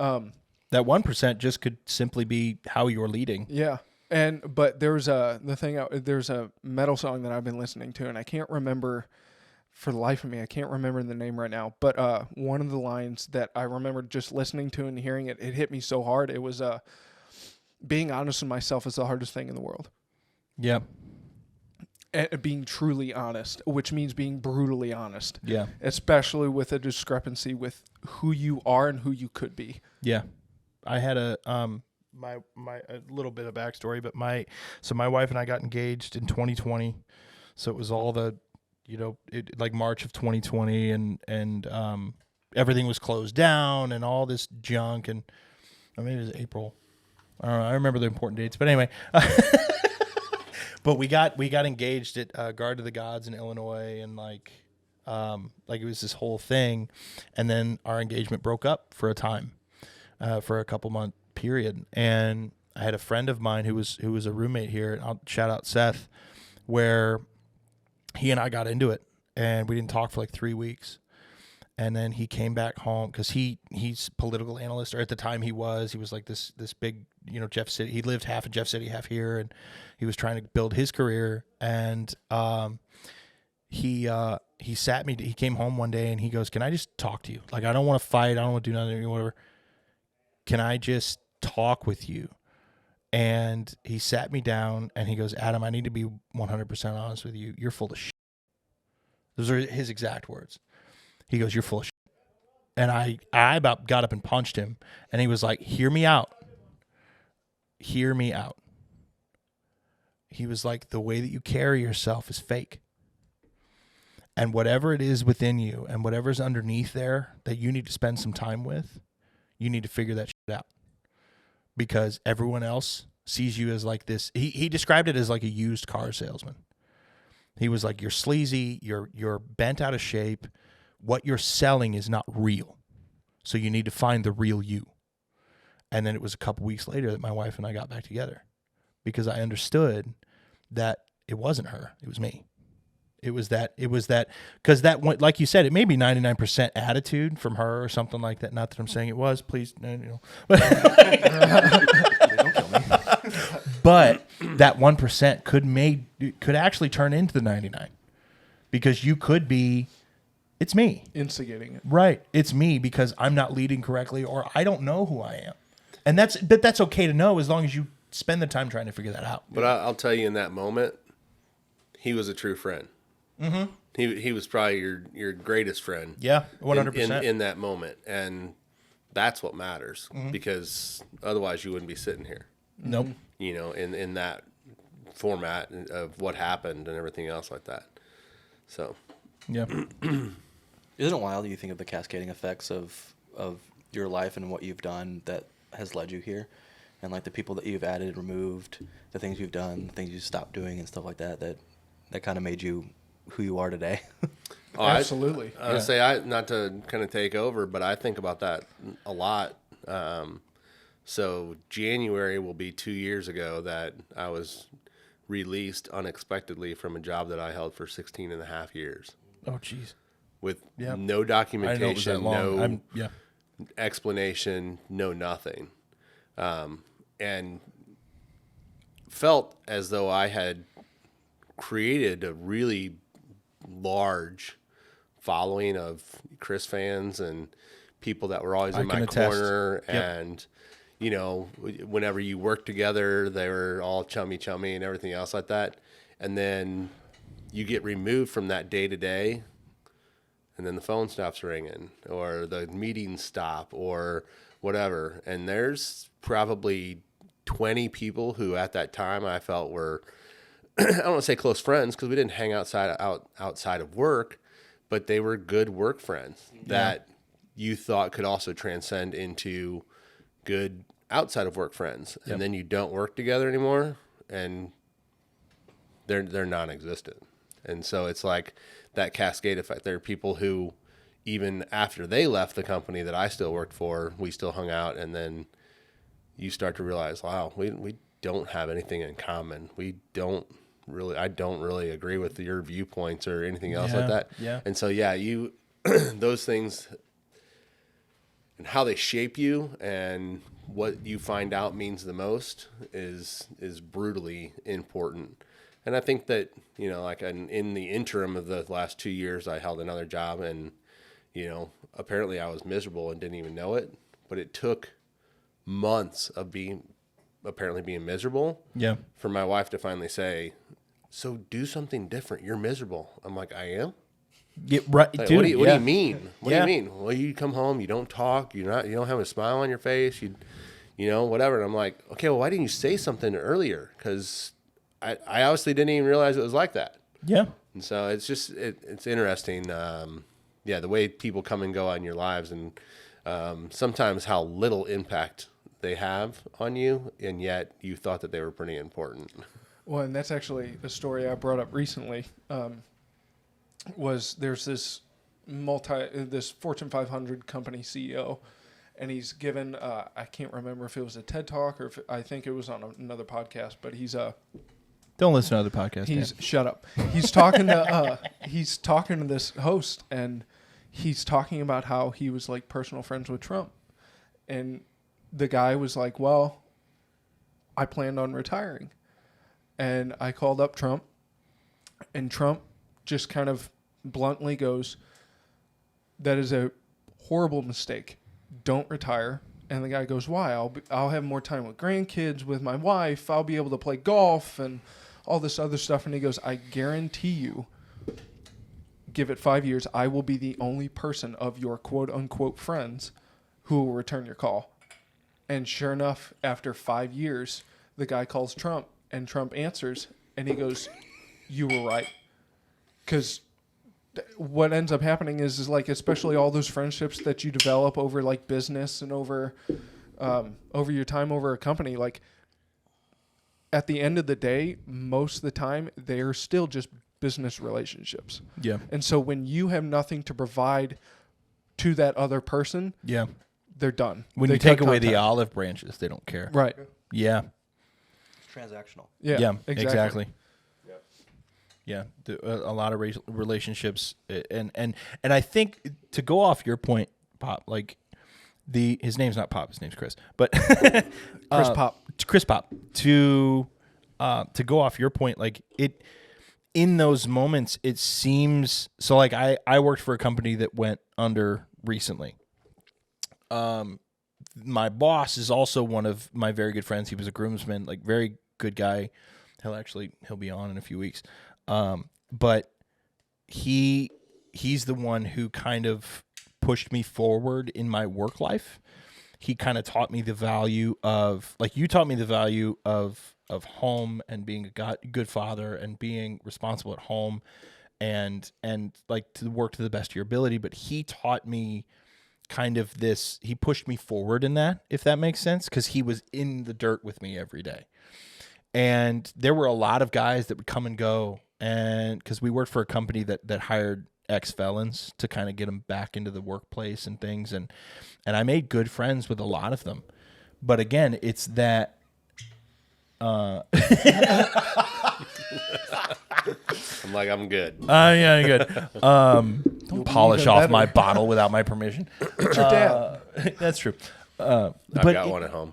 [SPEAKER 3] That 1% just could simply be how you're leading.
[SPEAKER 1] Yeah. But there's there's a metal song that I've been listening to, and I can't remember for the life of me. I can't remember the name right now. But one of the lines that I remember just listening to and hearing it hit me so hard. It was being honest with myself is the hardest thing in the world.
[SPEAKER 3] Yeah.
[SPEAKER 1] being truly honest, which means being brutally honest.
[SPEAKER 2] Yeah.
[SPEAKER 1] Especially with a discrepancy with who you are and who you could be.
[SPEAKER 2] Yeah. I had a a little bit of backstory, but my wife and I got engaged in 2020. So it was all the, like March of 2020 and everything was closed down and all this junk, and maybe it was April. I don't know. I remember the important dates, but anyway. But we got engaged at Guard to the Gods in Illinois, and like it was this whole thing, and then our engagement broke up for a time, for a couple month period. And I had a friend of mine who was a roommate here, and I'll shout out Seth, where he and I got into it, and we didn't talk for like 3 weeks. And then he came back home because he's political analyst, or at the time he was like this big, Jeff City. He lived half in Jeff City, half here, and he was trying to build his career. And he sat me. He came home one day and he goes, "Can I just talk to you? Like, I don't want to fight. I don't want to do nothing, whatever. Can I just talk with you?" And he sat me down and he goes, "Adam, I need to be 100% honest with you. You're full of shit." Those are his exact words. He goes, "You're full of shit." And I about got up and punched him. And he was like, "Hear me out. Hear me out." He was like, "The way that you carry yourself is fake. And whatever it is within you and whatever's underneath there that you need to spend some time with, you need to figure that shit out. Because everyone else sees you as like this." He described it as like a used car salesman. He was like, "You're sleazy. You're bent out of shape. What you're selling is not real. So you need to find the real you." And then it was a couple weeks later that my wife and I got back together, because I understood that it wasn't her. It was me. It was that, because that went, like you said, it may be 99% attitude from her or something like that. Not that I'm saying it was, please, but don't kill me. But that 1% could actually turn into the 99, because you could be, it's me.
[SPEAKER 1] Instigating it.
[SPEAKER 2] Right. It's me, because I'm not leading correctly, or I don't know who I am. And that's okay to know, as long as you spend the time trying to figure that out.
[SPEAKER 4] But I'll tell you, in that moment, he was a true friend. Mm-hmm. He was probably your greatest friend.
[SPEAKER 2] Yeah, 100%.
[SPEAKER 4] In that moment. And that's what matters, because otherwise you wouldn't be sitting here.
[SPEAKER 2] Nope.
[SPEAKER 4] In that format of what happened and everything else like that. So.
[SPEAKER 2] Yeah.
[SPEAKER 3] Isn't it wild you think of the cascading effects of your life and what you've done that has led you here, and like the people that you've added, removed, the things you've done, the things you stopped doing and stuff like that kind of made you who you are today?
[SPEAKER 4] Oh,
[SPEAKER 1] absolutely.
[SPEAKER 4] I would say, not to kind of take over, but I think about that a lot. So January will be 2 years ago that I was released unexpectedly from a job that I held for 16 and a half years.
[SPEAKER 2] Oh, geez.
[SPEAKER 4] With no documentation, no
[SPEAKER 2] yeah.
[SPEAKER 4] explanation, no nothing. And felt as though I had created a really large following of Chris fans and people that were always in my corner. Yep. And, whenever you work together, they were all chummy and everything else like that. And then you get removed from that day to day, and then the phone stops ringing, or the meetings stop, or whatever. And there's probably 20 people who at that time I felt were, I don't want to say close friends, because we didn't hang outside of work, but they were good work friends that you thought could also transcend into good outside of work friends. Yep. And then you don't work together anymore, and they're non-existent. And so it's like that cascade effect. There are people who, even after they left the company that I still worked for, we still hung out, and then you start to realize, wow, we don't have anything in common. I don't really agree with your viewpoints or anything else like that.
[SPEAKER 2] Yeah.
[SPEAKER 4] And so you those things and how they shape you and what you find out means the most is brutally important. And I think that, like in the interim of the last 2 years, I held another job, and, apparently I was miserable and didn't even know it, but it took months of being miserable
[SPEAKER 2] for
[SPEAKER 4] my wife to finally say, so do something different. You're miserable. I'm like, I am?
[SPEAKER 2] Yeah, right,
[SPEAKER 4] Like,
[SPEAKER 2] dude.
[SPEAKER 4] what do you
[SPEAKER 2] yeah.
[SPEAKER 4] mean? What do
[SPEAKER 2] Yeah.
[SPEAKER 4] you mean? Well, you come home, you don't talk, you don't have a smile on your face, you know, whatever. And I'm like, okay, well, why didn't you say something earlier? Because I obviously didn't even realize it was like that.
[SPEAKER 2] Yeah.
[SPEAKER 4] And so it's just it's interesting, the way people come and go on your lives, and sometimes how little impact they have on you, and yet you thought that they were pretty important.
[SPEAKER 1] Well, and that's actually a story I brought up recently. Was there's this Fortune 500 company CEO, and he's given I can't remember if it was a TED Talk or if I think it was on another podcast, but he's
[SPEAKER 2] Don't listen to other podcasts.
[SPEAKER 1] he's shut up. He's talking to this host, and he's talking about how he was like personal friends with Trump, and the guy was like, "Well, I planned on retiring," and I called up Trump, and Trump just kind of bluntly goes, "That is a horrible mistake. Don't retire." And the guy goes, "Why? I'll have more time with grandkids, with my wife. I'll be able to play golf and all this other stuff." And he goes, "I guarantee you, give it 5 years, I will be the only person of your quote unquote friends who will return your call." And sure enough, after 5 years, the guy calls Trump, and Trump answers, and he goes, "You were right." Because what ends up happening is like, especially all those friendships that you develop over like business and over your time over a company, like at the end of the day, most of the time, they're still just business relationships.
[SPEAKER 2] Yeah.
[SPEAKER 1] And so when you have nothing to provide to that other person,
[SPEAKER 2] Yeah.
[SPEAKER 1] they're done.
[SPEAKER 2] When
[SPEAKER 1] They
[SPEAKER 2] you take
[SPEAKER 1] cut
[SPEAKER 2] away the
[SPEAKER 1] contact.
[SPEAKER 2] olive branches, they don't care.
[SPEAKER 1] Right.
[SPEAKER 2] Yeah.
[SPEAKER 3] It's transactional.
[SPEAKER 1] Yeah.
[SPEAKER 2] Exactly. Yeah, a lot of relationships, and I think to go off your point, Pop, like his name's not Pop, his name's Chris, but
[SPEAKER 1] Chris
[SPEAKER 2] Pop, to go off your point, like it in those moments, it seems so. Like I worked for a company that went under recently. My boss is also one of my very good friends. He was a groomsman, like very good guy. He'll be on in a few weeks. But he's the one who kind of pushed me forward in my work life. He kind of taught me the value of, like you taught me the value of home and being a good father and being responsible at home and like to work to the best of your ability. But he taught me kind of this, he pushed me forward in that, if that makes sense, because he was in the dirt with me every day. And there were a lot of guys that would come and go, and because we worked for a company that hired ex-felons to kind of get them back into the workplace and things, and I made good friends with a lot of them. But again, it's that
[SPEAKER 4] I'm like, I'm good.
[SPEAKER 2] yeah, good. Don't polish
[SPEAKER 1] even
[SPEAKER 2] off
[SPEAKER 1] better.
[SPEAKER 2] my bottle without my permission.
[SPEAKER 1] It's your dad.
[SPEAKER 2] That's true.
[SPEAKER 4] I've
[SPEAKER 2] but
[SPEAKER 4] got one at home.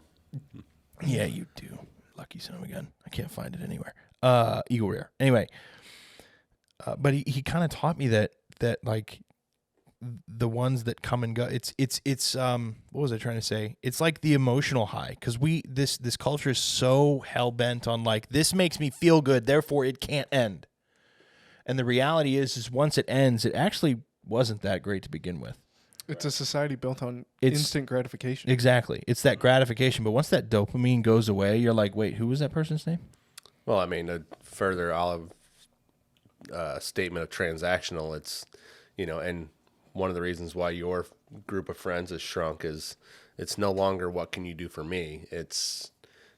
[SPEAKER 2] Yeah, you do. Lucky son of a gun. I can't find it anywhere. Eagle Rare. Anyway, but he kind of taught me that like the ones that come and go. It's what was I trying to say? It's like the emotional high, because this culture is so hell bent on like, this makes me feel good, therefore it can't end. And the reality is once it ends, it actually wasn't that great to begin with.
[SPEAKER 1] It's a society built on
[SPEAKER 2] It's-
[SPEAKER 1] instant gratification.
[SPEAKER 2] Exactly. It's that gratification. But once that dopamine goes away, you're like, wait, who was that person's name?
[SPEAKER 4] Well, I mean, a further olive statement of transactional, it's, and one of the reasons why your group of friends has shrunk is it's no longer what can you do for me. It's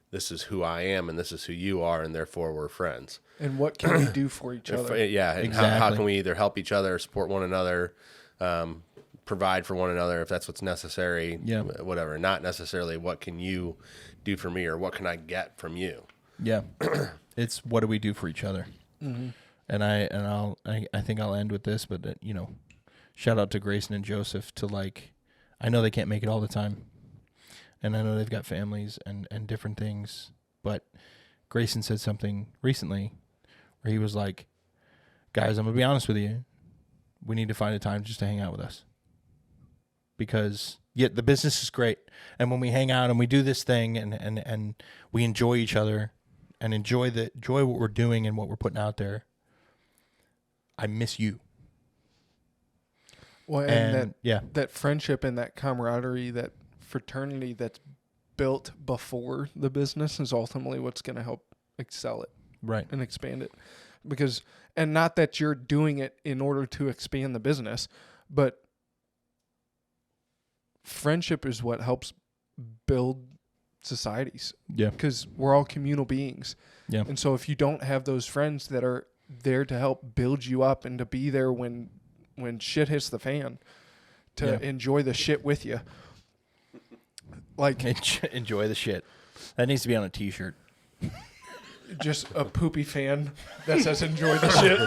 [SPEAKER 4] this is who I am and this is who you are, and therefore we're friends.
[SPEAKER 1] And what can we do for each other?
[SPEAKER 4] Yeah, and how
[SPEAKER 2] Exactly.
[SPEAKER 4] can we either help each other, support one another, provide for one another if that's what's necessary,
[SPEAKER 2] Yeah.
[SPEAKER 4] whatever. Not necessarily what can you do for me or what can I get from you.
[SPEAKER 2] Yeah. It's what do we do for each other?
[SPEAKER 1] Mm-hmm.
[SPEAKER 2] And I think I'll end with this, but shout out to Grayson and Joseph to like, I know they can't make it all the time, and I know they've got families and different things, but Grayson said something recently where he was like, guys, I'm gonna be honest with you, we need to find a time just to hang out with us, because the business is great, and when we hang out and we do this thing and we enjoy each other, and enjoy what we're doing and what we're putting out there, I miss you.
[SPEAKER 1] Well, and that friendship and that camaraderie, that fraternity that's built before the business is ultimately what's going to help excel it,
[SPEAKER 2] right,
[SPEAKER 1] and expand it. Because, and not that you're doing it in order to expand the business, but friendship is what helps build societies.
[SPEAKER 2] Yeah,
[SPEAKER 1] because we're all communal beings.
[SPEAKER 2] Yeah,
[SPEAKER 1] and so if you don't have those friends that are there to help build you up and to be there when shit hits the fan, to enjoy the shit with you. Like
[SPEAKER 2] enjoy the shit. That needs to be on a t-shirt.
[SPEAKER 1] Just a poopy fan that says enjoy the shit.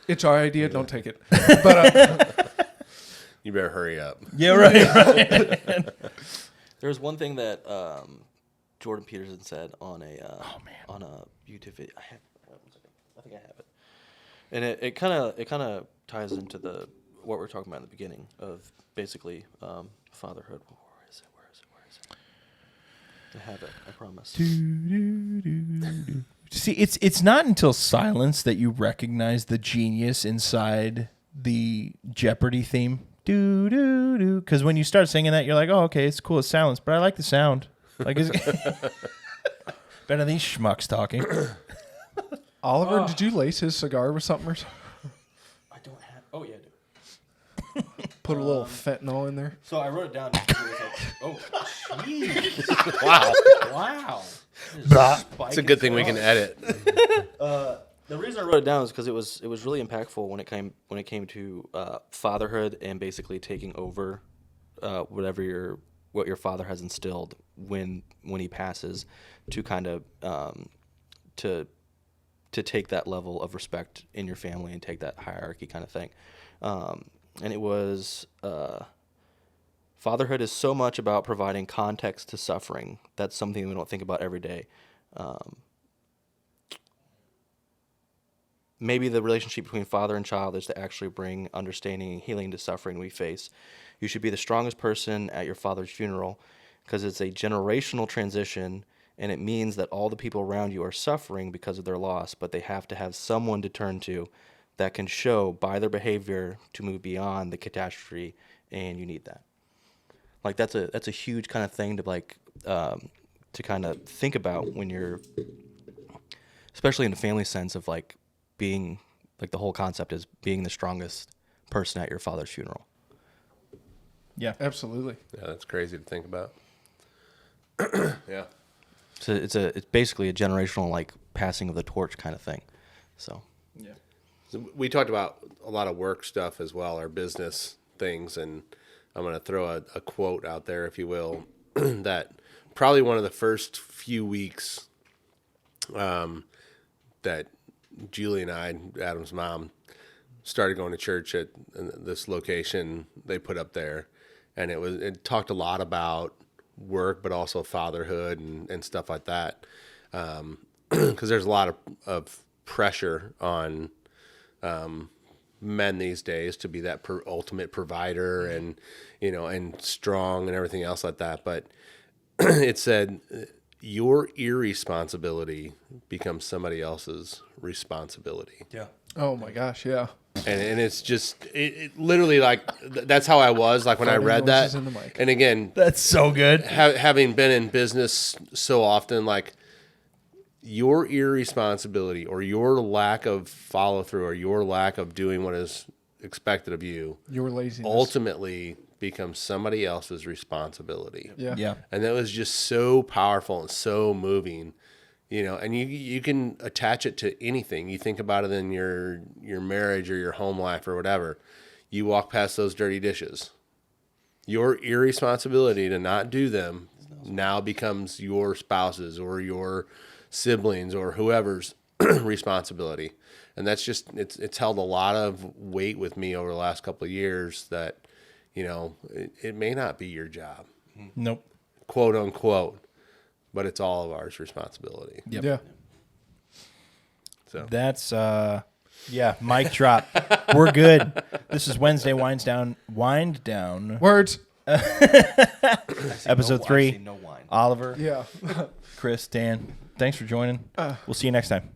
[SPEAKER 1] It's our idea, don't take it. But
[SPEAKER 4] you better hurry up.
[SPEAKER 2] Yeah, right.
[SPEAKER 3] There's one thing that Jordan Peterson said on a YouTube video. I think I have it, and it kind of ties into what we're talking about in the beginning of basically fatherhood. Where is it? I have it. I promise.
[SPEAKER 2] See, it's not until silence that you recognize the genius inside the Jeopardy theme. Do do do. Because when you start singing that, you're like, oh, okay, it's cool. It's silence, but I like the sound. Like, better these schmucks talking.
[SPEAKER 1] Oliver, did you lace his cigar with something?
[SPEAKER 3] I don't have. Oh yeah, I do.
[SPEAKER 1] Put a little fentanyl in there.
[SPEAKER 3] So I wrote it down. Oh, jeez! Wow!
[SPEAKER 4] It's a good thing we can edit.
[SPEAKER 3] The reason I wrote it down is because it was really impactful when it came to fatherhood and basically taking over what your father has instilled when he passes, to kind of to take that level of respect in your family and take that hierarchy kind of thing. And it was fatherhood is so much about providing context to suffering. That's something we don't think about every day. Maybe the relationship between father and child is to actually bring understanding and healing to suffering we face. You should be the strongest person at your father's funeral, because it's a generational transition, and it means that all the people around you are suffering because of their loss, but they have to have someone to turn to that can show by their behavior to move beyond the catastrophe, and you need that. Like that's a huge kind of thing to to kind of think about when you're, especially in the family sense of like being, like the whole concept is being the strongest person at your father's funeral.
[SPEAKER 2] Yeah,
[SPEAKER 1] absolutely.
[SPEAKER 4] Yeah, that's crazy to think about. Yeah.
[SPEAKER 3] So it's basically a generational like passing of the torch kind of thing. So
[SPEAKER 4] yeah. So we talked about a lot of work stuff as well, our business things, and I'm going to throw a quote out there, if you will, that probably one of the first few weeks that Julie and I, Adam's mom, started going to church at this location they put up there, and it talked a lot about work, but also fatherhood and stuff like that, because there's a lot of pressure on men these days to be that ultimate provider and strong and everything else like that. But it said your irresponsibility becomes somebody else's responsibility.
[SPEAKER 3] Yeah.
[SPEAKER 1] Oh my gosh, yeah.
[SPEAKER 4] And it's just it literally like that's how I was like when I read that. And again,
[SPEAKER 2] that's so good.
[SPEAKER 4] Having been in business so often, like your irresponsibility or your lack of follow through or your lack of doing what is expected of you,
[SPEAKER 1] your laziness,
[SPEAKER 4] ultimately becomes somebody else's responsibility.
[SPEAKER 1] Yeah.
[SPEAKER 2] Yeah.
[SPEAKER 4] And that was just so powerful and so moving. And you can attach it to anything. You think about it in your marriage or your home life or whatever. You walk past those dirty dishes. Your irresponsibility to not do them now becomes your spouse's or your siblings or whoever's responsibility. And that's just, it's held a lot of weight with me over the last couple of years that, it may not be your job.
[SPEAKER 2] Nope.
[SPEAKER 4] Quote unquote. But it's all of ours responsibility.
[SPEAKER 2] Yep.
[SPEAKER 1] Yeah.
[SPEAKER 4] So
[SPEAKER 2] that's mic drop. We're good. This is Wednesday Wind Down.
[SPEAKER 1] Words.
[SPEAKER 2] Episode 3.
[SPEAKER 3] No wine.
[SPEAKER 2] Oliver,
[SPEAKER 1] Yeah.
[SPEAKER 2] Chris, Dan, thanks for joining. We'll see you next time.